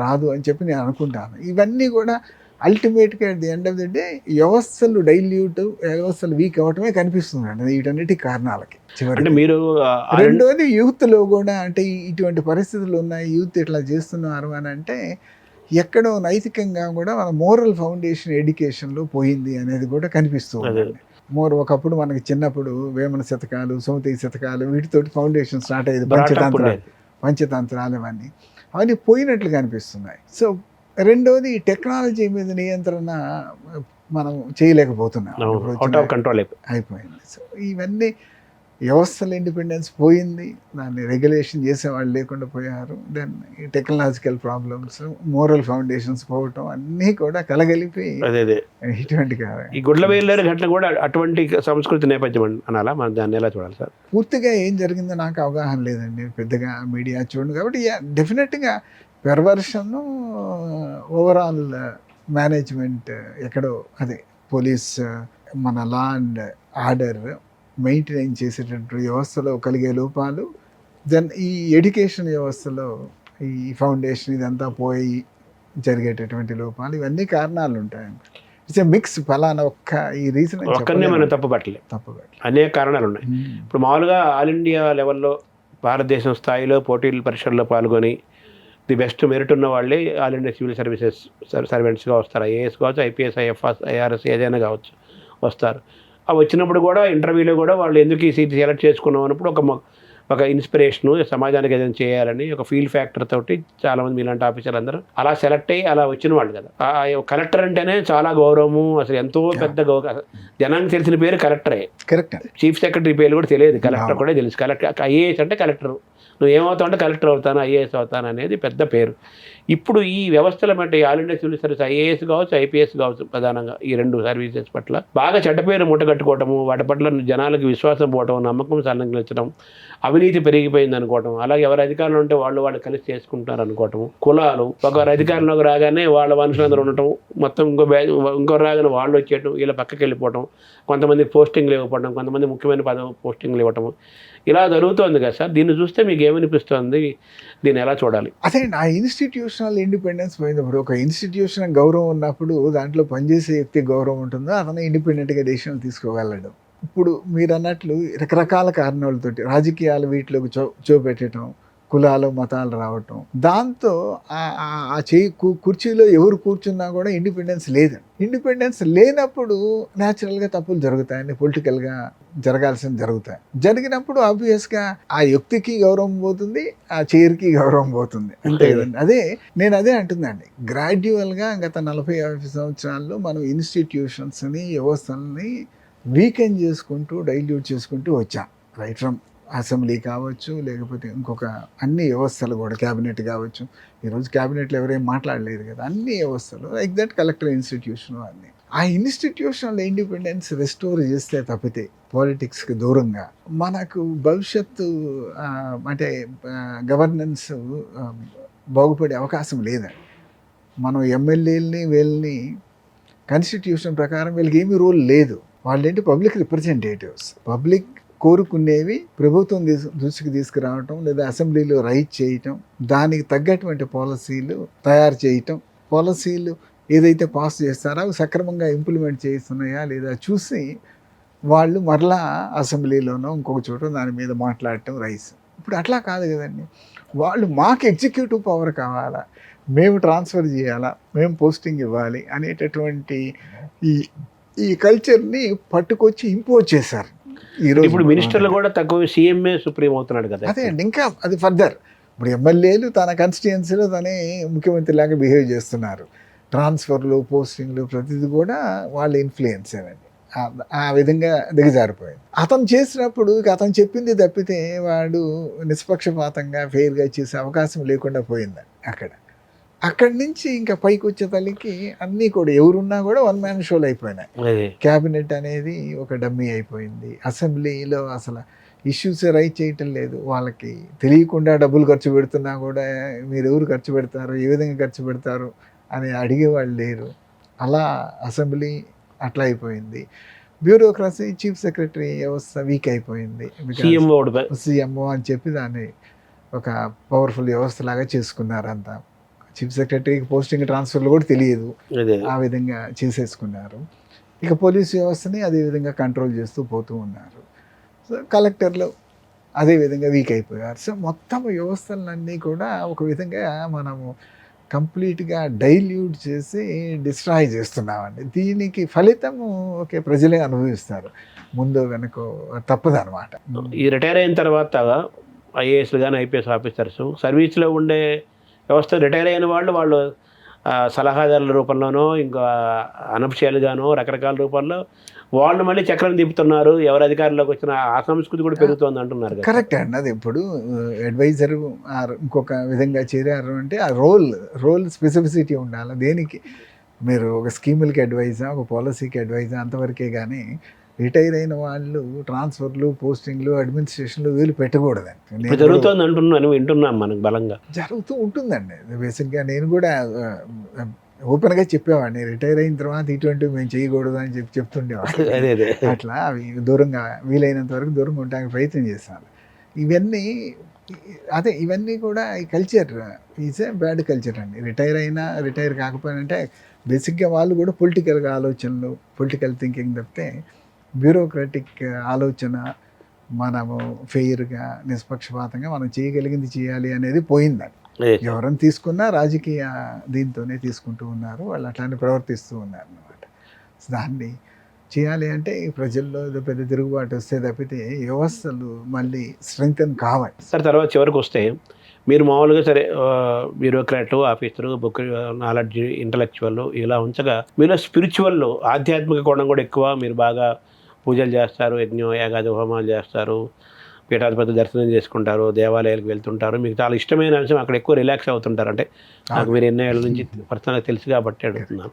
రాదు అని చెప్పి నేను అనుకుంటాను. ఇవన్నీ కూడా అల్టిమేట్గా at the end of the day వ్యవస్థలు డైల్యూట్, వ్యవస్థలు వీక్ అవ్వటమే కనిపిస్తుందండి వీటన్నిటి కారణాలకి. అంటే మీరు రెండోది యూత్లో కూడా అంటే ఇటువంటి పరిస్థితులు ఉన్నాయి, యూత్ ఇట్లా చేస్తున్నారు అని అంటే ఎక్కడో నైతికంగా కూడా మన మోరల్ ఫౌండేషన్ ఎడ్యుకేషన్లో పోయింది అనేది కూడా కనిపిస్తూ ఉంటుంది. ఒకప్పుడు మనకి చిన్నప్పుడు వేమన శతకాలు, సుమతి శతకాలు వీటితోటి ఫౌండేషన్ స్టార్ట్ అయ్యేది. పంచతంత్రాలు అవన్నీ పోయినట్లు కనిపిస్తున్నాయి. సో రెండోది టెక్నాలజీ మీద నియంత్రణ మనం చేయలేకపోతున్నాం, అయిపోయింది. సో ఇవన్నీ వ్యవస్థల ఇండిపెండెన్స్ పోయింది, దాన్ని రెగ్యులేషన్ చేసేవాళ్ళు లేకుండా పోయారు. Then technological problems, moral foundations పోవటం అన్నీ కూడా కలగలిపి ఇటువంటి ఈ గుడ్లవేలేరు ఘటన కూడా అటువంటి సంస్కృతి నేపథ్యం అనాలా? మనం దాన్ని ఎలా చూడాలి సార్? పూర్తిగా ఏం జరిగిందో నాకు అవగాహన లేదండి, పెద్దగా మీడియా చూడండి. కాబట్టి డెఫినెట్గా పెర్వర్షన్, ఓవరాల్ మేనేజ్మెంట్ ఎక్కడో అదే పోలీస్ మన లా అండ్ ఆర్డర్ మెయింటైన్ చేసేటటువంటి వ్యవస్థలో కలిగే లోపాలు, దెన్ ఈ ఎడ్యుకేషన్ వ్యవస్థలో ఈ ఫౌండేషన్ ఇదంతా పోయి జరిగేటటువంటి లోపాలు, ఇవన్నీ కారణాలు ఉంటాయండి. It's a mix. ఫలానా ఒక్క ఈ రీజన్ ఒక్కనే మనం తప్పుపట్టలేదు, అనేక కారణాలు ఉన్నాయి. ఇప్పుడు మామూలుగా ఆల్ ఇండియా లెవెల్లో భారతదేశం స్థాయిలో పోటీల పరీక్షల్లో పాల్గొని ది బెస్ట్ మెరిట్ ఉన్న వాళ్ళే ఆల్ ఇండియా సివిల్ సర్వీసెస్ సర్వెంట్స్గా వస్తారు. ఐఏఎస్ కావచ్చు, ఐపీఎస్, ఐఎఫ్ఎస్, ఐఆర్ఎస్ ఏదైనా కావచ్చు వస్తారు. అవి వచ్చినప్పుడు కూడా ఇంటర్వ్యూలో కూడా వాళ్ళు ఎందుకు ఈ సీట్ సెలెక్ట్ చేసుకున్నాం అన్నప్పుడు ఒక ఇన్స్పిరేషను, సమాజానికి ఏదైనా చేయాలని ఒక ఫీల్ ఫ్యాక్టర్ తోటి చాలామంది మీలాంటి ఆఫీసర్లు అందరూ అలా సెలెక్ట్ అయ్యి అలా వచ్చిన వాళ్ళు కదా. కలెక్టర్ అంటేనే చాలా గౌరవము, అసలు ఎంతో పెద్ద జనానికి తెలిసిన పేరు కలెక్టరే. కరెక్ట్. చీఫ్ సెక్రటరీ పేరు కూడా తెలియదు, కలెక్టర్ కూడా తెలుసు. కలెక్టర్ ఐఏఎస్ అంటే కలెక్టర్, నువ్వు ఏమవుతావు అంటే కలెక్టర్ అవుతాను, ఐఏఎస్ అవుతాను అనేది పెద్ద పేరు. ఇప్పుడు ఈ వ్యవస్థల మధ్య all India civil service IAS కావచ్చు, ఐపీఎస్ కావచ్చు, ప్రధానంగా ఈ రెండు సర్వీసెస్ పట్ల బాగా చెడ్డ పేరు మూటగట్టుకోవటము, వాటి పట్ల జనాలకు విశ్వాసం పోవటం, నమ్మకం సన్నగించడం, అవినీతి పెరిగిపోయింది అనుకోవటం, అలాగే ఎవరు అధికారులు ఉంటే వాళ్ళు కలిసి చేసుకుంటున్నారు అనుకోవటం, కులాలు ఒకరు అధికారంలోకి రాగానే వాళ్ళ మనుషులందరూ ఉండటం, మొత్తం ఇంకో రాగానే వాళ్ళు వచ్చేయటం, వీళ్ళ పక్కకి వెళ్ళిపోవటం, కొంతమందికి పోస్టింగ్లు ఇవ్వకపోవడం, కొంతమంది ముఖ్యమైన పోస్టింగ్లు ఇవ్వటం, ఇలా జరుగుతోంది కదా సార్. దీన్ని చూస్తే మీకు ఏమనిపిస్తుంది? దీన్ని ఎలా చూడాలి? అదే ఆ ఇన్స్టిట్యూషనల్ ఇండిపెండెన్స్ పోయినప్పుడు, ఒక ఇన్స్టిట్యూషన్ గౌరవం ఉన్నప్పుడు దాంట్లో పనిచేసే వ్యక్తి గౌరవం ఉంటుందో అతను ఇండిపెండెంట్గా డెసిషన్ తీసుకోగలడు. ఇప్పుడు మీరు అన్నట్లు రకరకాల కారణాలతోటి రాజకీయాలు వీటిలోకి చూపెట్టడం, కులాలు మతాలు రావటం, దాంతో ఆ కుర్చీలో ఎవరు కూర్చున్నా కూడా ఇండిపెండెన్స్ లేదండి. ఇండిపెండెన్స్ లేనప్పుడు న్యాచురల్గా తప్పులు జరుగుతాయండి, పొలిటికల్గా జరగాల్సింది జరుగుతాయి. జరిగినప్పుడు ఆబ్వియస్గా ఆ వ్యక్తికి గౌరవం పోతుంది, ఆ చైర్కి గౌరవం పోతుంది, అంతే కదండి. నేను అదే అంటుందండి. గ్రాడ్యువల్గా గత 40-50 సంవత్సరాల్లో మనం ఇన్స్టిట్యూషన్స్ని, వ్యవస్థల్ని వీకెండ్ చేసుకుంటూ డైల్యూట్ చేసుకుంటూ వచ్చాం. రైట్ ఫ్రమ్ అసెంబ్లీ కావచ్చు, లేకపోతే ఇంకొక అన్ని వ్యవస్థలు కూడా, క్యాబినెట్ కావచ్చు. ఈరోజు క్యాబినెట్లో ఎవరేం మాట్లాడలేదు కదా, అన్ని వ్యవస్థలు లైక్ దట్, కలెక్టర్ ఇన్స్టిట్యూషన్ అన్నీ. ఆ ఇన్స్టిట్యూషనల్ ఇండిపెండెన్స్ రెస్టోర్ చేస్తే తప్పితే పాలిటిక్స్కి దూరంగా మనకు భవిష్యత్తు అంటే గవర్నెన్స్ బాగుపడే అవకాశం లేదండి. మనం ఎమ్మెల్యేలని వీళ్ళని కాన్స్టిట్యూషన్ ప్రకారం వీళ్ళకి ఏమీ రోల్ లేదు. వాళ్ళేంటి పబ్లిక్ రిప్రజెంటేటివ్స్. పబ్లిక్ కోరుకునేవి ప్రభుత్వం దృష్టికి తీసుకురావటం లేదా అసెంబ్లీలో రైట్ చేయటం, దానికి తగ్గటువంటి పాలసీలు తయారు చేయటం, పాలసీలు ఏదైతే పాస్ చేస్తారో అవి సక్రమంగా ఇంప్లిమెంట్ చేస్తున్నాయా లేదా చూసి వాళ్ళు మరలా అసెంబ్లీలోనో ఇంకొక చోట దాని మీద మాట్లాడటం రైస్. ఇప్పుడు అట్లా కాదు కదండి. వాళ్ళు మాకు ఎగ్జిక్యూటివ్ పవర్ కావాలా, మేము ట్రాన్స్ఫర్ చేయాలా, మేము పోస్టింగ్ ఇవ్వాలి అనేటటువంటి ఈ కల్చర్ని పట్టుకొచ్చి ఇంపోజ్ చేశారు. ఈరోజు ఇప్పుడు మినిస్టర్లు కూడా తక్కువ, సీఎంఏ సుప్రీం అవుతున్నాడు కదా. అదే అండి, ఇంకా అది ఫర్దర్. ఇప్పుడు ఎమ్మెల్యేలు తన కాన్స్టిట్యుయెన్సీలో తనే ముఖ్యమంత్రి లాగా బిహేవ్ చేస్తున్నారు. ట్రాన్స్ఫర్లు, పోస్టింగ్లు ప్రతిదీ కూడా వాళ్ళ ఇన్ఫ్లుయెన్స్ అండి. ఆ విధంగా దిగజారిపోయింది. అతను చేసినప్పుడు అతను చెప్పింది తప్పితే వాడు నిష్పక్షపాతంగా ఫెయిర్గా చేసే అవకాశం లేకుండా పోయింది అక్కడి నుంచి ఇంకా పైకి వచ్చే తల్లికి అన్నీ కూడా ఎవరున్నా కూడా వన్ మ్యాన్ షోలు అయిపోయినాయి. క్యాబినెట్ అనేది ఒక డమ్మీ అయిపోయింది. అసెంబ్లీలో అసలు ఇష్యూస్ రైట్ చేయటం లేదు. వాళ్ళకి తెలియకుండా డబ్బులు ఖర్చు పెడుతున్నా కూడా మీరు ఎవరు ఖర్చు పెడతారు, ఏ విధంగా ఖర్చు పెడతారు అని అడిగేవాళ్ళు లేరు. అలా అసెంబ్లీ అట్లా అయిపోయింది. బ్యూరోక్రసీ, చీఫ్ సెక్రటరీ వ్యవస్థ వీక్ అయిపోయింది. సీఎంఓ అని చెప్పి దాన్ని ఒక పవర్ఫుల్ వ్యవస్థ లాగా చేసుకున్నారు అంతా. చీఫ్ సెక్రటరీకి పోస్టింగ్ ట్రాన్స్ఫర్లు కూడా తెలియదు, ఆ విధంగా చేసేసుకున్నారు. ఇక పోలీస్ వ్యవస్థని అదే విధంగా కంట్రోల్ చేస్తూ పోతూ ఉన్నారు. సో కలెక్టర్లు అదే విధంగా వీక్ అయిపోయారు. సో మొత్తం వ్యవస్థలన్నీ కూడా ఒక విధంగా మనము కంప్లీట్గా డైల్యూట్ చేసి డిస్ట్రాయ్ చేస్తున్నామండి. దీనికి ఫలితము ఓకే ప్రజలే అనుభవిస్తారు, ముందు వెనక తప్పదనమాట. ఈ రిటైర్ అయిన తర్వాత ఐఏఎస్లు కానీ ఐపీఎస్ ఆఫీసర్స్ సర్వీస్లో ఉండే వ్యవస్థ రిటైర్ అయిన వాళ్ళు సలహాదారుల రూపంలోనో ఇంకా అనఫిషియల్గానో రకరకాల రూపంలో వాళ్ళు మళ్ళీ చక్రం దింపుతున్నారు. ఎవరు అధికారంలోకి వచ్చినా ఆ సంస్కృతి కూడా పెరుగుతోంది అంటున్నారు. కరెక్ట్ అండి. అది ఇప్పుడు అడ్వైజర్ ఇంకొక విధంగా చేరారు అంటే ఆ రోల్ స్పెసిఫిసిటీ ఉండాలి. దేనికి మీరు ఒక స్కీములకి అడ్వైజా, ఒక పాలసీకి అడ్వైజా అంతవరకే. కానీ రిటైర్ అయిన వాళ్ళు ట్రాన్స్ఫర్లు, పోస్టింగ్లు, అడ్మినిస్ట్రేషన్లు వీళ్ళు పెట్టకూడదండి. జరుగుతుంది అంటున్నాను, వింటున్నాం మనకు బలంగా. జరుగుతూ ఉంటుందండి. బేసిక్గా నేను కూడా ఓపెన్గా చెప్పేవాడిని, రిటైర్ అయిన తర్వాత ఇటువంటివి మేము చేయకూడదు అని చెప్తుండేవాడిని. అట్లా అవి దూరంగా వీలైనంత వరకు దూరంగా ఉండడానికి ప్రయత్నం చేస్తాను. ఇవన్నీ కూడా ఈ culture is a bad culture అండి. రిటైర్ కాకపోయినా అంటే బేసిక్గా వాళ్ళు కూడా పొలిటికల్గా ఆలోచనలు, పొలిటికల్ థింకింగ్ తప్పితే బ్యూరోక్రాటిక్ ఆలోచన, మనము ఫెయిర్గా నిష్పక్షపాతంగా మనం చేయగలిగింది చేయాలి అనేది పోయిందని. ఎవరైనా తీసుకున్నా రాజకీయ దీంతోనే తీసుకుంటూ ఉన్నారు, వాళ్ళు అట్లానే ప్రవర్తిస్తూ ఉన్నారు అన్నమాట. దాన్ని చేయాలి అంటే ఈ ప్రజల్లో ఏదో పెద్ద తిరుగుబాటు వస్తే తప్పితే వ్యవస్థలు మళ్ళీ స్ట్రెంగ్తన్ కావాలి. సార్ తర్వాత చివరికి వస్తే మీరు మామూలుగా సరే bureaucrat, officer, book knowledge, intellectual ఇలా ఉంచగా మీలో స్పిరిచువల్, ఆధ్యాత్మిక కోణం కూడా ఎక్కువ. మీరు బాగా పూజలు చేస్తారు, యజ్ఞం యాగాది హోమాలు చేస్తారు, పీఠాధిపతి దర్శనం చేసుకుంటారు, దేవాలయాలకు వెళ్తుంటారు. మీకు చాలా ఇష్టమైన అంశం అక్కడ ఎక్కువ రిలాక్స్ అవుతుంటారు. అంటే నాకు మీరు ఎన్నో ఏళ్ళ నుంచి పర్సనల్గా తెలుసు కాబట్టి అడుగుతున్నాను.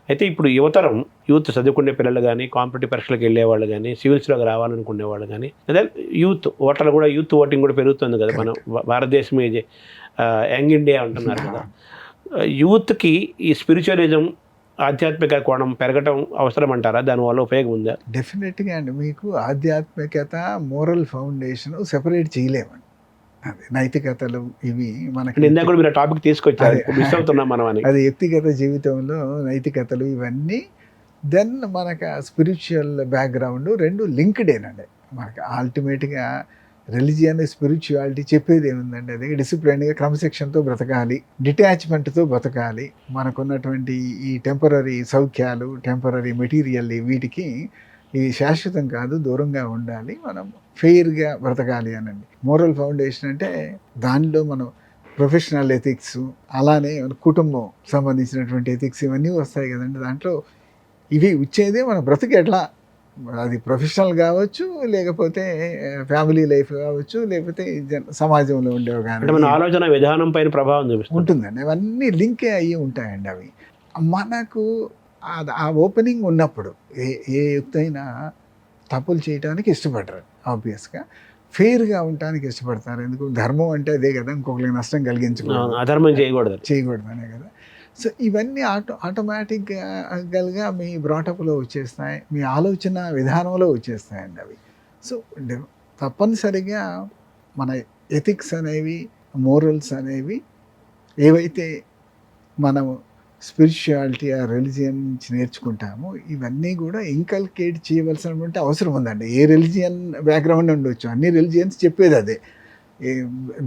అయితే ఇప్పుడు యూత్ చదువుకునే పిల్లలు కానీ, కాంపిటేటివ్ పరీక్షలకు వెళ్ళేవాళ్ళు కానీ, సివిల్స్లోకి రావాలనుకునేవాళ్ళు కానీ, అదే యూత్ ఓటర్లు కూడా, యూత్ ఓటింగ్ కూడా పెరుగుతుంది కదా. మనం భారతదేశం యంగ్ ఇండియా అంటున్నారు కదా. యూత్కి ఈ స్పిరిచువలిజం, ఆధ్యాత్మిక కోణం పెరగటం అవసరం అంటారా? దానివల్ల ఉపయోగం ఉందా? డెఫినెట్గా అండి. మీకు ఆధ్యాత్మికత, మోరల్ ఫౌండేషన్ సెపరేట్ చేయలేమండి. అది నైతికతలు ఇవి మనకి ఇందాక కూడా మీరు టాపిక్ తీసుకొచ్చారు, మిస్ అవుతున్నాం మనం అని. అది వ్యక్తిగత జీవితంలో నైతికతలు ఇవన్నీ, దెన్ మనకు స్పిరిచువల్ బ్యాక్గ్రౌండ్ రెండు లింక్డేనండి. మనకి అల్టిమేట్గా రిలీజియన్, స్పిరిచువాలిటీ చెప్పేది ఏముందండి, అది డిసిప్లైన్గా క్రమశిక్షణతో బ్రతకాలి, డిటాచ్మెంట్తో బ్రతకాలి. మనకున్నటువంటి ఈ టెంపరీ సౌఖ్యాలు, టెంపరీ మెటీరియల్ వీటికి ఇవి శాశ్వతం కాదు, దూరంగా ఉండాలి, మనం ఫెయిర్గా బ్రతకాలి అనండి. మోరల్ ఫౌండేషన్ అంటే దానిలో మనం ప్రొఫెషనల్ ఎథిక్స్, అలానే కుటుంబం సంబంధించినటువంటి ఎథిక్స్ ఇవన్నీ వస్తాయి కదండి. దాంట్లో ఇవి వచ్చేదే మన బ్రతుకు ఎట్లా, అది ప్రొఫెషనల్ కావచ్చు, లేకపోతే ఫ్యామిలీ లైఫ్ కావచ్చు, లేకపోతే సమాజంలో ఉండేవి కానీ మన ఆలోచన విధానం పైన ప్రభావం ఉంటుందండి. అవన్నీ లింకే అయ్యి ఉంటాయండి. అవి మనకు ఆ ఓపెనింగ్ ఉన్నప్పుడు ఏ యుక్తైనా తప్పులు చేయడానికి ఇష్టపడరు, ఆబ్వియస్గా ఫెయిర్గా ఉండటానికి ఇష్టపడతారు. ఎందుకు, ధర్మం అంటే అదే కదా, ఇంకొకరికి నష్టం కలిగించకూడదు, అధర్మం చేయకూడదు అనే కదా. సో ఇవన్నీ ఆటోమేటిక్గా మీ బ్రాటప్లో వచ్చేస్తాయి, మీ ఆలోచన విధానంలో వచ్చేస్తాయండి అవి. సో తప్పనిసరిగా మన ఎథిక్స్ అనేవి, మోరల్స్ అనేవి ఏవైతే మనము స్పిరిచువాలిటీ ఆ రిలీజియన్ నుంచి నేర్చుకుంటామో ఇవన్నీ కూడా ఇంకల్కేట్ చేయవలసినటువంటి అవసరం ఉందండి. ఏ రిలీజియన్ బ్యాక్గ్రౌండ్ ఉండొచ్చు, అన్ని రిలీజియన్స్ చెప్పేది అదే.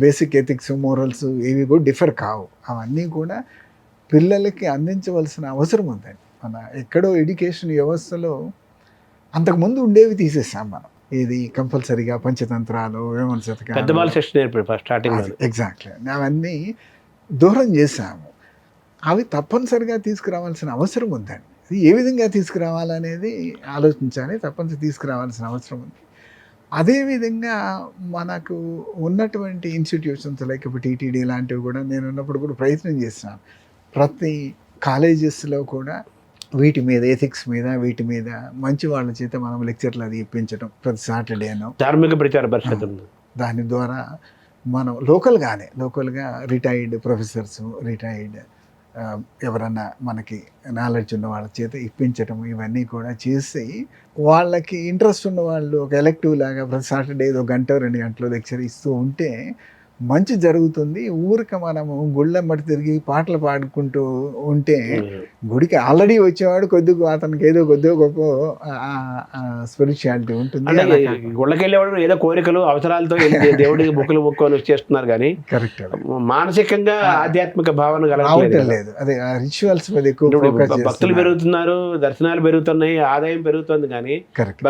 బేసిక్ ఎథిక్స్, మోరల్స్ ఏవి కూడా డిఫర్ కావు. అవన్నీ కూడా పిల్లలకి అందించవలసిన అవసరం ఉందండి. మన ఎక్కడో ఎడ్యుకేషన్ వ్యవస్థలో అంతకుముందు ఉండేవి తీసేసాం మనం. ఇది కంపల్సరీగా పంచతంత్రాలు, వేమన శతకాలు, ఎగ్జాక్ట్లీ అవన్నీ దూరం చేశాము. అవి తప్పనిసరిగా తీసుకురావాల్సిన అవసరం ఉందండి. ఏ విధంగా తీసుకురావాలనేది ఆలోచించాలి, తప్పనిసరి తీసుకురావాల్సిన అవసరం ఉంది. అదేవిధంగా మనకు ఉన్నటువంటి ఇన్స్టిట్యూషన్స్ లైక్ ఇప్పుడు టీటీడీ లాంటివి కూడా నేను ఉన్నప్పుడు కూడా ప్రయత్నం చేస్తున్నాను. ప్రతి కాలేజెస్లో కూడా వీటి మీద, ఎథిక్స్ మీద, వీటి మీద మంచి వాళ్ళ చేత మనం లెక్చర్లు అది ఇప్పించడం ప్రతి సాటర్డేనో ధార్మిక ప్రచార పరిషత్. దాని ద్వారా మనం లోకల్గా రిటైర్డ్ ప్రొఫెసర్స్, రిటైర్డ్ ఎవరన్నా మనకి నాలెడ్జ్ ఉన్న వాళ్ళ చేత ఇప్పించటం, ఇవన్నీ కూడా చేసి వాళ్ళకి ఇంట్రెస్ట్ ఉన్న వాళ్ళు ఒక ఎలెక్టివ్ లాగా ప్రతి సాటర్డే ఏదో 1-2 గంటలు లెక్చర్ ఇస్తూ ఉంటే మంచి జరుగుతుంది. ఊరిక మనము గుళ్ళెమ్మటి తిరిగి పాటలు పాడుకుంటూ ఉంటే గుడికి ఆల్రెడీ వచ్చేవాడు కొద్దిగా అతనికి ఏదో కొద్దిగా గొప్ప స్పిరిచువాలిటీ ఉంటుంది. గుళ్ళకి వెళ్ళేవాడు ఏదో కోరికలు, అవసరాలతో దేవుడికి బుక్కులు బుక్కులు వచ్చేస్తున్నారు కానీ కరెక్ట్ మానసికంగా ఆధ్యాత్మిక భావన కలగలేదు. అదే రిచువల్స్ మీద ఎక్కువ భక్తులు పెరుగుతున్నారు, దర్శనాలు పెరుగుతున్నాయి, ఆదాయం పెరుగుతుంది కానీ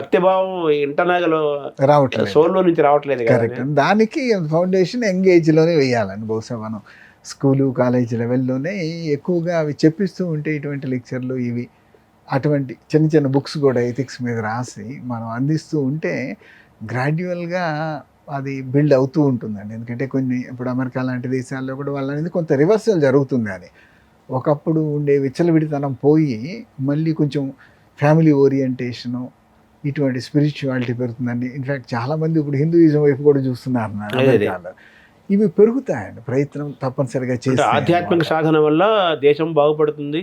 భక్తి భావం ఇంటర్నల్ రావట్లేదు, సోల్లో నుంచి రావట్లేదు. కరెక్ట్. దానికి ఫౌండేషన్ ఎంగేజ్లోనే వేయాలని బహుశా మనం స్కూలు కాలేజీ లెవెల్లోనే ఎక్కువగా అవి చెప్పిస్తూ ఉంటే ఇటువంటి లెక్చర్లు ఇవి అటువంటి చిన్న చిన్న బుక్స్ కూడా ఎథిక్స్ మీద రాసి మనం అందిస్తూ ఉంటే గ్రాడ్యువల్గా అది బిల్డ్ అవుతూ ఉంటుందండి. ఎందుకంటే కొన్ని ఇప్పుడు అమెరికా లాంటి దేశాల్లో కూడా వాళ్ళనేది కొంత రివర్సల్ జరుగుతుంది. అని ఒకప్పుడు ఉండే విచ్చలవిడితనం పోయి మళ్ళీ కొంచెం ఫ్యామిలీ ఓరియంటేషను, ఇటువంటి స్పిరిచువాలిటీ పెరుగుతుందండి. ఇన్ఫ్యాక్ట్ చాలామంది ఇప్పుడు హిందూయిజం వైపు కూడా చూస్తున్నారు అమెరికాలో. ఇవి పెరుగుతాయండి, ప్రయత్నం తప్పనిసరిగా చేసి. ఆధ్యాత్మిక సాధన వల్ల దేశం బాగుపడుతుంది,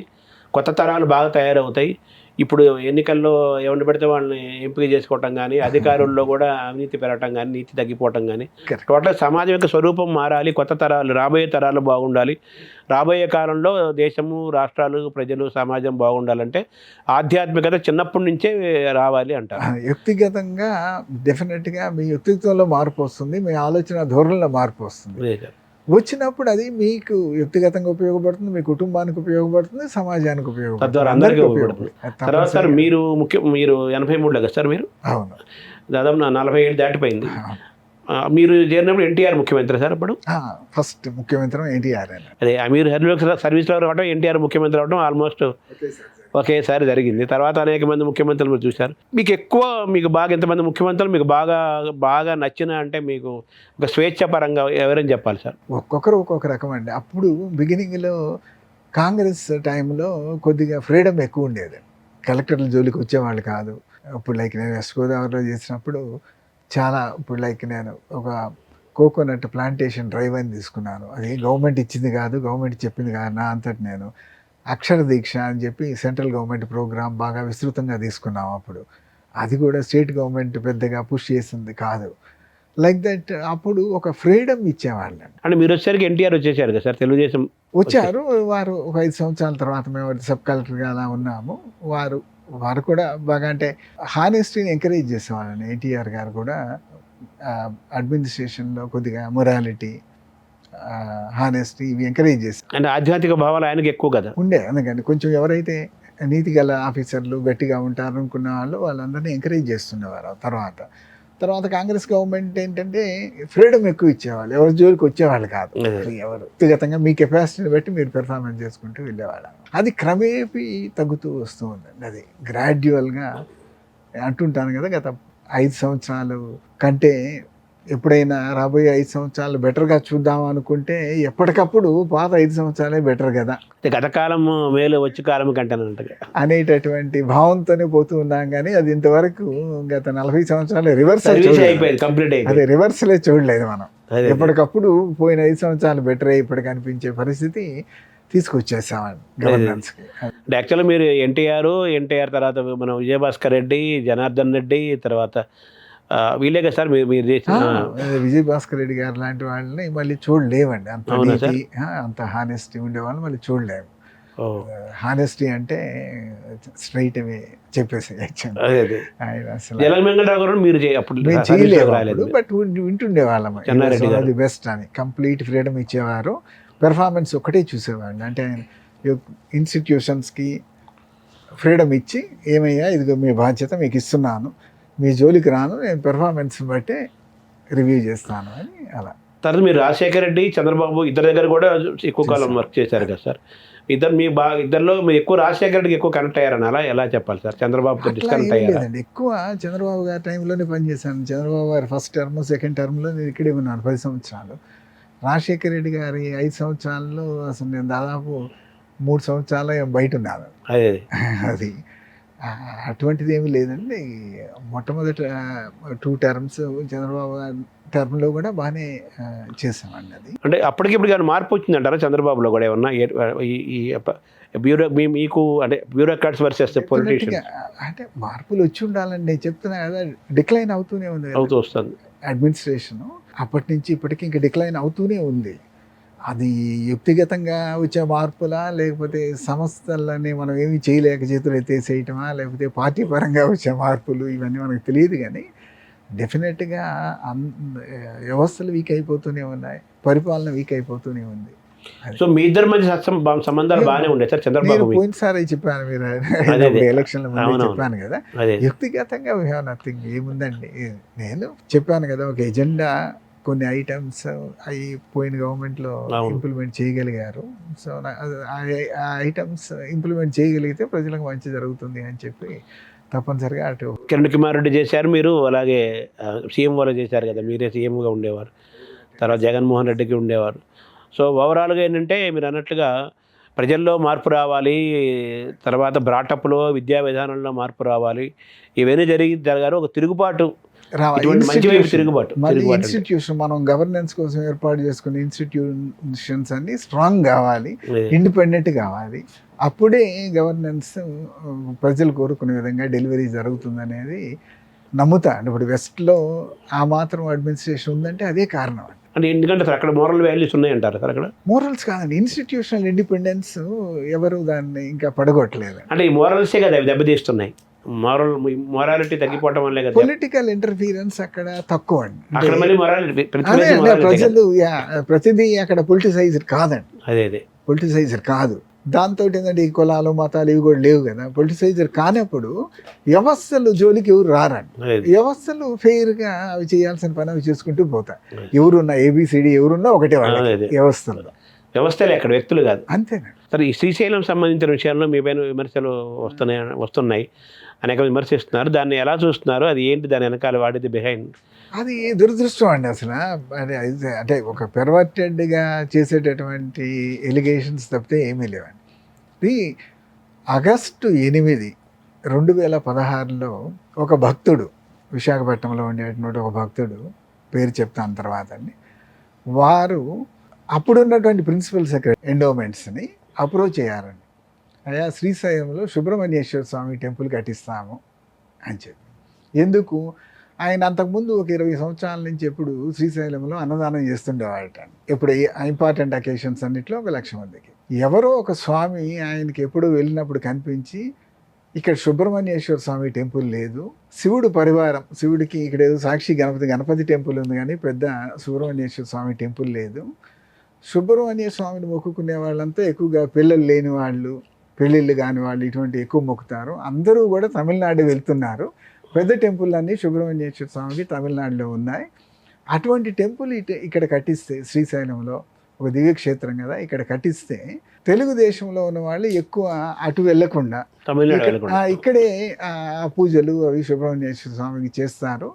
కొత్త తరాలు బాగా తయారవుతాయి. ఇప్పుడు ఎన్నికల్లో ఎవరిని పెడితే వాళ్ళని ఎంపిక చేసుకోవటం కానీ, అధికారుల్లో కూడా అవినీతి పెరగటం కానీ, నీతి తగ్గిపోవటం కానీ, టోటల్ సమాజం యొక్క స్వరూపం మారాలి. కొత్త తరాలు, రాబోయే తరాలు బాగుండాలి. రాబోయే కాలంలో దేశము, రాష్ట్రాలు, ప్రజలు, సమాజం బాగుండాలంటే ఆధ్యాత్మికత చిన్నప్పటి నుంచే రావాలి అంటారు. వ్యక్తిగతంగా డెఫినెట్గా మీ వ్యక్తిత్వంలో మార్పు వస్తుంది, మీ ఆలోచన ధోరణిలో మార్పు వస్తుంది. వచ్చినప్పుడు అది మీకు వ్యక్తిగతంగా ఉపయోగపడుతుంది, మీ కుటుంబానికి ఉపయోగపడుతుంది, సమాజానికి ఉపయోగపడుతుంది. తర్వాత సార్ మీరు మీరు 83లో కదా సార్ మీరు? అవును, దాదాపు 40 ఏళ్ళు దాటిపోయింది. మీరు చేరినప్పుడు ఎన్టీఆర్ ముఖ్యమంత్రి సార్ అప్పుడు? ఫస్ట్ ముఖ్యమంత్రి ఎన్టీఆర్. అదే మీరు సర్వీస్లో రావడం, ఎన్టీఆర్ ముఖ్యమంత్రి అవడం ఆల్మోస్ట్ ఒకేసారి జరిగింది. తర్వాత అనేక మంది ముఖ్యమంత్రులు మీరు చూశారు. మీకు బాగా ఎంతమంది ముఖ్యమంత్రులు మీకు బాగా నచ్చిన అంటే మీకు ఒక స్వేచ్ఛపరంగా ఎవరని చెప్పాలి సార్? ఒక్కొక్కరు ఒక్కొక్క రకం అండి. అప్పుడు బిగినింగ్లో కాంగ్రెస్ టైంలో కొద్దిగా ఫ్రీడమ్ ఎక్కువ ఉండేది. కలెక్టర్ల జోలికి వచ్చేవాళ్ళు కాదు. ఇప్పుడు లైక్ నేను వెస్ట్ గోదావరిలో చేసినప్పుడు ఇప్పుడు లైక్ నేను ఒక కోకోనట్ ప్లాంటేషన్ డ్రైవ్ అని తీసుకున్నాను. అది గవర్నమెంట్ ఇచ్చింది కాదు, గవర్నమెంట్ చెప్పింది కాదు, నా అంతటి నేను అక్షర దీక్ష అని చెప్పి సెంట్రల్ గవర్నమెంట్ ప్రోగ్రామ్ బాగా విస్తృతంగా తీసుకున్నాం. అప్పుడు అది కూడా స్టేట్ గవర్నమెంట్ పెద్దగా పుష్ చేసింది కాదు. లైక్ దట్ అప్పుడు ఒక ఫ్రీడమ్ ఇచ్చేవాళ్ళని. అంటే మీరు వచ్చేసరికి ఎన్టీఆర్ వచ్చేసారు కదా సార్, తెలుగుదేశం వచ్చారు. వారు ఒక 5 సంవత్సరాల తర్వాత మేము సబ్ కలెక్టర్గా అలా ఉన్నాము. వారు కూడా బాగా అంటే హానెస్టీని ఎంకరేజ్ చేసేవాళ్ళని. ఎన్టీఆర్ గారు కూడా అడ్మినిస్ట్రేషన్లో కొద్దిగా మొరాలిటీ, హానెస్టీ ఇవి ఎంకరేజ్ చేసి, అంటే ఆధ్యాత్మిక భావాలు ఆయనకి ఎక్కువ కదా ఉండే. అందుకని కొంచెం ఎవరైతే నీతి గల ఆఫీసర్లు గట్టిగా ఉంటారు అనుకున్న వాళ్ళందరినీ ఎంకరేజ్ చేస్తుండేవారు. తర్వాత కాంగ్రెస్ గవర్నమెంట్ ఏంటంటే ఫ్రీడమ్ ఎక్కువ ఇచ్చేవాళ్ళు, ఎవరి జోలికి వచ్చేవాళ్ళు కాదు. ఎవరు వ్యక్తిగతంగా మీ కెపాసిటీని బట్టి మీరు పెర్ఫార్మెన్స్ చేసుకుంటూ వెళ్ళేవాళ్ళు. అది క్రమేపీ తగ్గుతూ వస్తూ ఉందండి. అది గ్రాడ్యువల్గా అంటుంటాను కదా, గత 5 సంవత్సరాలు కంటే ఎప్పుడైనా రాబోయే 5 సంవత్సరాలు బెటర్గా చూద్దాం అనుకుంటే ఎప్పటికప్పుడు పాత 5 సంవత్సరాలే బెటర్ కదా, గతకాలం మేలు వచ్చి కాలం కంటే అనేటటువంటి భావంతోనే పోతూ ఉన్నాం. కానీ అది ఇంతవరకు గత 40 సంవత్సరాలు రివర్సలే చూడలేదు మనం. ఎప్పటికప్పుడు పోయిన 5 సంవత్సరాలు బెటర్ ఇప్పటికి అనిపించే పరిస్థితి తీసుకొచ్చేసామండి గవర్నెన్స్కి. అంటే యాక్చువల్గా మీరు ఎన్టీఆర్ తర్వాత మన విజయభాస్కర్ రెడ్డి, జనార్దన్ రెడ్డి, తర్వాత వీళ్ళే కదా సార్ మీరు చేసిన విజయభాస్కర్ రెడ్డి గారు లాంటి వాళ్ళని మళ్ళీ చూడలేవండి. అంత అవునా నీతి, అంత హానెస్టీ ఉండేవాళ్ళు మళ్ళీ చూడలేము. హానెస్టీ అంటే స్ట్రైట్ అవే చెప్పేసి ఆయన అసలు మీరు మేము చేయలేము, బట్ వింటుండే వాళ్ళం అది బెస్ట్ అని. కంప్లీట్ ఫ్రీడమ్ ఇచ్చేవారు, పెర్ఫార్మెన్స్ ఒకటే చూసేవాడిని. అంటే ఇన్స్టిట్యూషన్స్కి ఫ్రీడమ్ ఇచ్చి ఏమయ్యా ఇదిగో మీ బాధ్యత మీకు ఇస్తున్నాను, మీ జోలికి రాను, నేను పెర్ఫార్మెన్స్ బట్టే రివ్యూ చేస్తాను అని అలా. తర్వాత మీరు రాజశేఖర రెడ్డి, చంద్రబాబు ఇద్దరి దగ్గర కూడా ఎక్కువ కాలం వర్క్ చేశారు కదా సార్. ఇద్దరిలో మీరు ఎక్కువ రాజశేఖర రెడ్డికి ఎక్కువ కనెక్ట్ అయ్యారని అలా ఎలా చెప్పాలి సార్? చంద్రబాబుతో డిస్కనెక్ట్ అయ్యారు? ఎక్కువ చంద్రబాబు గారి టైంలోనే పనిచేశాను. చంద్రబాబు గారి ఫస్ట్ టర్మ్, సెకండ్ టర్మ్లో నేను ఇక్కడే ఉన్నాను 10 సంవత్సరాలు. రాజశేఖర రెడ్డి గారి 5 సంవత్సరాల్లో అసలు నేను దాదాపు 3 సంవత్సరాలు బయట ఉన్నాను. అది అటువంటిది ఏమీ లేదండి. మొట్టమొదటి 2 టర్మ్స్ చంద్రబాబు గారి టర్మ్లో కూడా బాగానే చేసామండి. అది అంటే అప్పటికిప్పుడు కానీ మార్పు వచ్చిందంటారా చంద్రబాబులో కూడా ఏమన్నా? మీకు అంటే బ్యూరోక్రాట్స్ వర్సెస్ పొలిటీషియన్స్ అంటే మార్పులు వచ్చి ఉండాలండి. నేను చెప్తున్నా కదా, డిక్లైన్ అవుతూనే ఉంది, అవుతూ వస్తుంది అడ్మినిస్ట్రేషను. అప్పటి నుంచి ఇప్పటికీ ఇంకా డిక్లైన్ అవుతూనే ఉంది. అది వ్యక్తిగతంగా వచ్చే మార్పులా, లేకపోతే సంస్థలని మనం ఏమి చేయలేక చేతులు ఎత్తేసేయటమా, లేకపోతే పార్టీ పరంగా వచ్చే మార్పులు, ఇవన్నీ మనకు తెలియదు. కానీ డెఫినెట్గా వ్యవస్థలు వీక్ అయిపోతూనే ఉన్నాయి, పరిపాలన వీక్ అయిపోతూనే ఉంది. సో మీ ఇద్దరి మధ్య సంబంధాలు బాగానే ఉండే సార్ చంద్రబాబు? పోయినసారి చెప్పాను, మీరు ఎలక్షన్ల ముందు చెప్పాను కదా, వ్యక్తిగతంగా వీ హ్యావ్ నథింగ్. ఏముందండి, నేను చెప్పాను కదా, ఒక ఎజెండా, కొన్ని ఐటమ్స్ అవి పోయిన గవర్నమెంట్లో ఇంప్లిమెంట్ చేయగలిగారు. సో ఆ ఐటమ్స్ ఇంప్లిమెంట్ చేయగలిగితే ప్రజలకు మంచి జరుగుతుంది అని చెప్పి తప్పనిసరిగా అటు కిరణ్ కుమార్ రెడ్డి చేశారు, మీరు అలాగే సీఎం వాళ్ళు చేశారు కదా, మీరే సీఎంగా ఉండేవారు, తర్వాత జగన్మోహన్ రెడ్డికి ఉండేవారు. సో ఓవరాల్గా ఏంటంటే మీరు అన్నట్లుగా ప్రజల్లో మార్పు రావాలి, తర్వాత బ్రాటప్లో విద్యా విధానంలో మార్పు రావాలి, ఇవన్నీ జరగారు. ఒక తిరుగుబాటు, ఇన్స్టిట్యూషన్ మనం గవర్నెన్స్ కోసం ఏర్పాటు చేసుకునే ఇన్స్టిట్యూషన్స్ అన్ని స్ట్రాంగ్ కావాలి, ఇండిపెండెంట్ కావాలి. అప్పుడే గవర్నెన్స్ ప్రజలు కోరుకునే విధంగా డెలివరీ జరుగుతుందనేది నమ్ముతా. ఇప్పుడు వెస్ట్లో ఆ మాత్రం అడ్మినిస్ట్రేషన్ ఉందంటే అదే కారణం అంటే. ఎందుకంటే అక్కడ మోరల్ వాల్యూస్ ఉన్నాయంటారు సార్? అక్కడ మోరల్స్ కాదండి, ఇన్స్టిట్యూషనల్ ఇండిపెండెన్స్ ఎవరు దాన్ని ఇంకా పడగొట్టలేదు. అంటే ఈ మోరల్సే కదా అవి దెబ్బతీస్తున్నాయి. మొరాలిటీ తగ్గిపోవడం వల్లే కదా. పొలిటికల్ ఇంటర్ఫీరెన్స్ అక్కడ తక్కువ అండి. ప్రజలు ప్రతిదీ అక్కడ పొలిటిసైజర్ కాదండి. అదే పొలిటిసైజర్ కాదు. దాంతో ఏంటంటే ఈ కులాలు మతాలు ఇవి కూడా లేవు కదా. పొలిటిసైజర్ కానప్పుడు వ్యవస్థలు జోలికి ఎవరు రారండి. వ్యవస్థలు ఫెయిర్గా అవి చేయాల్సిన పని అవి చేసుకుంటూ పోతాయి. ఎవరున్నా ఏబిసిడి ఎవరున్నా ఒకటే వాళ్ళ వ్యవస్థలే అక్కడ, వ్యక్తులు కాదు. అంతేనండి. సరే, ఈ శ్రీశైలం సంబంధించిన విషయాల్లో మీ పైన విమర్శలు వస్తున్నాయి, అనేక విమర్శిస్తున్నారు. దాన్ని ఎలా చూస్తున్నారు? అది ఏంటి, దాని వెనకాల వాడిది బిహైండ్? అది దురదృష్టం అండి అసలు. అంటే ఒక పెర్వర్టెడ్గా చేసేటటువంటి ఎలిగేషన్స్ తప్పితే ఏమీ లేవండి. ఇది ఆగస్టు 8, 2016లో ఒక భక్తుడు, విశాఖపట్నంలో ఉండేటువంటి ఒక భక్తుడు, పేరు చెప్తాను తర్వాత అండి, వారు అప్పుడున్నటువంటి ప్రిన్సిపల్ సెక్రటరీ ఎండోమెంట్స్ని అప్రోచ్ అయ్యారండి. అయ్యా శ్రీశైలంలో సుబ్రహ్మణ్యేశ్వర స్వామి టెంపుల్ కట్టిస్తాము అని చెప్పి. ఎందుకు? ఆయన అంతకుముందు ఒక 20 సంవత్సరాల నుంచి ఎప్పుడు శ్రీశైలంలో అన్నదానం చేస్తుండేవాడట. ఎప్పుడు ఇంపార్టెంట్ అకేషన్స్ అన్నిట్లో 1,00,000 మందికి. ఎవరో ఒక స్వామి ఆయనకి ఎప్పుడు వెళ్ళినప్పుడు కనిపించి, ఇక్కడ సుబ్రహ్మణ్యేశ్వర స్వామి టెంపుల్ లేదు, శివుడు పరివారం, శివుడికి ఇక్కడ ఏదో సాక్షి గణపతి టెంపుల్ ఉంది కానీ పెద్ద సుబ్రహ్మణ్యేశ్వర స్వామి టెంపుల్ లేదు. సుబ్రహ్మణ్య స్వామిని మొక్కుకునే వాళ్ళంతా ఎక్కువగా పిల్లలు లేని వాళ్ళు, పెళ్ళిళ్ళు కాని వాళ్ళు ఇటువంటి ఎక్కువ మొక్కుతారు. అందరూ కూడా తమిళనాడు వెళ్తున్నారు. పెద్ద టెంపుల్ అన్నీ సుబ్రహ్మణ్యేశ్వర స్వామికి తమిళనాడులో ఉన్నాయి. అటువంటి టెంపుల్ ఇక్కడ కట్టిస్తే, శ్రీశైలంలో ఒక దివ్యక్షేత్రం కదా, ఇక్కడ కట్టిస్తే తెలుగుదేశంలో ఉన్న వాళ్ళు ఎక్కువ అటు వెళ్లకుండా ఇక్కడే పూజలు అవి సుబ్రహ్మణ్యేశ్వర స్వామికి చేస్తారు.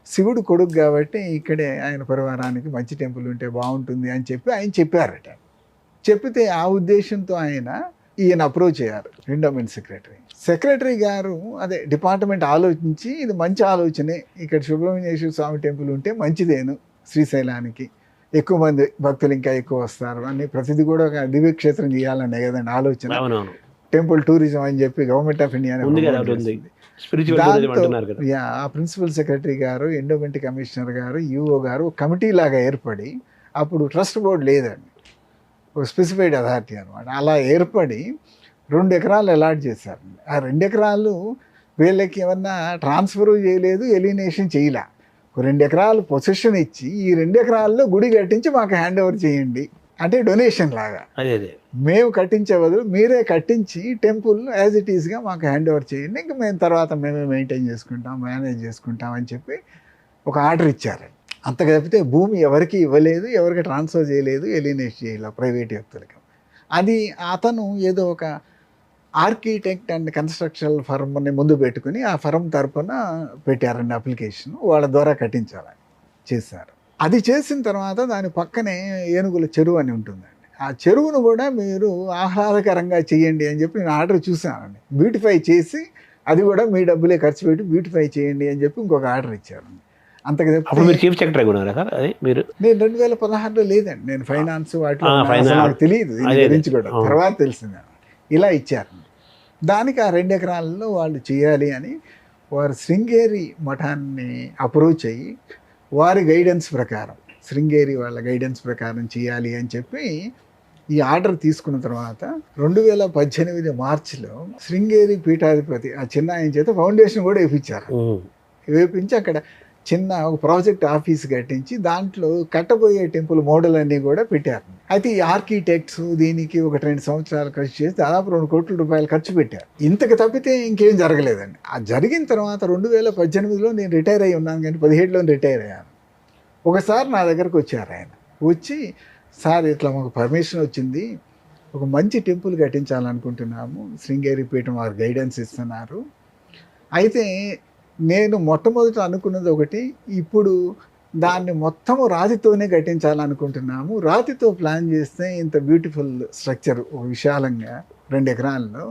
శివుడు కొడుకు కాబట్టి ఇక్కడే ఆయన పరివారానికి మంచి టెంపుల్ ఉంటే బాగుంటుంది అని చెప్పి ఆయన చెప్పారట. చెప్పితే ఆ ఉద్దేశంతో ఈయన అప్రోచ్ అయ్యారు ఎండోమెంట్ సెక్రటరీ గారు. అదే డిపార్ట్మెంట్ ఆలోచించి, ఇది మంచి ఆలోచనే, ఇక్కడ సుబ్రహ్మణ్యేశ్వర స్వామి టెంపుల్ ఉంటే మంచిదేను శ్రీశైలానికి, ఎక్కువ మంది భక్తులు ఇంకా ఎక్కువ వస్తారు అని ప్రతిదీ కూడా ఒక దివ్యక్షేత్రం చేయాలనే కదండి ఆలోచన. అవునవును, టెంపుల్ టూరిజం అని చెప్పి గవర్నమెంట్ ఆఫ్ ఇండియా ఉంది కదా, ఒకటి ఉంది. స్పిరిచువల్ టూరిజం అంటున్నారు కదా. ఆ ప్రిన్సిపల్ సెక్రటరీ గారు, ఎండోమెంట్ కమిషనర్ గారు, యూఓ గారు కమిటీ లాగా ఏర్పడి, అప్పుడు ట్రస్ట్ బోర్డు లేదండి, ఒక స్పెసిఫైడ్ అథారిటీ అనమాట, అలా ఏర్పడి 2 ఎకరాలు అలాట్ చేశారు. ఆ 2 ఎకరాలు వీళ్ళకి ఏమన్నా ట్రాన్స్ఫర్ చేయలేదు, ఎలినేషన్ చేయలే. 2 ఎకరాలు పొజిషన్ ఇచ్చి ఈ 2 ఎకరాల్లో గుడి కట్టించి మాకు హ్యాండ్ ఓవర్ చేయండి అంటే డొనేషన్ లాగా. అదే మేము కట్టించే బదులు మీరే కట్టించి టెంపుల్ యాజ్ ఇట్ ఈస్గా మాకు హ్యాండ్ ఓవర్ చేయండి, ఇంకా మేము తర్వాత మేమే మెయింటైన్ చేసుకుంటాం, మేనేజ్ చేసుకుంటాం అని చెప్పి ఒక ఆర్డర్ ఇచ్చారు. అంత తప్పితే భూమి ఎవరికి ఇవ్వలేదు, ఎవరికి ట్రాన్స్ఫర్ చేయలేదు, ఎలినేట్ చేయలేదు ప్రైవేట్ వ్యక్తులకి. అది అతను ఏదో ఒక ఆర్కిటెక్ట్ అండ్ కన్స్ట్రక్షన్ ఫర్మ్ని ముందు పెట్టుకుని ఆ ఫర్మ్ తరఫున పెట్టారండి అప్లికేషన్, వాళ్ళ ద్వారా కట్టించాలని చేశారు. అది చేసిన తర్వాత దాని పక్కనే ఏనుగుల చెరువు అని ఉంటుందండి, ఆ చెరువును కూడా మీరు ఆహ్లాదకరంగా చేయండి అని చెప్పి నేను ఆర్డర్ చూసానండి. బ్యూటిఫై చేసి అది కూడా మీ డబ్బులే ఖర్చు పెట్టి బ్యూటిఫై చేయండి అని చెప్పి ఇంకొక ఆర్డర్ ఇచ్చారండి. అంతకు మీరు చీఫ్ సెక్రటరీ ఉన్నారా సార్? అది మీరు నేను 2016లో లేదండి, నేను ఫైనాన్స్ వాటిలో నాకు తెలియదు దీని గురించి కూడా, తర్వాత తెలిసింది. ఇలా ఇచ్చారు. దానికి ఆ 2 ఎకరాలలో వాళ్ళు చేయాలి అని వారు శృంగేరి మఠాన్ని అప్రోచ్ అయ్యి వారి గైడెన్స్ ప్రకారం, శృంగేరి వాళ్ళ గైడెన్స్ ప్రకారం చేయాలి అని చెప్పి ఈ ఆర్డర్ తీసుకున్న తర్వాత 2018 మార్చిలో శృంగేరి పీఠాధిపతి ఆ చిన్న ఆయన చేత ఫౌండేషన్ కూడా వేయించారు. వేయించి అక్కడ చిన్న ఒక ప్రాజెక్ట్ ఆఫీస్ కట్టించి దాంట్లో కట్టబోయే టెంపుల్ మోడల్ అన్నీ కూడా పెట్టారు. అయితే ఈ ఆర్కిటెక్ట్స్ దీనికి ఒక 2 సంవత్సరాలు ఖర్చు చేసి దాదాపు 2 కోట్ల రూపాయలు ఖర్చు పెట్టారు. ఇంతకు తప్పితే ఇంకేం జరగలేదండి. ఆ జరిగిన తర్వాత 2018లో నేను రిటైర్ అయ్యి ఉన్నాను, కానీ 17లో రిటైర్ అయ్యాను. ఒకసారి నా దగ్గరకు వచ్చారు ఆయన, వచ్చి సార్ ఇట్లా మాకు పర్మిషన్ వచ్చింది, ఒక మంచి టెంపుల్ కట్టించాలనుకుంటున్నాము, శృంగేరి పీఠం వారు గైడెన్స్ ఇస్తున్నారు, అయితే నేను మొట్టమొదట అనుకున్నది ఒకటి, ఇప్పుడు దాన్ని మొత్తము రాతితోనే కట్టించాలనుకుంటున్నాము, రాతితో ప్లాన్ చేస్తే ఇంత బ్యూటిఫుల్ స్ట్రక్చర్ ఒక విశాలంగా 2 ఎకరాల్లో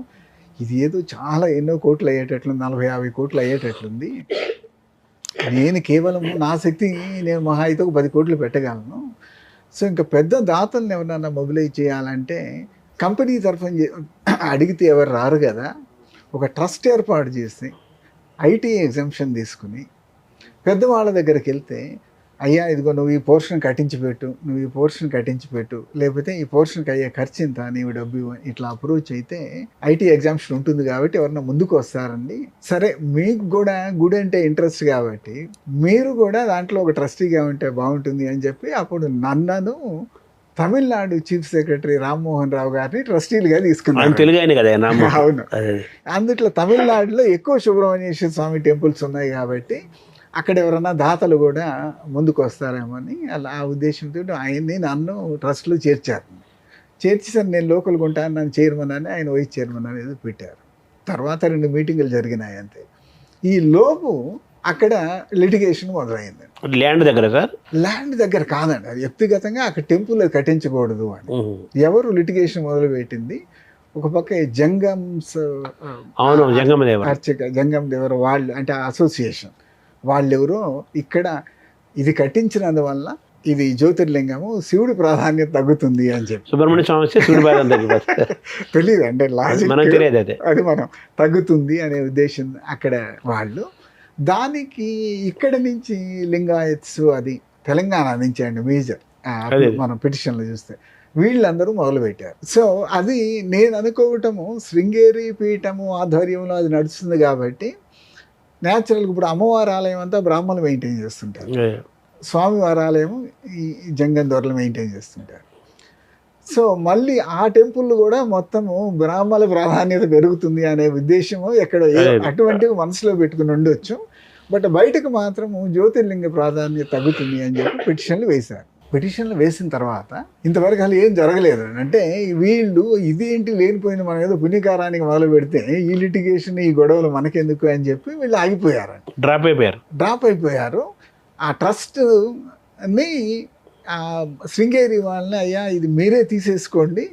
ఇది ఏదో చాలా ఎన్నో కోట్లు అయ్యేటట్లు, 40-50 కోట్లు అయ్యేటట్లుంది, నేను కేవలం నా శక్తి నేను మహా అయితే ఒక 10 కోట్లు పెట్టగలను, సో ఇంకా పెద్ద దాతల్ని ఎవరన్నా మొబిలైజ్ చేయాలంటే కంపెనీ తరఫున అడిగితే ఎవరు రారు కదా, ఒక ట్రస్ట్ ఏర్పాటు చేసి ఐటీ ఎగ్జంప్షన్ తీసుకుని పెద్దవాళ్ళ దగ్గరికి వెళ్తే, అయ్యా ఇదిగో నువ్వు ఈ పోర్షన్ కట్టించి పెట్టు, నువ్వు ఈ పోర్షన్ కట్టించి పెట్టు, లేకపోతే ఈ పోర్షన్కి అయ్యే ఖర్చు ఇంత, నీవు డబ్బు ఇట్లా అప్రోచ్ అయితే ఐటీ ఎగ్జామ్షన్ ఉంటుంది కాబట్టి ఎవరన్నా ముందుకు వస్తారండి. సరే మీకు కూడా గుడి అంటే ఇంట్రెస్ట్ కాబట్టి మీరు కూడా దాంట్లో ఒక ట్రస్టీగా ఉంటే బాగుంటుంది అని చెప్పి అప్పుడు నన్నను తమిళనాడు చీఫ్ సెక్రటరీ రామ్మోహన్ రావు గారిని ట్రస్టీలుగా తీసుకున్నాను. అవును, అందుట్లో తమిళనాడులో ఎక్కువ సుబ్రహ్మణ్యేశ్వర స్వామి టెంపుల్స్ ఉన్నాయి కాబట్టి అక్కడ ఎవరైనా దాతలు కూడా ముందుకు వస్తారేమో అని అలా ఆ ఉద్దేశంతో ఆయన్ని నన్ను ట్రస్ట్లో చేర్చారు. చేర్చి సార్ నేను లోకల్గా ఉంటాను, నన్ను చైర్మన్ అని, ఆయన వైస్ చైర్మన్ అనేది పెట్టారు. తర్వాత 2 మీటింగులు జరిగినాయి అంతే. ఈ లోపు అక్కడ లిటిగేషన్ మొదలైంది. ల్యాండ్ దగ్గర సార్? ల్యాండ్ దగ్గర కాదండి, అది వ్యక్తిగతంగా అక్కడ టెంపుల్ కట్టించకూడదు అని ఎవరు లిటిగేషన్ మొదలు పెట్టింది. ఒక పక్క జంగం దేవర వాళ్ళు అంటే అసోసియేషన్ వాళ్ళెవరో ఇక్కడ ఇది కట్టించినందువల్ల ఇది జ్యోతిర్లింగము, శివుడి ప్రాధాన్యత తగ్గుతుంది అని చెప్పి, సుబ్రహ్మణ్య స్వామి తెలియదు అంటే లాజిక్ అది మనం తగ్గుతుంది అనే ఉద్దేశం అక్కడ వాళ్ళు. దానికి ఇక్కడ నుంచి లింగాయత్స్ అది తెలంగాణ నుంచి అండి మేజర్ మనం పిటిషన్లు చూస్తే వీళ్ళందరూ మొదలుపెట్టారు. సో అది నేను అనుకోవటము శృంగేరి పీఠము ఆధ్వర్యంలో అది నడుస్తుంది కాబట్టి న్యాచురల్గా ఇప్పుడు అమ్మవారి ఆలయం అంతా బ్రాహ్మణులు మెయింటైన్ చేస్తుంటారు, స్వామివారి ఆలయం ఈ జంగం దొరలు మెయింటైన్ చేస్తుంటారు. సో మళ్ళీ ఆ టెంపుల్ కూడా మొత్తము బ్రాహ్మణుల ప్రాధాన్యత పెరుగుతుంది అనే ఉద్దేశము ఎక్కడో అటువంటివి మనసులో పెట్టుకుని ఉండొచ్చు. బట్ బయటకు మాత్రము జ్యోతిర్లింగ ప్రాధాన్యత తగ్గుతుంది అని చెప్పి పిటిషన్లు వేశారు. పిటిషన్లు వేసిన తర్వాత ఇంతవరకు అసలు ఏం జరగలేదు. అంటే వీళ్ళు ఇదేంటి లేనిపోయిన మనం ఏదో పుణ్యకారానికి మొదలు పెడితే ఈ లిటిగేషన్ ఈ గొడవలు మనకెందుకు అని చెప్పి వీళ్ళు ఆగిపోయారు, డ్రాప్ అయిపోయారు. ఆ ట్రస్ట్ని శృంగేరి వాళ్ళని అయ్యా ఇది మీరే తీసేసుకోండి,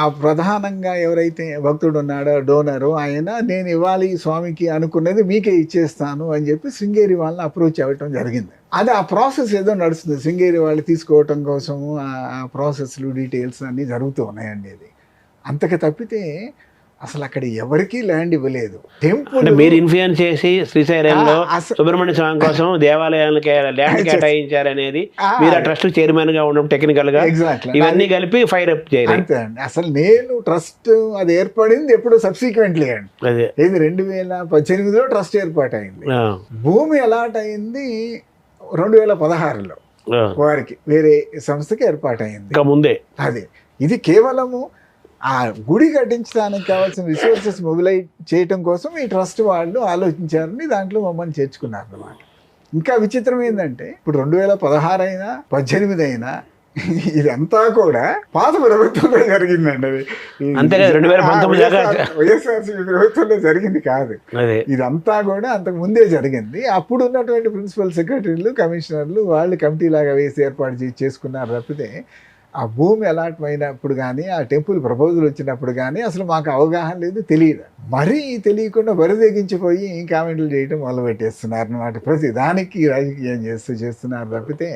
ఆ ప్రధానంగా ఎవరైతే భక్తుడు ఉన్నాడో డోనరు ఆయన నేను ఇవ్వాలి స్వామికి అనుకున్నది మీకే ఇచ్చేస్తాను అని చెప్పి శృంగేరి వాళ్ళని అప్రోచ్ అవ్వటం జరిగింది. అది ఆ ప్రాసెస్ ఏదో నడుస్తుంది, శృంగేరి వాళ్ళు తీసుకోవటం కోసము ఆ ప్రాసెస్లు డీటెయిల్స్ అన్నీ జరుగుతూ ఉన్నాయండి. అది అంతకు తప్పితే అసలు అక్కడ ఎవరికీ ల్యాండ్ ఇవ్వలేదు. టెంపుల్ మీరు ఇన్ఫ్లుయెన్స్ చేసి శ్రీశైలంలో సుబ్రహ్మణ్య స్వామి కోసం దేవాలయానికి ల్యాండ్ కేటాయించారనేది, మీరు ఆ ట్రస్ట్ చైర్మన్ గా ఉండడం టెక్నికల్ గా ఇవన్నీ కలిపి ఫైర్ అప్ చేయాలి. అంతే అండి. అసలు నేను ట్రస్ట్ అది ఏర్పడింది ఎప్పుడు సబ్సిక్వెంట్లీ అండి. ఇది 2018లో ట్రస్ట్ ఏర్పాటైంది. భూమి అలాట్ అయింది 2016లో వారికి వేరే సంస్థకి ఏర్పాటైంది ముందే. అది ఇది కేవలము ఆ గుడి కట్టించడానికి కావాల్సిన రిసోర్సెస్ మొబిలైజ్ చేయటం కోసం ఈ ట్రస్ట్ వాళ్ళు ఆలోచించారని దాంట్లో మమ్మల్ని చేర్చుకున్నారు అన్నమాట. ఇంకా విచిత్రం ఏంటంటే ఇప్పుడు 2016 అయినా 18 అయినా ఇదంతా కూడా పాత ప్రభుత్వంలో జరిగిందండి. అది వైఎస్ఆర్సీపీ ప్రభుత్వంలో జరిగింది కాదు. ఇదంతా కూడా అంతకు ముందే జరిగింది. అప్పుడు ఉన్నటువంటి ప్రిన్సిపల్ సెక్రటరీలు కమిషనర్లు వాళ్ళు కమిటీ లాగా వేసి ఏర్పాటు చేసుకున్నారు తప్పితే ఆ భూమి అలాట్ అయినప్పుడు కానీ ఆ టెంపుల్ ప్రపోజల్ వచ్చినప్పుడు కానీ అసలు మాకు అవగాహన లేదు, తెలియదు. మరీ తెలియకుండా బరిదెగించిపోయి కామెంట్లు చేయడం మొదలుపెట్టేస్తున్నారు అన్నమాట. ప్రతి దానికి రాజకీయం చేస్తున్నారు తప్పితే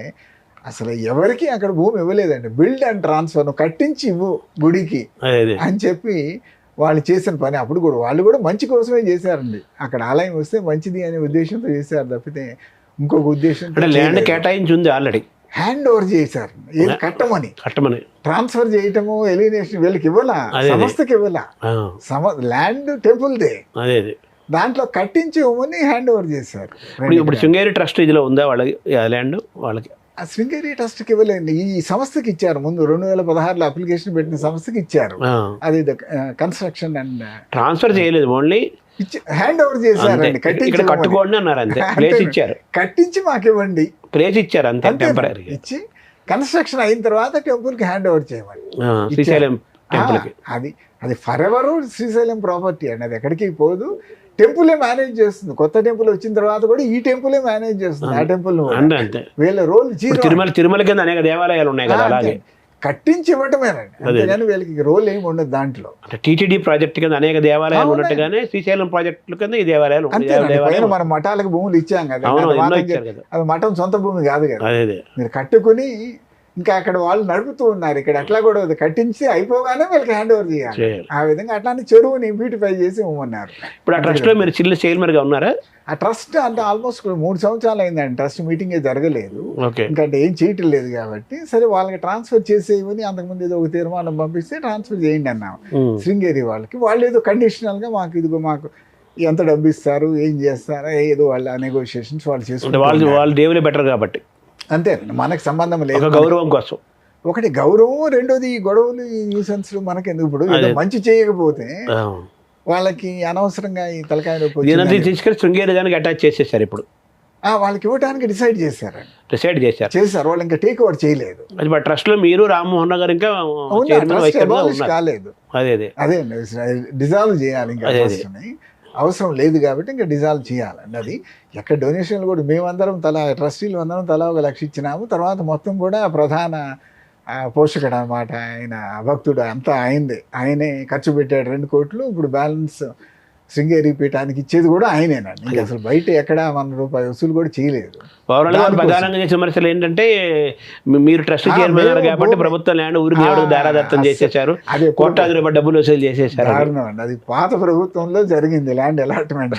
అసలు ఎవరికి అక్కడ భూమి ఇవ్వలేదండి. బిల్డ్ అండ్ ట్రాన్స్ఫర్ కట్టించి ఇవ్వు గుడికి అని చెప్పి వాళ్ళు చేసిన పని. అప్పుడు కూడా వాళ్ళు కూడా మంచి కోసమే చేశారండి. అక్కడ ఆలయం వస్తే మంచిది అనే ఉద్దేశంతో చేశారు తప్పితే ఇంకొక ఉద్దేశం ల్యాండ్ కేటాయించి ఉంది ఆల్రెడీ. హ్యాండ్ ఓవర్ చేశారు. ఏది కట్టమని ట్రాన్స్ఫర్ చేయటము ఎలినేషన్ వీళ్ళకి ఇవ్వాలా, సంస్థకి ఇవ్వాలా. ల్యాండ్ టెంపుల్దే, దాంట్లో కట్టించి ఇవ్వమని హ్యాండ్ ఓవర్ చేశారు. ఇప్పుడు శృంగేరి ట్రస్ట్ ఇదిలో ఉందా వాళ్ళకి ల్యాండ్? వాళ్ళకి ఆ శృంగేరి ట్రస్ట్కి ఇవ్వలేండి, ఈ సంస్థకి ఇచ్చారు. ముందు 2016లో అప్లికేషన్ పెట్టిన సంస్థకి ఇచ్చారు. అది కన్స్ట్రక్షన్ అండ్ ట్రాన్స్ఫర్ చేయలేదు, ఓన్లీ హ్యాండ్ ఓవర్ చేశారండి. కట్టుకోండి అన్నారు అంతే. ప్లేస్ ఇచ్చారు, కట్టించి మాకు ఇవ్వండి, ప్లేస్ ఇచ్చారు అంతే. టెంపరీ ఇచ్చి కన్స్ట్రక్షన్ అయిన తర్వాత టెంపుల్ కి హ్యాండ్ ఓవర్ చేయమని. శ్రీశైలం టెంపుల్ కి అది ఫర్ ఎవర్ శ్రీశైలం ప్రాపర్టీ అండి. అది ఎక్కడికి పోదు, టెంపులే మేనేజ్ చేస్తుంది. కొత్త టెంపుల్ వచ్చిన తర్వాత కూడా ఈ టెంపులే మేనేజ్ చేస్తుంది. ఆ టెంపుల్ వీళ్ళ రోల్ తిరుమల కింద అనేక దేవాలయాలు ఉన్నాయి కదా, అలాగే కట్టించి ఇవ్వటమేనండి. అంతేగాని వీళ్ళకి రోల్ ఏమి ఉండదు దాంట్లో. టీటీడీ ప్రాజెక్ట్ కింద అనేక దేవాలయాలు ఉన్నట్టుగానే శ్రీశైలం ప్రాజెక్టుల కింద ఈ దేవాలయాలు. మన మఠాలకు భూములు ఇచ్చాం కదా, అది మఠం సొంత భూమి కాదు కదా. మీరు కట్టుకుని ఇంకా అక్కడ వాళ్ళు నడుపుతూ ఉన్నారు. ఇక్కడ అట్లా కూడా కట్టించి అయిపోగానే వీళ్ళకి హ్యాండ్ ఓవర్ చేయాలి. ఆ విధంగా అట్లానే చెరువుని బ్యూటిఫై చేసి ఇవ్వమన్నారు. ఇప్పుడు ఆ ట్రస్ట్ లో మీరు చిల్లు చైర్మన్ గా ఉన్నారా? ఆ ట్రస్ట్ అంటే ఆల్మోస్ట్ 3 సంవత్సరాలు అయిందండి. ట్రస్ట్ మీటింగ్ జరగలేదు, ఇంకా ఏం చేయటం లేదు కాబట్టి సరే వాళ్ళకి ట్రాన్స్ఫర్ చేసేయమని అంతకుముందు ఏదో ఒక తీర్మానం పంపిస్తే ట్రాన్స్ఫర్ చేయండి అన్నాం శృంగేరి వాళ్ళకి. వాళ్ళు ఏదో కండిషనల్ గా మాకు ఇదిగో మాకు ఎంత డబ్బు ఇస్తారు, ఏం చేస్తారా, ఏదో వాళ్ళ నెగోషియేషన్స్ వాళ్ళు చేసుకుంటారు. వాళ్ళు దేవులే బెటర్ కాబట్టి అంతే, మనకు సంబంధం లేదు. గౌరవం కోసం ఒకటి గౌరవం, రెండోది ఈ గొడవలు, ఈ న్యూసెన్స్ మనకెందుకు. ఇప్పుడు ఏదో మంచి చేయకపోతే వాళ్ళకి అనవసరంగా ఈ తలకాయలో తీసుకెళ్ళి శృంగేరి దానికి అటాచ్ చేసేసారు. ఇప్పుడు వాళ్ళకి ఇవ్వడానికి డిసైడ్ చేశారు. వాళ్ళు ఇంకా టేక్ ఓవర్ చేయలేదు. ట్రస్ట్ లో మీరు రామ్మోహన్ గారు ఇంకా కాలేదు. అదే డిజాల్వ్ చేయాలి, ఇంకా అవసరం లేదు కాబట్టి ఇంకా డిజాల్వ్ చేయాలండి. అది ఎక్కడ డొనేషన్లు కూడా మేమందరం ట్రస్టీలు అందరం తలా 1 లక్ష ఇచ్చినాము. తర్వాత మొత్తం కూడా ప్రధాన పోషకుడు అనమాట ఆయన, భక్తుడు అంతా ఆయనే ఖర్చు పెట్టాడు 2 కోట్లు. ఇప్పుడు బ్యాలెన్స్ శృంగేరి పీఠానికి ఇచ్చేది కూడా ఆయనేనండి. ఇంకా అసలు బయట ఎక్కడ ₹1 వసూలు కూడా చేయలేదు. ప్రధానంగా చేసిన విమర్శలు ఏంటంటే మీరు ట్రస్ట్ చైర్మన్ కాబట్టి ప్రభుత్వం ల్యాండ్ ఊరికి దారాదత్తం చేసేసారు, కోట్లాది రూపాయలు డబ్బులు వసూలు చేసేసారు. దారుణం అండి. అది పాత ప్రభుత్వంలో జరిగింది ల్యాండ్ అలాట్మెంట్.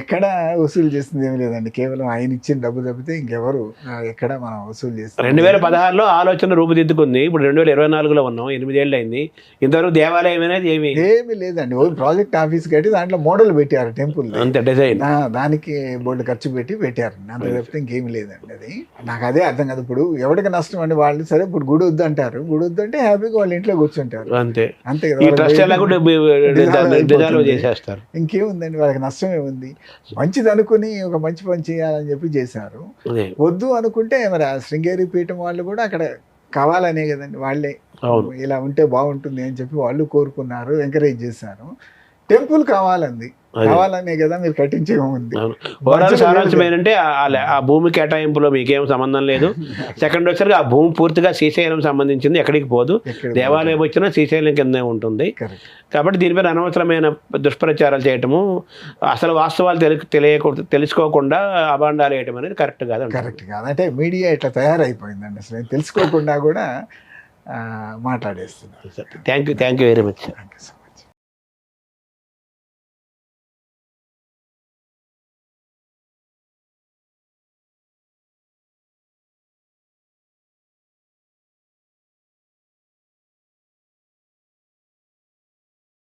ఎక్కడ వసూలు చేసింది ఏమి లేదండి, కేవలం ఆయన ఇచ్చిన డబ్బు తప్పితే ఇంకెవరు ఎక్కడ మనం వసూలు చేస్తాం. 2016లో ఆలోచన రూపుదిద్దుకుంది. ఇప్పుడు 2024లో ఉన్నాం, 8 ఏళ్ళు అయింది. ఇంతవరకు దేవాలయం అనేది ఏమీ లేదండి. ప్రాజెక్ట్ ఆఫీస్ కట్టి దాంట్లో మోడల్ పెట్టారు టెంపుల్, అంతే డిజైన్, దానికి బోర్డు ఖర్చు పెట్టారు. అంత తప్పితే ఇంకేమి లేదండి. అది నాకు అదే అర్థం కాదు. ఇప్పుడు ఎవరికి నష్టం అండి, వాళ్ళు సరే ఇప్పుడు గుడి వద్దు అంటారు, గుడి వద్దు అంటే హ్యాపీగా వాళ్ళ ఇంట్లో కూర్చుంటారు, అంతే చేసేస్తారు. ఇంకేముందండి, వాళ్ళకి నష్టమే ఉంది. మంచిది అనుకుని ఒక మంచి పని చేయాలని చెప్పి చేశారు. వద్దు అనుకుంటే మరి ఆ శృంగేరి పీఠం వాళ్ళు కూడా అక్కడ కావాలనే కదండి, వాళ్ళే ఇలా ఉంటే బాగుంటుంది అని చెప్పి వాళ్ళు కోరుకున్నారు, ఎంకరేజ్ చేశారు. టెంపుల్ కావాలండి, అది. కావాలనే కదా మీరు కట్టించే ఉంది. అవును. ఓవరాల్ సారాంశం ఏంటంటే ఆ భూమి కేటాయింపులో మీకేం సంబంధం లేదు. సెకండ్ వచ్చరికి ఆ భూమి పూర్తిగా శ్రీశైలం సంబంధించింది, ఎక్కడికి పోదు. దేవాలయం వచ్చినా శ్రీశైలం కిందే ఉంటుంది. కరెక్ట్. కాబట్టి దీనిపైన అనవసరమైన దుష్ప్రచారాలు చేయటము, అసలు వాస్తవాలు తెలుసుకోకుండా అభాండాలు వేయటం అనేది కరెక్ట్ కాదు. కరెక్ట్ కాదు. అంటే మీడియా ఇట్లా తయారైపోయిందండి, అసలు తెలుసుకోకుండా కూడా మాట్లాడేస్తున్నారు. Thank you very much. Thank you sir.